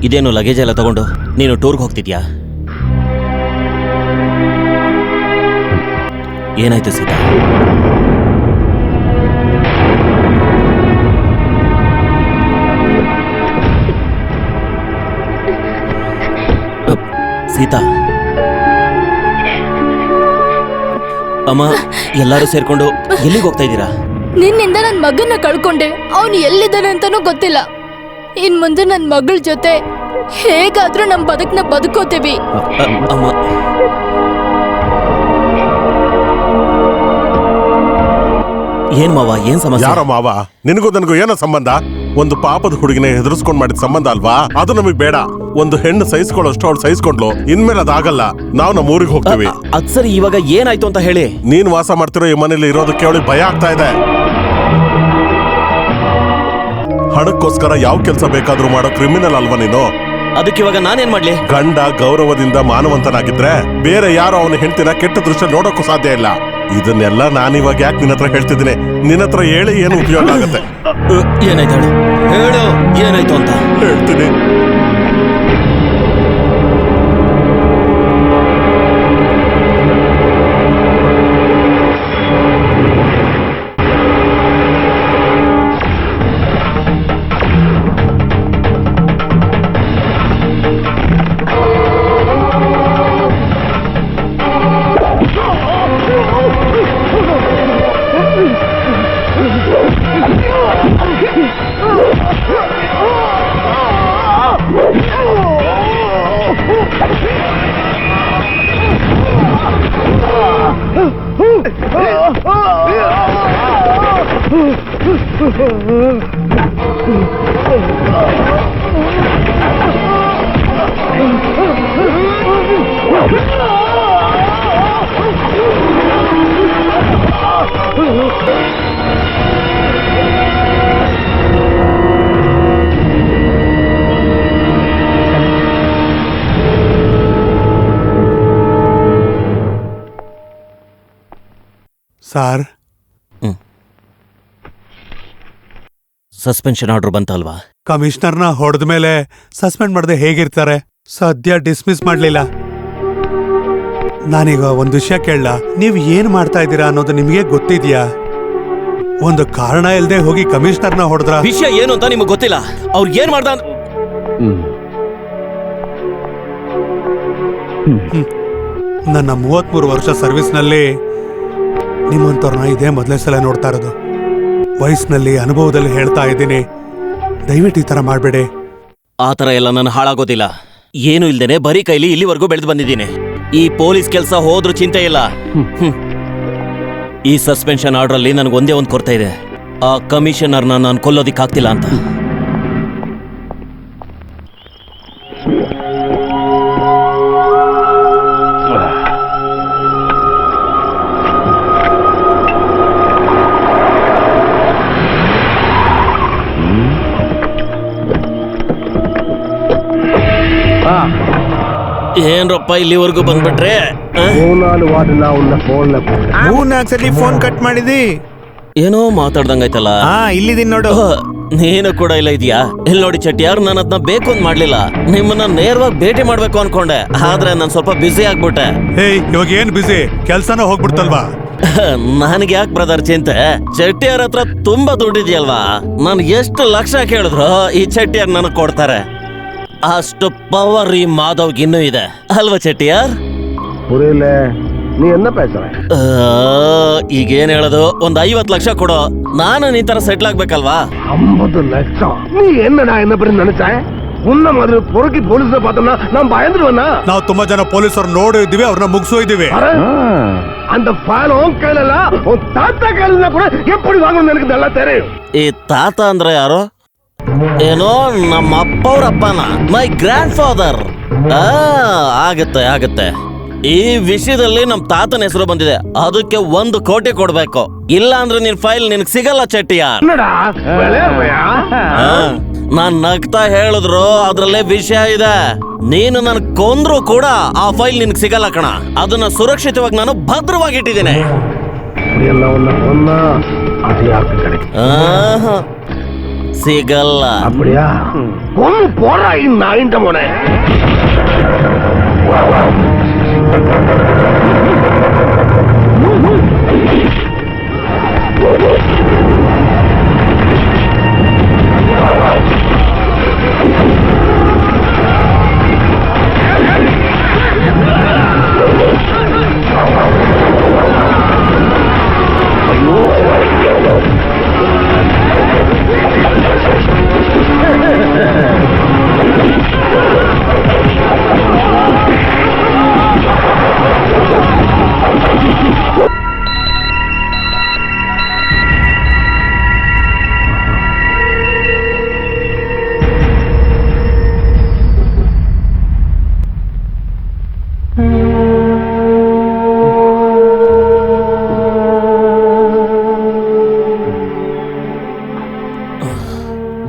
ಇದೇನು ಲಗೇಜ್ ಎಲ್ಲ ತಗೊಂಡು ನೀನು ಟೂರ್ಗೆ ಹೋಗ್ತಿದ್ಯಾ? ಏನಾಯ್ತು ಸೀತಾ? ಸೀತಾ, ಅಮ್ಮ ಎಲ್ಲರೂ ಸೇರ್ಕೊಂಡು ಎಲ್ಲಿಗೆ ಹೋಗ್ತಾ ಇದ್ದೀರಾ? ನಿನ್ನಿಂದ ನನ್ನ ಮಗನ್ನ ಕಳ್ಕೊಂಡೆ. ಅವನು ಎಲ್ಲಿದ್ದಾನೆ ಅಂತಾನೂ ಗೊತ್ತಿಲ್ಲ. ಇನ್ ಮುಂದೆ ನನ್ನ ಮಗಳ ಜೊತೆ ಹೇಗಾದ್ರೂ ನಮ್ಮ ಬದುಕನ್ನ ಬದುಕೋತೀವಿ. ಅಮ್ಮ, ಏನ್ ಮಾವ, ಏನ್ ಸಮಸ್ಯೆ? ಯಾರ ಮಾವ? ನಿನಗೂ ನನಗೂ ಏನೋ ಸಂಬಂಧ? ಒಂದು ಪಾಪದ ಹುಡುಗಿನ ಹೆದರ್ಸ್ಕೊಂಡ್ ಮಾಡಿದ ಸಂಬಂಧ ಅಲ್ವಾ? ಅದು ನಮಗ್ ಬೇಡ. ಒಂದು ಹೆಣ್ಣು ಸಹಿಸ್ಕೊಳ್ಳೋಷ್ಟು ಅವಳು ಸಹಿಸ್ಕೊಂಡ್ಲು, ಇನ್ಮೇಲೆ ಅದಾಗಲ್ಲ. ನಾವು ನಮ್ಮ ಊರಿಗೆ ಹೋಗ್ತೀವಿ. ಅದ್ ಸರಿ, ಇವಾಗ ಏನಾಯ್ತು ಅಂತ ಹೇಳಿ. ನೀನ್ ವಾಸ ಮಾಡ್ತಿರೋ ಈ ಮನೇಲಿ ಇರೋದಕ್ಕೆ ಅವಳಿಗೆ ಭಯ ಆಗ್ತಾ ಇದೆ. ಹಣಕ್ಕೋಸ್ಕರ ಯಾವ ಕೆಲಸ ಬೇಕಾದ್ರೂ ಮಾಡೋ ಕ್ರಿಮಿನಲ್ ಅಲ್ವಾ ನೀನು? ಅದಕ್ಕೆ ಇವಾಗ ನಾನೇನ್ ಮಾಡ್ಲಿ? ಗಂಡ ಗೌರವದಿಂದ ಮಾನವಂತನಾಗಿದ್ರೆ ಬೇರೆ ಯಾರೋ ಅವನ ಹೆಂಡತಿನ ಕೆಟ್ಟ ದೃಶ್ಯ ನೋಡೋಕ್ಕೂ ಸಾಧ್ಯ ಇಲ್ಲ. ಇದನ್ನೆಲ್ಲ ನಾನಿವಾಗ ಯಾಕೆ ನಿನ್ನ ಹತ್ರ ಹೇಳ್ತಿದ್ದೀನಿ? ನಿನ್ನ ಹತ್ರ ಹೇಳಿ ಏನು ಉಪಯೋಗ ಆಗುತ್ತೆ? ಏನಾಯ್ತು ಹೇಳು, ಹೇಳು ಏನಾಯ್ತು ಅಂತ. ಹೇಳ್ತೀನಿ. ಸಾರ್, ಸಸ್ಪೆನ್ಷನ್ ಆರ್ಡರ್ ಬಂತಲ್ವಾ? ಕಮಿಷನರ್ನ ಹೊಡೆದ ಮೇಲೆ ಸಸ್ಪೆಂಡ್ ಮಾಡದೆ ಹೇಗಿರ್ತಾರೆ? ಸದ್ಯ ಡಿಸ್ಮಿಸ್ ಮಾಡ್ಲಿಲ್ಲ. ನಾನೀಗ ಒಂದು ವಿಷಯ ಕೇಳಲ್ಲ, ನೀವು ಏನ್ ಮಾಡ್ತಾ ಇದ್ದೀರಾ ಅನ್ನೋದು ನಿಮಗೆ ಗೊತ್ತಿದ್ಯಾ? ಒಂದು ಕಾರಣ ಇಲ್ಲದೆ ಹೋಗಿ ಕಮಿಷನರ್ನ ಹೊಡೆದ್ರ? ವಿಷಯ ಏನು ಅಂತ ನಿಮಗೆ ಗೊತ್ತಿಲ್ಲ. ಅವ್ರು ಏನ್ ಮಾಡ್ದ? ನನ್ನ 33 ವರ್ಷ ಸರ್ವಿಸ್ನಲ್ಲಿ ನಿಮ್ಮಂತವ್ರನ್ನ ಇದೇ ಮೊದಲೇ ಸಲ ನೋಡ್ತಾ ಇರೋದು. ವಯಸ್ಸಿನಲ್ಲಿ ಅನುಭವದಲ್ಲಿ ಹೇಳ್ತಾ ಇದ್ದೀನಿ, ದಯವಿಟ್ಟು ಈ ತರ ಮಾಡಬೇಡಿ. ಆ ತರ ಎಲ್ಲ ನಾನು ಹಾಳಾಗೋದಿಲ್ಲ. ಏನು ಇಲ್ದೇನೆ ಬರೀ ಕೈಲಿ ಇಲ್ಲಿವರೆಗೂ ಬೆಳೆದು ಬಂದಿದ್ದೀನಿ. ಈ ಪೊಲೀಸ್ ಕೆಲಸ ಹೋದ್ರೂ ಚಿಂತೆ ಇಲ್ಲ. ಈ ಸಸ್ಪೆನ್ಷನ್ ಆರ್ಡರ್ ಅಲ್ಲಿ ನನಗೆ ಒಂದೇ ಒಂದು ಕೊರತೆ ಇದೆ. ಆ ಕಮಿಷನರ್ನ ನಾನು ಕೊಲ್ಲೋದಿಕ್ಕಾಗ್ತಿಲ್ಲ ಅಂತ. ಏನ್ರಪ್ಪ ಇಲ್ಲಿವರೆಗೂ ಬಂದ್ಬಿಟ್ರೆ? 4 వాటిలో ఉన్న ఫోన్ల 3-4 ಸಲ ಫೋನ್ ಕಟ್ ಮಾಡಿದಿ. ಏನೋ ಮಾತಾಡ್ದಂಗಾಯ್ತಲ್ಲ. ಇಲ್ಲಿದೀನಿ ನೋಡು. ನೀನು ಕೂಡ ಇಲ್ಲ ಇದೆಯಾ? ಇಲ್ಲಿ ನೋಡಿ ಚೆಟ್ಟಿಯಾರ್, ನಾನು ಅದನ್ನ ಬೇಕು ಅಂತ ಮಾಡ್ಲಿಲ್ಲ. ನಿಮ್ಮನ್ನ ನೇರವಾಗಿ ಭೇಟಿ ಮಾಡ್ಬೇಕು ಅನ್ಕೊಂಡೆ, ಆದ್ರೆ ನಾನು ಸ್ವಲ್ಪ ಬ್ಯುಸಿ ಆಗ್ಬಿಟ್ಟೆ. ಇವಾಗ ಏನ್ ಬ್ಯುಸಿ? ಕೆಲ್ಸನ ಹೋಗ್ಬಿಡ್ತಲ್ವಾ? ನನಗೆ ಯಾಕೆ ಬ್ರದರ್ ಚಿಂತೆ? ಚೆಟ್ಟಿಯಾರ್ ಹತ್ರ ತುಂಬಾ ದುಡ್ಡಿದ್ಯಲ್ವಾ? ನಾನು ಎಷ್ಟು ಲಕ್ಷ ಕೇಳಿದ್ರು ಈ ಚೆಟ್ಟಿಯಾರ್ ನನಗ್ ಕೊಡ್ತಾರೆ. ಅಷ್ಟು ಪವರ್ ಈ ಮಾಧವ್ಗೆ ಇನ್ನೂ ಇದೆ ಅಲ್ವಾ ಚೆಟ್ಟಿಯಾರ್? ನೀ ಎನ್ನ ಪೈಸಾ ಈಗ ಏನ್ ಹೇಳೋದು? ಒಂದ್ 50 ಲಕ್ಷ ಕೊಡು, ನಾನು ನೀ ತರ ಸೆಟ್ಲ್ ಆಗ್ಬೇಕಲ್ವಾ? 50 ಲಕ್ಷ? ನೀ என்னடா என்ன பத்தி நினைச்ச? உன்ன மாதிரி பொறுக்கி போலீஸ பார்த்தனா நான் பயந்துருவேனா? ನಾವು ತುಂಬಾ ಜನ ಪೊಲೀಸರು ನೋಡಿದೀವಿ, ಅವ್ರನ್ನ ಮುಗಿಸೋಯ್ದಿವಿ. அந்த ಫೈಲ್ உன் கையில உன் தாத்தா கையில கூட எப்படி வாங்கணும்னு எனக்கு நல்லா தெரியும். ಈ ತಾತ ಅಂದ್ರೆ ಯಾರು? ಏನೋ ನಮ್ಮ ಅಪ್ಪವ್ರ ಅಪ್ಪನ, ಮೈ ಗ್ರ್ಯಾಂಡ್ ಫಾದರ್. ಆಗತ್ತೆ ಆಗತ್ತೆ. ಈ ವಿಷಯದಲ್ಲಿ ನಮ್ ತಾತನ ಹೆಸರು ಬಂದಿದೆ, ಅದಕ್ಕೆ 1 ಕೋಟಿ ಕೊಡ್ಬೇಕು. ಇಲ್ಲ ಅಂದ್ರೆ ನಿನ್ ಫೈಲ್ ನಿನಗ್ ಸಿಗಲ್ಲ ಚೆಟ್ಟಿಯಾರ್. ನಾನ್ ನಗ್ತಾ ಹೇಳಿದ್ರು ಅದ್ರಲ್ಲೇ ವಿಷಯ ಇದೆ. ನೀನು ನನ್ ಕೊಂದ್ರು ಕೂಡ ಆ ಫೈಲ್ ನಿನಗ್ ಸಿಗಲ್ಲ ಕಣ. ಅದನ್ನ ಸುರಕ್ಷಿತವಾಗಿ ನಾನು ಭದ್ರವಾಗಿಟ್ಟಿದ್ದೇನೆ. ಸಿಗಲ್ಲ. அப்படியா? கொன்னு போடா இந்த நாயிண்ட மோனே.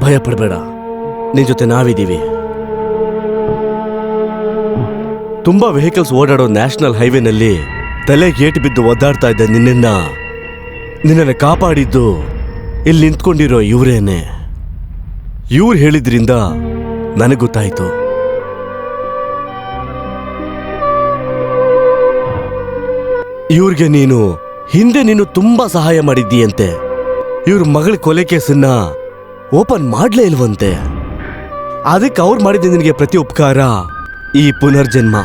ಭಯ ಪಡಬೇಡ, ನಿನ್ ಜೊತೆ ನಾವಿದ್ದೀವಿ. ತುಂಬಾ ವೆಹಿಕಲ್ಸ್ ಓಡಾಡೋ ನ್ಯಾಷನಲ್ ಹೈವೇನಲ್ಲಿ ತಲೆಗೆ ಏಟು ಬಿದ್ದು ಒದ್ದಾಡ್ತಾ ಇದ್ದ ನಿನ್ನನ್ನು ಕಾಪಾಡಿದ್ದು ಇಲ್ಲಿ ನಿಂತ್ಕೊಂಡಿರೋ ಇವರೇನೆ. ಇವ್ರು ಹೇಳಿದ್ರಿಂದ ನನಗೆ ಗೊತ್ತಾಯ್ತು. ಇವ್ರಿಗೆ ಹಿಂದೆ ತುಂಬಾ ಸಹಾಯ ಮಾಡಿದ್ದೀಯಂತೆ. ಇವ್ರ ಮಗಳ ಕೊಲೆ ಕೇಸನ್ನ ಓಪನ್ ಮಾಡ್ಲೇ ಇಲ್ವಂತೆ. ಅದಕ್ಕೆ ಅವ್ರು ಮಾಡಿದ ನಿನಗೆ ಪ್ರತಿ ಉಪಕಾರ ಈ ಪುನರ್ಜನ್ಮ.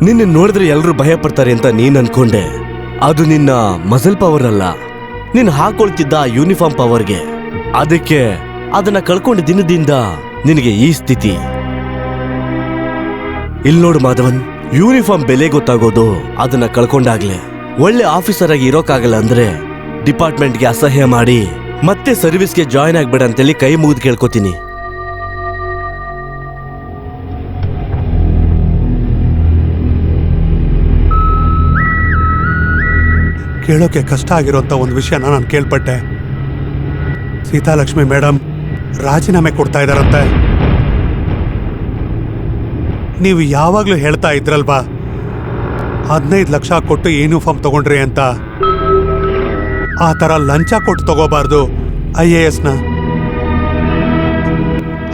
ನಿನ್ನ ನೋಡಿದ್ರೆ ಎಲ್ಲರೂ ಭಯ ಪಡ್ತಾರೆ ಅಂತ ನೀನ್ ಅನ್ಕೊಂಡೆ. ಅದು ನಿನ್ನ ಮಸಲ್ ಪವರ್ ಅಲ್ಲ, ನೀನ್ ಹಾಕೊಳ್ತಿದ್ದ ಯೂನಿಫಾರ್ಮ್ ಪವರ್ಗೆ. ಅದಕ್ಕೆ ಅದನ್ನ ಕಳ್ಕೊಂಡ ದಿನದಿಂದ ನಿನಗೆ ಈ ಸ್ಥಿತಿ. ಇಲ್ಲಿ ನೋಡು ಮಾಧವನ್, ಯೂನಿಫಾರ್ಮ್ ಬೆಲೆ ಗೊತ್ತಾಗೋದು ಅದನ್ನ ಕಳ್ಕೊಂಡಾಗ್ಲೆ. ಒಳ್ಳೆ ಆಫೀಸರ್ ಆಗಿ ಇರೋಕ್ಕಾಗಲ್ಲ ಅಂದ್ರೆ ಡಿಪಾರ್ಟ್ಮೆಂಟ್ಗೆ ಅಸಹ್ಯ ಮಾಡಿ ಮತ್ತೆ ಸರ್ವಿಸ್ಗೆ ಜಾಯ್ನ್ ಆಗ್ಬೇಡ ಅಂತೇಳಿ ಕೈ ಮುಗಿದು ಕೇಳ್ಕೊತೀನಿ. ಕೇಳೋಕೆ ಕಷ್ಟ ಆಗಿರೋಂಥ ಒಂದು ವಿಷಯನ ನಾನು ಕೇಳ್ಪಟ್ಟೆ. ಸೀತಾಲಕ್ಷ್ಮಿ ಮೇಡಮ್ ರಾಜೀನಾಮೆ ಕೊಡ್ತಾ ಇದ್ದಾರಂತೆ. ನೀವು ಯಾವಾಗ್ಲೂ ಹೇಳ್ತಾ ಇದ್ರಲ್ವಾ 15 ಲಕ್ಷ ಕೊಟ್ಟು ಯೂನಿಫಾರ್ಮ್ ತಗೊಂಡ್ರಿ ಅಂತ. ಆ ತರ ಲಂಚ ಕೊಟ್ಟು ತಗೋಬಾರ್ದು IAS-ನ.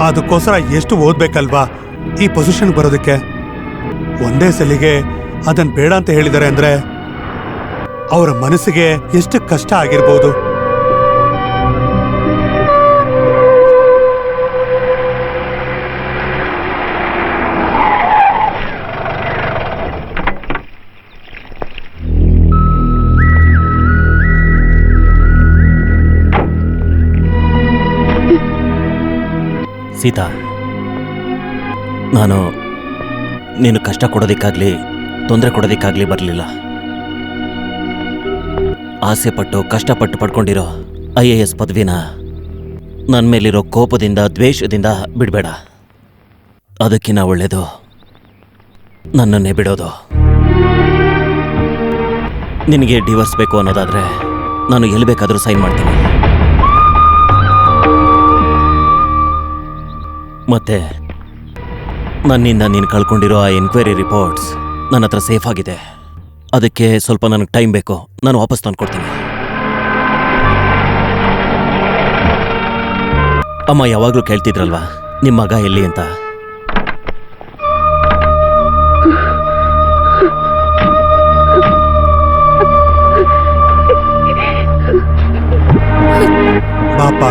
ಅದಕ್ಕೋಸ್ಕರ ಎಷ್ಟು ಓದ್ಬೇಕಲ್ವಾ ಈ ಪೊಸಿಷನ್ ಬರೋದಕ್ಕೆ. ಒಂದೇ ಸಲಿಗೆ ಅದನ್ನ ಬೇಡ ಅಂತ ಹೇಳಿದ್ದಾರೆ ಅಂದ್ರೆ ಅವರ ಮನಸ್ಸಿಗೆ ಎಷ್ಟು ಕಷ್ಟ ಆಗಿರ್ಬೋದು. ಸೀತಾ, ನಾನು ನೀನು ಕಷ್ಟ ಕೊಡೋದಿಕ್ಕಾಗ್ಲಿ ತೊಂದರೆ ಕೊಡೋದಿಕ್ಕಾಗ್ಲಿ ಬರಲಿಲ್ಲ. ಆಸೆ ಪಟ್ಟು ಕಷ್ಟಪಟ್ಟು ಪಡ್ಕೊಂಡಿರೋ IAS ಪದವಿನ ನನ್ನ ಮೇಲಿರೋ ಕೋಪದಿಂದ ದ್ವೇಷದಿಂದ ಬಿಡಬೇಡ. ಅದಕ್ಕಿಂತ ಒಳ್ಳೇದು ನನ್ನನ್ನೇ ಬಿಡೋದು. ನಿನಗೆ ಡಿವೋರ್ಸ್ ಬೇಕು ಅನ್ನೋದಾದ್ರೆ ನಾನು ಎಲ್ಲಿ ಬೇಕಾದರೂ ಸೈನ್ ಮಾಡ್ತೀನಿ. ಮತ್ತೆ ನನ್ನಿಂದ ನೀನು ಕಳ್ಕೊಂಡಿರೋ ಆ ಎನ್ಕ್ವೈರಿ ರಿಪೋರ್ಟ್ಸ್ ನನ್ನ ಹತ್ರ ಸೇಫ್ ಆಗಿದೆ. ಅದಕ್ಕೆ ಸ್ವಲ್ಪ ನನಗೆ ಟೈಮ್ ಬೇಕು. ನಾನು ವಾಪಸ್ ತಂದ್ಕೊಡ್ತೀನಿ. ಅಮ್ಮ ಯಾವಾಗಲೂ ಕೇಳ್ತಿದ್ರಲ್ವಾ ನಿಮ್ಮ ಮಗ ಎಲ್ಲಿ ಅಂತ. ಪಾಪ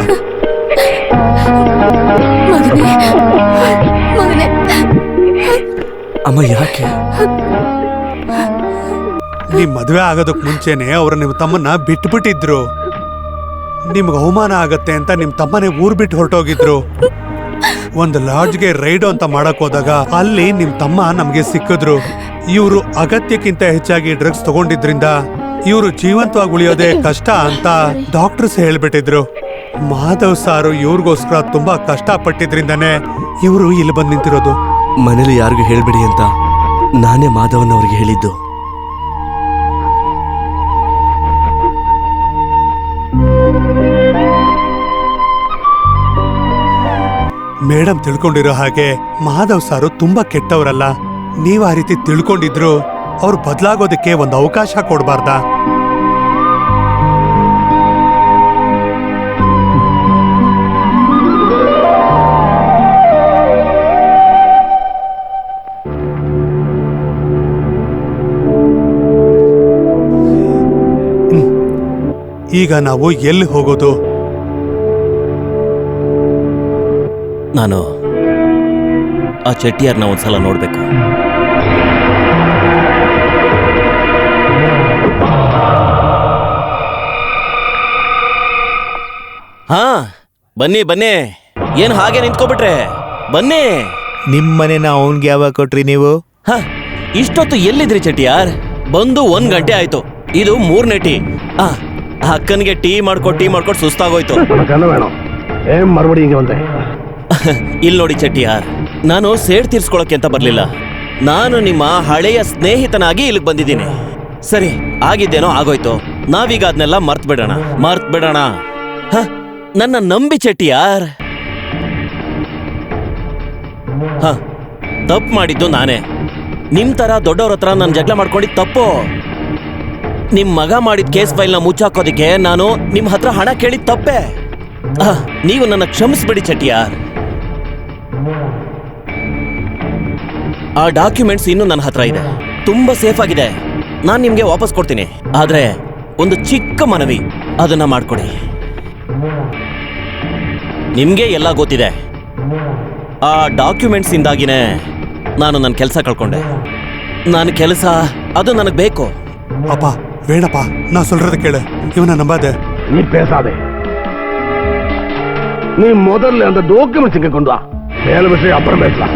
ಅಮ್ಮ ಯಾಕೆ? ನೀವ್ ಮದ್ವೆ ಆಗೋದಕ್ ಮುಂಚೆನೆ ಅವ್ರು ನಿಮ್ಮ ತಮ್ಮನ್ನ ಬಿಟ್ಬಿಟ್ಟಿದ್ರು. ನಿಮ್ಗೆ ಅವಮಾನ ಆಗತ್ತೆ ಅಂತ ನಿಮ್ ತಮ್ಮನೇ ಊರ್ ಬಿಟ್ಟು ಹೊರಟೋಗಿದ್ರು. ಒಂದು ಲಾಡ್ಜ್ಗೆ ರೈಡ್ ಅಂತ ಮಾಡಕ್ ಹೋದಾಗ ಅಲ್ಲಿ ನಿಮ್ ತಮ್ಮ ನಮ್ಗೆ ಸಿಕ್ಕಿದ್ರು. ಇವರು ಅಗತ್ಯಕ್ಕಿಂತ ಹೆಚ್ಚಾಗಿ ಡ್ರಗ್ಸ್ ತಗೊಂಡಿದ್ರಿಂದ ಇವರು ಜೀವಂತವಾಗಿ ಉಳಿಯೋದೇ ಕಷ್ಟ ಅಂತ ಡಾಕ್ಟರ್ಸ್ ಹೇಳ್ಬಿಟ್ಟಿದ್ರು. ಮಾಧವ್ ಸಾರು ಇವ್ರಿಗೋಸ್ಕರ ತುಂಬಾ ಕಷ್ಟ ಪಟ್ಟಿದ್ರಿಂದಾನೇ ಇವರು ಇಲ್ಲಿ ಬಂದು ನಿಂತಿರೋದು. ಮನೇಲಿ ಯಾರಿಗೂ ಹೇಳ್ಬಿಡಿ ಅಂತ ನಾನೇ ಮಾಧವನ್ ಅವ್ರಿಗೆ ಹೇಳಿದ್ದು. ಮೇಡಮ್ ತಿಳ್ಕೊಂಡಿರೋ ಹಾಗೆ ಮಾಧವ್ ಸಾರು ತುಂಬಾ ಕೆಟ್ಟವರಲ್ಲ. ನೀವ್ ಆ ರೀತಿ ತಿಳ್ಕೊಂಡಿದ್ರು ಅವ್ರು ಬದಲಾಗೋದಕ್ಕೆ ಒಂದು ಅವಕಾಶ ಕೊಡಬಾರ್ದಾ? ಈಗ ನಾವು ಎಲ್ಲಿ ಹೋಗೋದು? ನಾನು ಆ ಚೆಟ್ಟಿಯಾರ್ನ ಒಂದ್ಸಲ ನೋಡ್ಬೇಕು. ಹಾ ಬನ್ನಿ ಬನ್ನಿ. ಏನ್ ಹಾಗೆ ನಿಂತ್ಕೊಬಿಟ್ರೆ? ಬನ್ನಿ. ನಿಮ್ಮನೆನ ಅವನ್ಗೆ ಯಾವಾಗ ಕೊಟ್ರಿ ನೀವು? ಹ ಇಷ್ಟೊತ್ತು ಎಲ್ಲಿದ್ರಿ ಚೆಟ್ಟಿಯಾರ್? ಬಂದು 1 ಗಂಟೆ ಆಯ್ತು. ಇದು 3ನೇ ಟೀ. ಅಕ್ಕನಿಗೆ ಟೀ ಮಾಡ್ಕೊಟ್ಟು ಸುಸ್ತಾಗೋಯ್ತು. ಏನ್ ಮರ್ಬಡಿ ಹಿಂಗೆ ಬಂದೆ? ಇಲ್ಲಿ ನೋಡಿ ಚೆಟ್ಟಿಯಾರ್, ನಾನು ಸೇಡ್ ತೀರ್ಸ್ಕೊಳಕ್ಕೆ ಅಂತ ಬರ್ಲಿಲ್ಲ. ನಾನು ನಿಮ್ಮ ಹಳೆಯ ಸ್ನೇಹಿತನಾಗಿ ಇಲ್ಲಿಗೆ ಬಂದಿದ್ದೀನಿ. ಸರಿ, ಆಗಿದ್ದೇನೋ ಆಗೋಯ್ತು. ನಾವೀಗ ಅದನ್ನೆಲ್ಲ ಮರ್ತ್ ಬಿಡೋಣ. ನನ್ನ ನಂಬಿ ಚೆಟ್ಟಿಯಾರ್. ತಪ್ಪು ಮಾಡಿದ್ದು ನಾನೇ. ನಿಮ್ ತರ ದೊಡ್ಡವ್ರ ಹತ್ರ ನಾನು ಜಗಳ ಮಾಡ್ಕೊಂಡಿದ್ದು ತಪ್ಪು. ನಿಮ್ ಮಗ ಮಾಡಿದ ಕೇಸ್ ಫೈಲ್ನ ಮುಚ್ಚಾಕೋದಿಕ್ಕೆ ನಾನು ನಿಮ್ ಹತ್ರ ಹಣ ಕೇಳಿದ ತಪ್ಪೆ. ನೀವು ನನ್ನ ಕ್ಷಮಿಸ್ಬಿಡಿ ಚೆಟ್ಟಿಯಾರ್. ಆ ಡಾಕ್ಯುಮೆಂಟ್ಸ್ ಇನ್ನೂ ನನ್ನ ಹತ್ರ ಇದೆ, ತುಂಬಾ ಸೇಫ್ ಆಗಿದೆ. ನಾನು ನಿಮ್ಗೆ ವಾಪಸ್ ಕೊಡ್ತೀನಿ. ಆದ್ರೆ ಒಂದು ಚಿಕ್ಕ ಮನವಿ, ಅದನ್ನ ಮಾಡ್ಕೊಡಿ. ನಿಮ್ಗೆ ಎಲ್ಲ ಗೊತ್ತಿದೆ, ಆ ಡಾಕ್ಯುಮೆಂಟ್ಸ್ ಇಂದಾಗಿನೇ ನಾನು ನನ್ನ ಕೆಲಸ ಕಳ್ಕೊಂಡೆ. ನನ್ನ ಕೆಲಸ ಅದು ನನಗೆ ಬೇಕು. அப்பா வேணப்பா, நான் சொல்றது கேளு. இவனை நம்பாத. நீ பேசாதே. நீ முதல்ல அந்த டாக்குமெண்ட்ஸ் இங்க கொண்டு வா. மேல விஷயம் அப்புறம் பேசலாம்.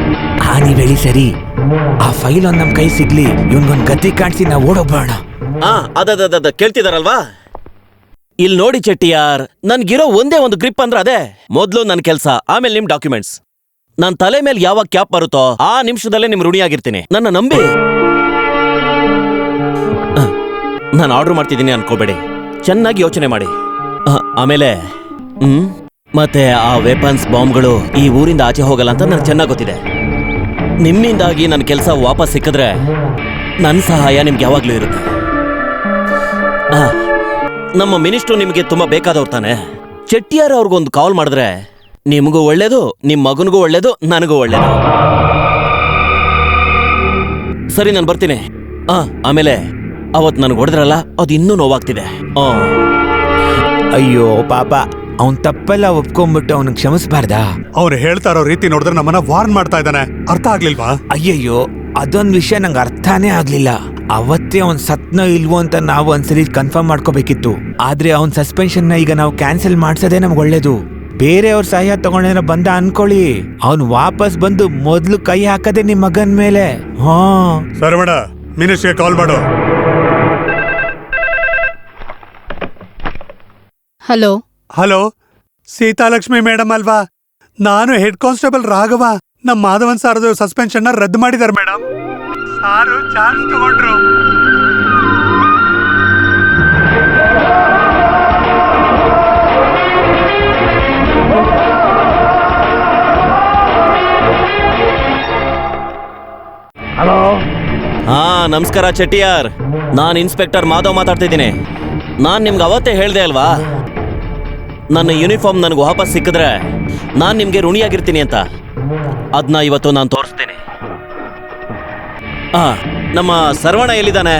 ನೀವ್ ಹೇಳಿ ಸರಿ. ಆ ಫೈಲ್ ಒಂದ್ ನಮ್ ಕೈ ಸಿಗ್ಲಿ, ಇವನ್ಗೊಂದ್ ಗತಿ ಕಾಣಿಸಿ ನಾವು ಓಡೋಗ್ಬೋಣ. ಅದ ಕೇಳ್ತಿದಾರಲ್ವಾ? ಇಲ್ಲಿ ನೋಡಿ ಚೆಟ್ಟಿಯಾರ್, ನನ್ಗಿರೋ ಒಂದೇ ಒಂದು ಗ್ರಿಪ್ ಅಂದ್ರೆ ಅದೇ. ಮೊದ್ಲು ನನ್ನ ಕೆಲಸ, ಆಮೇಲೆ ನಿಮ್ ಡಾಕ್ಯುಮೆಂಟ್ಸ್. ನನ್ ತಲೆ ಮೇಲೆ ಯಾವಾಗ ಕ್ಯಾಪ್ ಬರುತ್ತೋ ಆ ನಿಮಿಷದಲ್ಲೇ ನಿಮ್ ಋಣಿಯಾಗಿರ್ತೀನಿ. ನನ್ನ ನಂಬಿ. ನಾನು ಆರ್ಡರ್ ಮಾಡ್ತಿದ್ದೀನಿ ಅನ್ಕೋಬೇಡಿ, ಚೆನ್ನಾಗಿ ಯೋಚನೆ ಮಾಡಿ. ಆಮೇಲೆ ಮತ್ತೆ ಆ ವೆಪನ್ಸ್ ಬಾಂಬ್ಗಳು ಈ ಊರಿಂದ ಆಚೆ ಹೋಗಲ್ಲ ಅಂತ ನನಗೆ ಚೆನ್ನಾಗಿ ಗೊತ್ತಿದೆ. ನಿಮ್ಮಿಂದಾಗಿ ನನ್ನ ಕೆಲಸ ವಾಪಸ್ ಸಿಕ್ಕಿದ್ರೆ ನನ್ನ ಸಹಾಯ ನಿಮ್ಗೆ ಯಾವಾಗ್ಲೂ ಇರುತ್ತೆ. ನಮ್ಮ ಮಿನಿಸ್ಟ್ರು ನಿಮಗೆ ತುಂಬಾ ಬೇಕಾದವ್ರು ತಾನೆ. ಚೆಟ್ಟಿಯಾರ್ ಅವ್ರಿಗೊಂದು ಕಾಲ್ ಮಾಡಿದ್ರೆ ನಿಮಗೂ ಒಳ್ಳೇದು, ನಿಮ್ ಮಗನಿಗೂ ಒಳ್ಳೇದು, ನನಗೂ ಒಳ್ಳೇದು. ಸರಿ, ನಾನು ಬರ್ತೀನಿ. ಆಮೇಲೆ ಅವತ್ ನನಗೆ ಹೊಡೆದ್ರಲ್ಲ, ಅದು ಇನ್ನೂ ನೋವಾಗ್ತಿದೆ. ಅಯ್ಯೋ ಪಾಪ, ಅವನ್ ತಪ್ಪೆಲ್ಲ ಒಪ್ಕೊಂಡ್ಬಿಟ್ಟು ಅವನ್ ಕ್ಷಮಿಸಬಾರ್ದಾ? ಅವ್ರು ಹೇಳ್ತಾ ಇರೋ ರೀತಿ ನೋಡಿದ್ರೆ ನಮ್ಮನ್ನ ವಾರ್ನ್ ಮಾಡ್ತಾ ಇದ್ದಾನೆ. ಅರ್ಥ ಆಗ್ಲಿಲ್ವಾ? ಅಯ್ಯಯ್ಯೋ, ಅದೊಂದ್ ವಿಷಯ ನಂಗೆ ಅರ್ಥನೇ ಆಗ್ಲಿಲ್ಲ. ಅವತ್ತೇ ಅವ್ನ್ ಸತ್ನೋ ಇಲ್ವೋ ಅಂತ ನಾವು ಒಂದ್ಸರಿ ಕನ್ಫರ್ಮ್ ಮಾಡ್ಕೋಬೇಕಿತ್ತು. ಆದ್ರೆ ಅವ್ನ್ ಸಸ್ಪೆನ್ಷನ್ ನ ಈಗ ನಾವು ಕ್ಯಾನ್ಸಲ್ ಮಾಡ್ಸೋದೇ ನಮ್ಗೆ ಒಳ್ಳೇದು. ಬೇರೆಯವ್ರ ಸಹಾಯ ತಗೊಂಡೇನೋ ಬಂದ ಅನ್ಕೊಳ್ಳಿ, ಅವನ್ ವಾಪಸ್ ಬಂದು ಮೊದ್ಲು ಕೈ ಹಾಕದೆ ನಿಮ್ ಮಗನ್ ಮೇಲೆ. ಹಾ ಸರ್ವಣ, ಮಿನಿಸ್ಟ್ರಿಗೆ ಕಾಲ್ ಮಾಡು. ಹಲೋ ಹಲೋ, ಸೀತಾಲಕ್ಷ್ಮಿ ಮೇಡಮ್ ಅಲ್ವಾ? ನಾನು ಹೆಡ್ ಕಾನ್ಸ್ಟೇಬಲ್ ರಾಘವ. ನಮ್ಮ ಮಾಧವನ್ ಸಾರದು ಸಸ್ಪೆನ್ಷನ್ ರದ್ದು ಮಾಡಿದಾರೆ ಮೇಡಮ್. ಸಾರು ಚಾರ್ಜ್ ತಗೊಂಡ್ರು. ಹಲೋ. ಹಾ ನಮಸ್ಕಾರ ಚೆಟ್ಟಿಯಾರ್, ನಾನು ಇನ್ಸ್ಪೆಕ್ಟರ್ ಮಾಧವ್ ಮಾತಾಡ್ತಿದ್ದೀನಿ. ನಾನು ನಿಮ್ಗೆ ಅವತ್ತೇ ಹೇಳ್ದೆ ಅಲ್ವಾ, ನನ್ನ ಯೂನಿಫಾರ್ಮ್ ನನಗೆ ವಾಪಸ್ ಸಿಕ್ಕಿದ್ರೆ ನಾನು ನಿಮ್ಗೆ ಋಣಿಯಾಗಿರ್ತೀನಿ ಅಂತ. ಅದನ್ನ ಇವತ್ತು ನಾನು ತೋರಿಸ್ತೀನಿ. ನಮ್ಮ ಸರ್ವಣ ಎಲ್ಲಿದ್ದಾನೆ?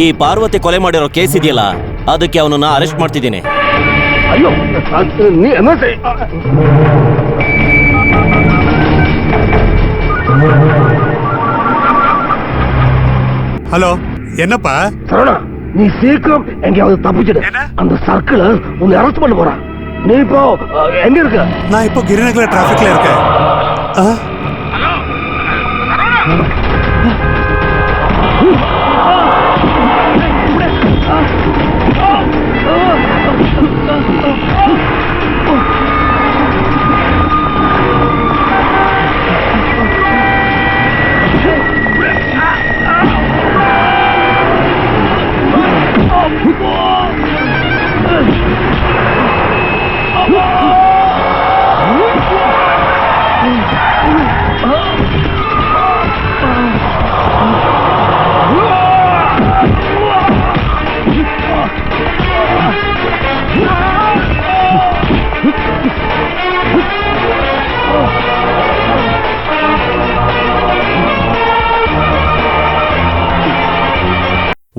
ಈ ಪಾರ್ವತಿ ಕೊಲೆ ಮಾಡಿರೋ ಕೇಸ್ ಇದೆಯಲ್ಲ, ಅದಕ್ಕೆ ಅವನನ್ನ ಅರೆಸ್ಟ್ ಮಾಡ್ತಿದ್ದೀನಿ. ಅಯ್ಯೋ, ஹலோ, என்னப்பா? சரவணா, நீ சீக்கிரம் எங்கேயாவது தப்பிச்சிடு. அந்த சர்க்கிள் உன்னை அரெஸ்ட் பண்ண போறான். நீ இப்போ எங்க இருக்க? நான் இப்போ கிரிநகர் டிராஃபிக்ல இருக்கேன்.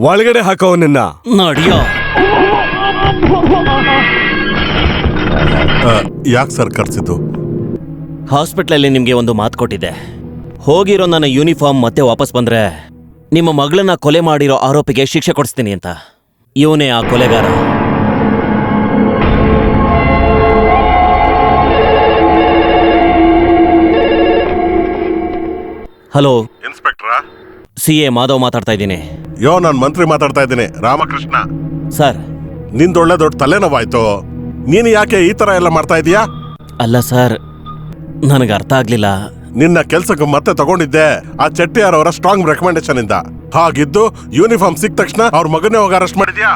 ಒಳಗಡೆ ಹಾಕೋವನ್ನ ನೋಡಿಯೋ. ಯಾಕೆ ಸರ್ ಕರ್ಸಿದ್ದು? ಹಾಸ್ಪಿಟ್ಲಲ್ಲಿ ನಿಮ್ಗೆ ಒಂದು ಮಾತು ಕೊಟ್ಟಿದ್ದೆ. ಹೋಗಿರೋ ನನ್ನ ಯೂನಿಫಾರ್ಮ್ ಮತ್ತೆ ವಾಪಸ್ ಬಂದ್ರೆ ನಿಮ್ಮ ಮಗಳನ್ನ ಕೊಲೆ ಮಾಡಿರೋ ಆರೋಪಿಗೆ ಶಿಕ್ಷೆ ಕೊಡಿಸ್ತೀನಿ ಅಂತ. ಇವನೇ ಆ ಕೊಲೆಗಾರ. ಹಲೋ ಇನ್ಸ್ಪೆಕ್ಟರಾ? CA ಮಾಧವ್ ಮಾತಾಡ್ತಾ ಇದ್ದೀನಿ. ನಾನು ಮಂತ್ರಿ ಮಾತಾಡ್ತಾ ಇದ್ದೀನಿ, ರಾಮಕೃಷ್ಣ. ಸರ್, ನಿಂದೊಳ್ಳೆ ದೊಡ್ಡ ತಲೆನೋವಾಯ್ತು. ನೀನು ಯಾಕೆ ಈ ತರ ಎಲ್ಲ ಮಾಡ್ತಾ ಇದೀಯಾ? ಅಲ್ಲ ಸರ್, ನನಗೆ ಅರ್ಥ ಆಗ್ಲಿಲ್ಲ. ನಿನ್ನ ಕೆಲ್ಸಕ್ಕೆ ಮತ್ತೆ ತಗೊಂಡಿದ್ದೆ ಆ ಚೆಟ್ಟಿಯಾರ್ ಅವರ ಸ್ಟ್ರಾಂಗ್ ರೆಕಮೆಂಡೇಶನ್ ಇಂದ. ಹಾಗಿದ್ದು ಯೂನಿಫಾರ್ಮ್ ಸಿಕ್ಕ ತಕ್ಷಣ ಅವ್ರ ಮಗನೇ ಹೋಗಿ ಅರೆಸ್ಟ್ ಮಾಡಿದ್ಯಾ?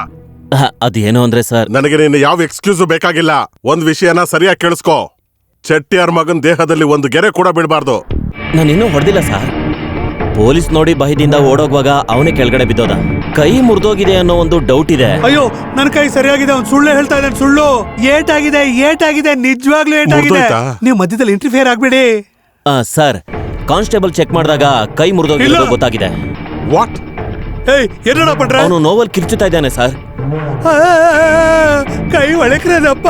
ಅದೇನು ಅಂದ್ರೆ ಸರ್, ನನಗೆ ನೀನು ಯಾವ ಎಕ್ಸ್ಕ್ಯೂಸು ಬೇಕಾಗಿಲ್ಲ. ಒಂದ್ ವಿಷಯನ ಸರಿಯಾಗಿ ಕೇಳಿಸ್ಕೋ. ಚೆಟ್ಟಿಯಾರ್ ಮಗನ್ ದೇಹದಲ್ಲಿ ಒಂದು ಗೆರೆ ಕೂಡ ಬಿಡಬಾರ್ದು. ನಾನಿನ್ನೂ ಹೊಡೆದಿಲ್ಲ ಸರ್. ಪೊಲೀಸ್ ನೋಡಿ ಭಯದಿಂದ ಓಡೋಗುವಾಗ ಅವನೇ ಕೆಳಗಡೆ ಬಿದ್ದೋದ. ಕೈ ಮುರಿದೋಗಿದೆ ಅನ್ನೋ ಒಂದು ಡೌಟ್ ಇದೆ. ಅಯ್ಯೋ, ನನ್ನ ಕೈ ಸರಿಯಾಗಿದೆ. ಅವ್ನು ಸುಳ್ಳು ಹೇಳ್ತಾ ಇದ್ದಾನೆ. ಸುಳ್ಳು. ಏಟಾಗಿದೆ, ನಿಜವಾಗ್ಲೂ ಏಟಾಗಿದೆ. ನೀವು ಮಧ್ಯದಲ್ಲಿ ಇಂಟರ್ಫಿಯರ್ ಆಗ್ಬೇಡಿ. ಸರ್, ಕಾನ್ಸ್ಟೇಬಲ್ ಚೆಕ್ ಮಾಡಿದಾಗ ಕೈ ಮುರಿದೋಗಿರೋದು ಗೊತ್ತಾಗಿದೆ. ವಾಟ್? ಏನಣ್ಣ ಪಟ್ರೆ? ಅವನು ನೋವಲ್ಲಿ ಕಿರ್ಚುತ್ತಾ ಇದ್ದಾನೆ ಸರ್. ಕೈ ಒಳಕ್ರದಪ್ಪ.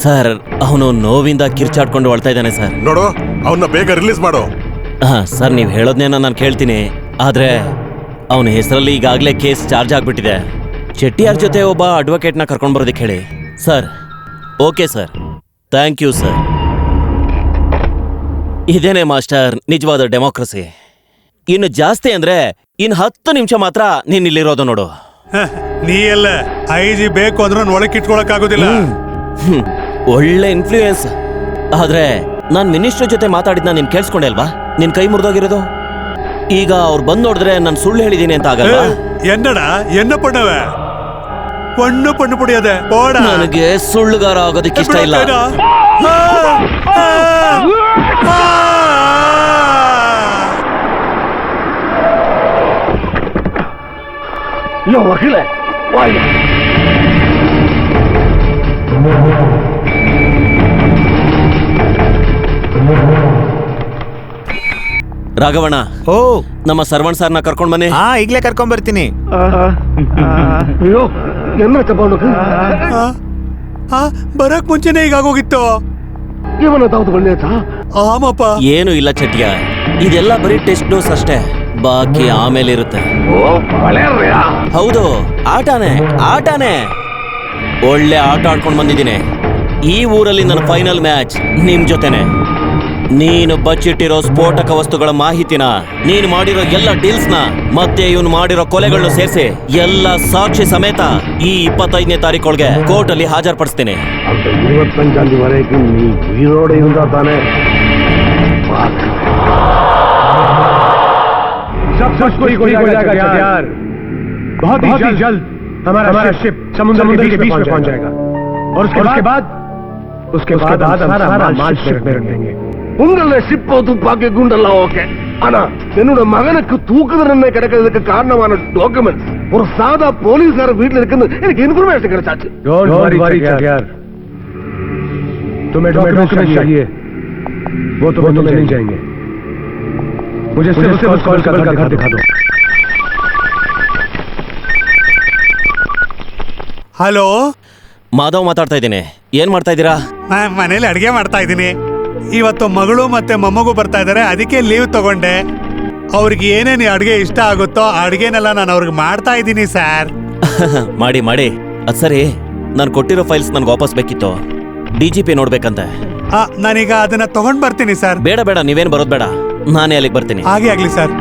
ಸರ್, ಅವನು ನೋವಿಂದ ಕಿರ್ಚಾಡ್ಕೊಂಡು ಅಳ್ತಾ ಇದ್ದಾನೆ ಸರ್. ನೋಡು, ಅವನ್ನ ಬೇಗ ರಿಲೀಸ್ ಮಾಡು. ಸರ್, ನೀವು ಹೇಳೋದ್ನೇನ ನಾನು ಕೇಳ್ತೀನಿ. ಆದ್ರೆ ಅವನ ಹೆಸರಲ್ಲಿ ಈಗಾಗಲೇ ಕೇಸ್ ಚಾರ್ಜ್ ಆಗ್ಬಿಟ್ಟಿದೆ. ಚೆಟ್ಟಿಯಾರ್ ಜೊತೆ ಒಬ್ಬ ಅಡ್ವೊಕೇಟ್ನ ಕರ್ಕೊಂಡು ಬರೋದಕ್ಕೆ ಹೇಳಿ. Sir, okay sir, thank you sir. ಇದೇನೆ ಮಾಸ್ಟರ್ ನಿಜವಾದ ಡೆಮೋಕ್ರಸಿ. ಇನ್ನು ಜಾಸ್ತಿ ಅಂದ್ರೆ ಇನ್ನು 10 ನಿಮಿಷ ಮಾತ್ರ ನೀನ್ ಇಲ್ಲಿರೋದು ನೋಡು. ನೀ ಎಲ್ಲ IG ಬೇಕು ಅಂದ್ರೆ ಒಳಕ್ಕೆ ಇಟ್ಕೊಳಕ್ ಆಗೋದಿಲ್ಲ. ಒಳ್ಳೆ ಇನ್ಫ್ಲೂಯೆನ್ಸ್. ಆದ್ರೆ ನಾನ್ ಮಿನಿಸ್ಟರ್ ಜೊತೆ ಮಾತಾಡಿದ್ನ ನೀನ್ ಕೇಳಿಸ್ಕೊಂಡೆ ಅಲ್ವಾ? ನಿನ್ ಕೈ ಮುರಿದೋಗಿರೋದು. ಈಗ ಅವ್ರು ಬಂದ್ ನೋಡಿದ್ರೆ ನಾನು ಸುಳ್ಳು ಹೇಳಿದೀನಿ ಅಂತ ಆಗಲ್ಲ. என்னடா என்ன பண்ணுவ? ஒண்ணு பண்ண முடியாது. போடா. ನನಗೆ ಸುಳ್ಳುಗಾರ ಆಗೋದಕ್ಕೆ ಇಷ್ಟ ಇಲ್ಲ. ಯೋ ವಕೀಲೆ, ವಾಯ್. ರಾಘವಣ್ಣ, ಓ, ನಮ್ಮ ಸರ್ವಣ್ ಸರ್ನ ಕರ್ಕೊಂಡ್ ಬನ್ನಿ. ಈಗ್ಲೇ ಕರ್ಕೊಂಡ್ ಬರ್ತೀನಿ. ಅಯ್ಯೋ, என்ன ತಗೊಂಡು ಬರಕ್ ಮುಂಚೆನೆ ಈಗ ಆಗೋಗಿತ್ತು. ಇವನ ತಾವು ಬಂದೇತ? ಆಮಪ್ಪ. ಏನು ಇಲ್ಲ ಚೆಟ್ಟಿಯ, ಇದೆಲ್ಲ ಬರೀ ಟೆಸ್ಟ್ ಡೋಸ್ ಅಷ್ಟೇ. ಬಾಕಿ ಆಮೇಲೆ ಇರುತ್ತೆ. ಹೌದು, ಆಟನೇ. ಒಳ್ಳೆ ಆಟ ಆಡ್ಕೊಂಡು ಬಂದಿದ್ದೀನಿ. ಈ ಊರಲ್ಲಿ ನನ್ನ ಫೈನಲ್ ಮ್ಯಾಚ್ ನಿಮ್ ಜೊತೆನೆ. ನೀನು ಬಚ್ಚಿಟ್ಟಿರೋ ಸ್ಫೋಟಕ ವಸ್ತುಗಳ ಮಾಹಿತಿನ, ನೀನು ಮಾಡಿರೋ ಎಲ್ಲ ಡೀಲ್ಸ್ನ, ಮತ್ತೆ ಇವನು ಮಾಡಿರೋ ಕೊಲೆಗಳನ್ನು ಸೇರಿಸಿ ಎಲ್ಲ ಸಾಕ್ಷಿ ಸಮೇತ ಈ 25ನೇ ತಾರೀಕೊಳಗೆ ಕೋರ್ಟ್ ಅಲ್ಲಿ ಹಾಜರ್ಪಡಿಸ್ತೀನಿ. 25 ನೀ ಉಯಿರೋಡೆ இருந்தா ತಾನೆ सब कुछ हो जाएगा यार। बहुत ही जल्द हमारा शिप समुद्र के बीच में पहुंच जाएगा और उसके बाद सारा माल शिप में रख देंगे. உங்கள ஷிப்போ துப்பாக்கி குண்டெல்லாம் ஓகே. ஆனா என்னோட மகனுக்கு தூக்கு தண்டனை கிடைக்கிறதுக்கு காரணமான டாக்குமெண்ட்ஸ் ஒரு சாதா போலீஸ்கார வீட்டுல இருக்குன்னு எனக்கு இன்ஃபர்மேஷன் கிடைச்சாச்சு. डोंट वरी यार, तुम्हें डॉक्यूमेंट चाहिए, वो तुम्हें नहीं जाएंगे. मुझे सिर्फ कॉल का घर दिखा दो. ಹಲೋ, ಮಾಧವ್ ಮಾತಾಡ್ತಾ ಇದ್ದೀನಿ. ಏನ್ ಮಾಡ್ತಾ ಇದ್ದೀರಾ? ಮನೇಲಿ ಅಡಿಗೆ ಮಾಡ್ತಾ ಇದ್ದೀನಿ. ಇವತ್ತು ಮಗಳು ಮತ್ತೆ ಮೊಮ್ಮಗು ಬರ್ತಾ ಇದಾರೆ, ಅದಕ್ಕೆ ಲೀವ್ ತಗೊಂಡೆ. ಅವ್ರಿಗೆ ಏನೇನು ಅಡಿಗೆ ಇಷ್ಟ ಆಗುತ್ತೋ ಅಡಿಗೆನೆಲ್ಲ ನಾನು ಅವ್ರಿಗೆ ಮಾಡ್ತಾ ಇದ್ದೀನಿ ಸರ್. ಮಾಡಿ ಮಾಡಿ. ಅದ್ ಸರಿ, ನಾನು ಕೊಟ್ಟಿರೋ ಫೈಲ್ಸ್ ನನ್ಗೆ ವಾಪಸ್ ಬೇಕಿತ್ತು. DGP ನೋಡ್ಬೇಕಂತೆ. ನಾನೀಗ ಅದನ್ನ ತಗೊಂಡ್ ಬರ್ತೀನಿ ಸರ್. ಬೇಡ ಬೇಡ, ನೀವೇನ್ ಬರೋದ್ ಬೇಡ, ನಾನೇ ಅಲ್ಲಿಗೆ ಬರ್ತೀನಿ. ಹಾಗೆ ಆಗ್ಲಿ ಸರ್.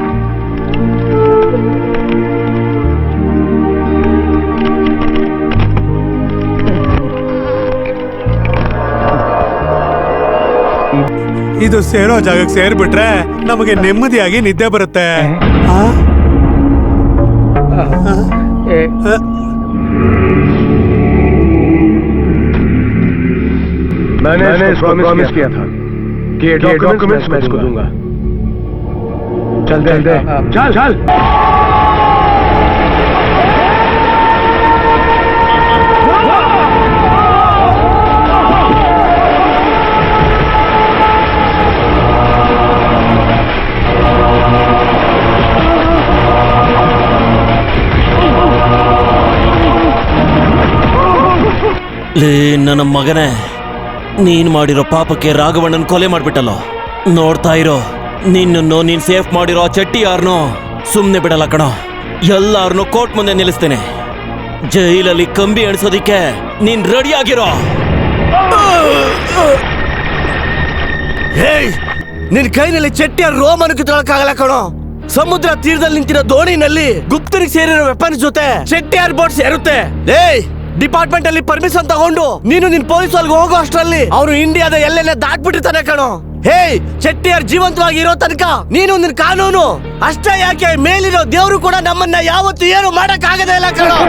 ಇದು ಸೇರೋ ಜಾಗಕ್ಕೆ ಸೇರ್ಬಿಟ್ರೆ ನಮಗೆ ನೆಮ್ಮದಿಯಾಗಿ ನಿದ್ದೆ ಬರುತ್ತೆ. मैंने इसको प्रॉमिस किया था कि ये डॉक्यूमेंट्स मैं इसको दूंगा. चल चल. ನನ್ನ ಮಗನೇ, ನೀನ್ ಮಾಡಿರೋ ಪಾಪಕ್ಕೆ ರಾಘವಣ್ಣನ್ ಕೊಲೆ ಮಾಡ್ಬಿಟ್ಟಲ್ಲೋ. ನೋಡ್ತಾ ಇರೋ, ನಿನ್ನನ್ನು ನೀನ್ ಸೇಫ್ ಮಾಡಿರೋ ಚೆಟ್ಟಿಯಾರ್ನೋ ಸುಮ್ನೆ ಬಿಡಲ್ಲ ಕಣೋ. ಎಲ್ಲಾರನ್ನೂ ಕೋರ್ಟ್ ಮುಂದೆ ನಿಲ್ಲಿಸ್ತೇನೆ. ಜೈಲಲ್ಲಿ ಕಂಬಿ ಎಣಿಸೋದಿಕ್ಕೆ ನೀನ್ ರೆಡಿ ಆಗಿರೋ. ನಿನ್ ಕೈನಲ್ಲಿ ಚೆಟ್ಟಿಯಾರ್ ರೋಮನ್ನು ಕಿತ್ತೊಳಕ್ಕಾಗಲ್ಲ ಕಣೋ. ಸಮುದ್ರ ತೀರದಲ್ಲಿ ನಿಂತಿರೋ ದೋಣಿನಲ್ಲಿ ಗುಪ್ತರಿಗೆ ಸೇರಿರೋ ವೆಪನ್ಸ್ ಜೊತೆ ಚೆಟ್ಟಿಯಾರ್ ಬೋಟ್ ಸೇರುತ್ತೆ. ಡಿಪಾರ್ಟ್ಮೆಂಟ್ ಅಲ್ಲಿ ಪರ್ಮಿಷನ್ ತಗೊಂಡು ನೀನು ನಿನ್ ಪೊಲೀಸ್ ಅಲ್ಲಿಗೆ ಹೋಗೋ ಅಷ್ಟರಲ್ಲಿ ಅವನು ಇಂಡಿಯಾದ ಎಲ್ಲೆಲ್ಲ ದಾಟ್ಬಿಟ್ಟಿರ್ತಾನೆ ಕಣೋ. ಚೆಟ್ಟಿಯಾರ್ ಜೀವಂತವಾಗಿ ಇರೋ ತನಕ ನೀನು ನಿನ್ ಕಾನೂನು ಅಷ್ಟೇ ಯಾಕೆ, ಮೇಲಿರೋ ದೇವರು ಕೂಡ ನಮ್ಮನ್ನ ಯಾವತ್ತು ಏನು ಮಾಡಕ್ ಆಗದೇ ಇಲ್ಲ ಕಣೋ.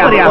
बढ़िया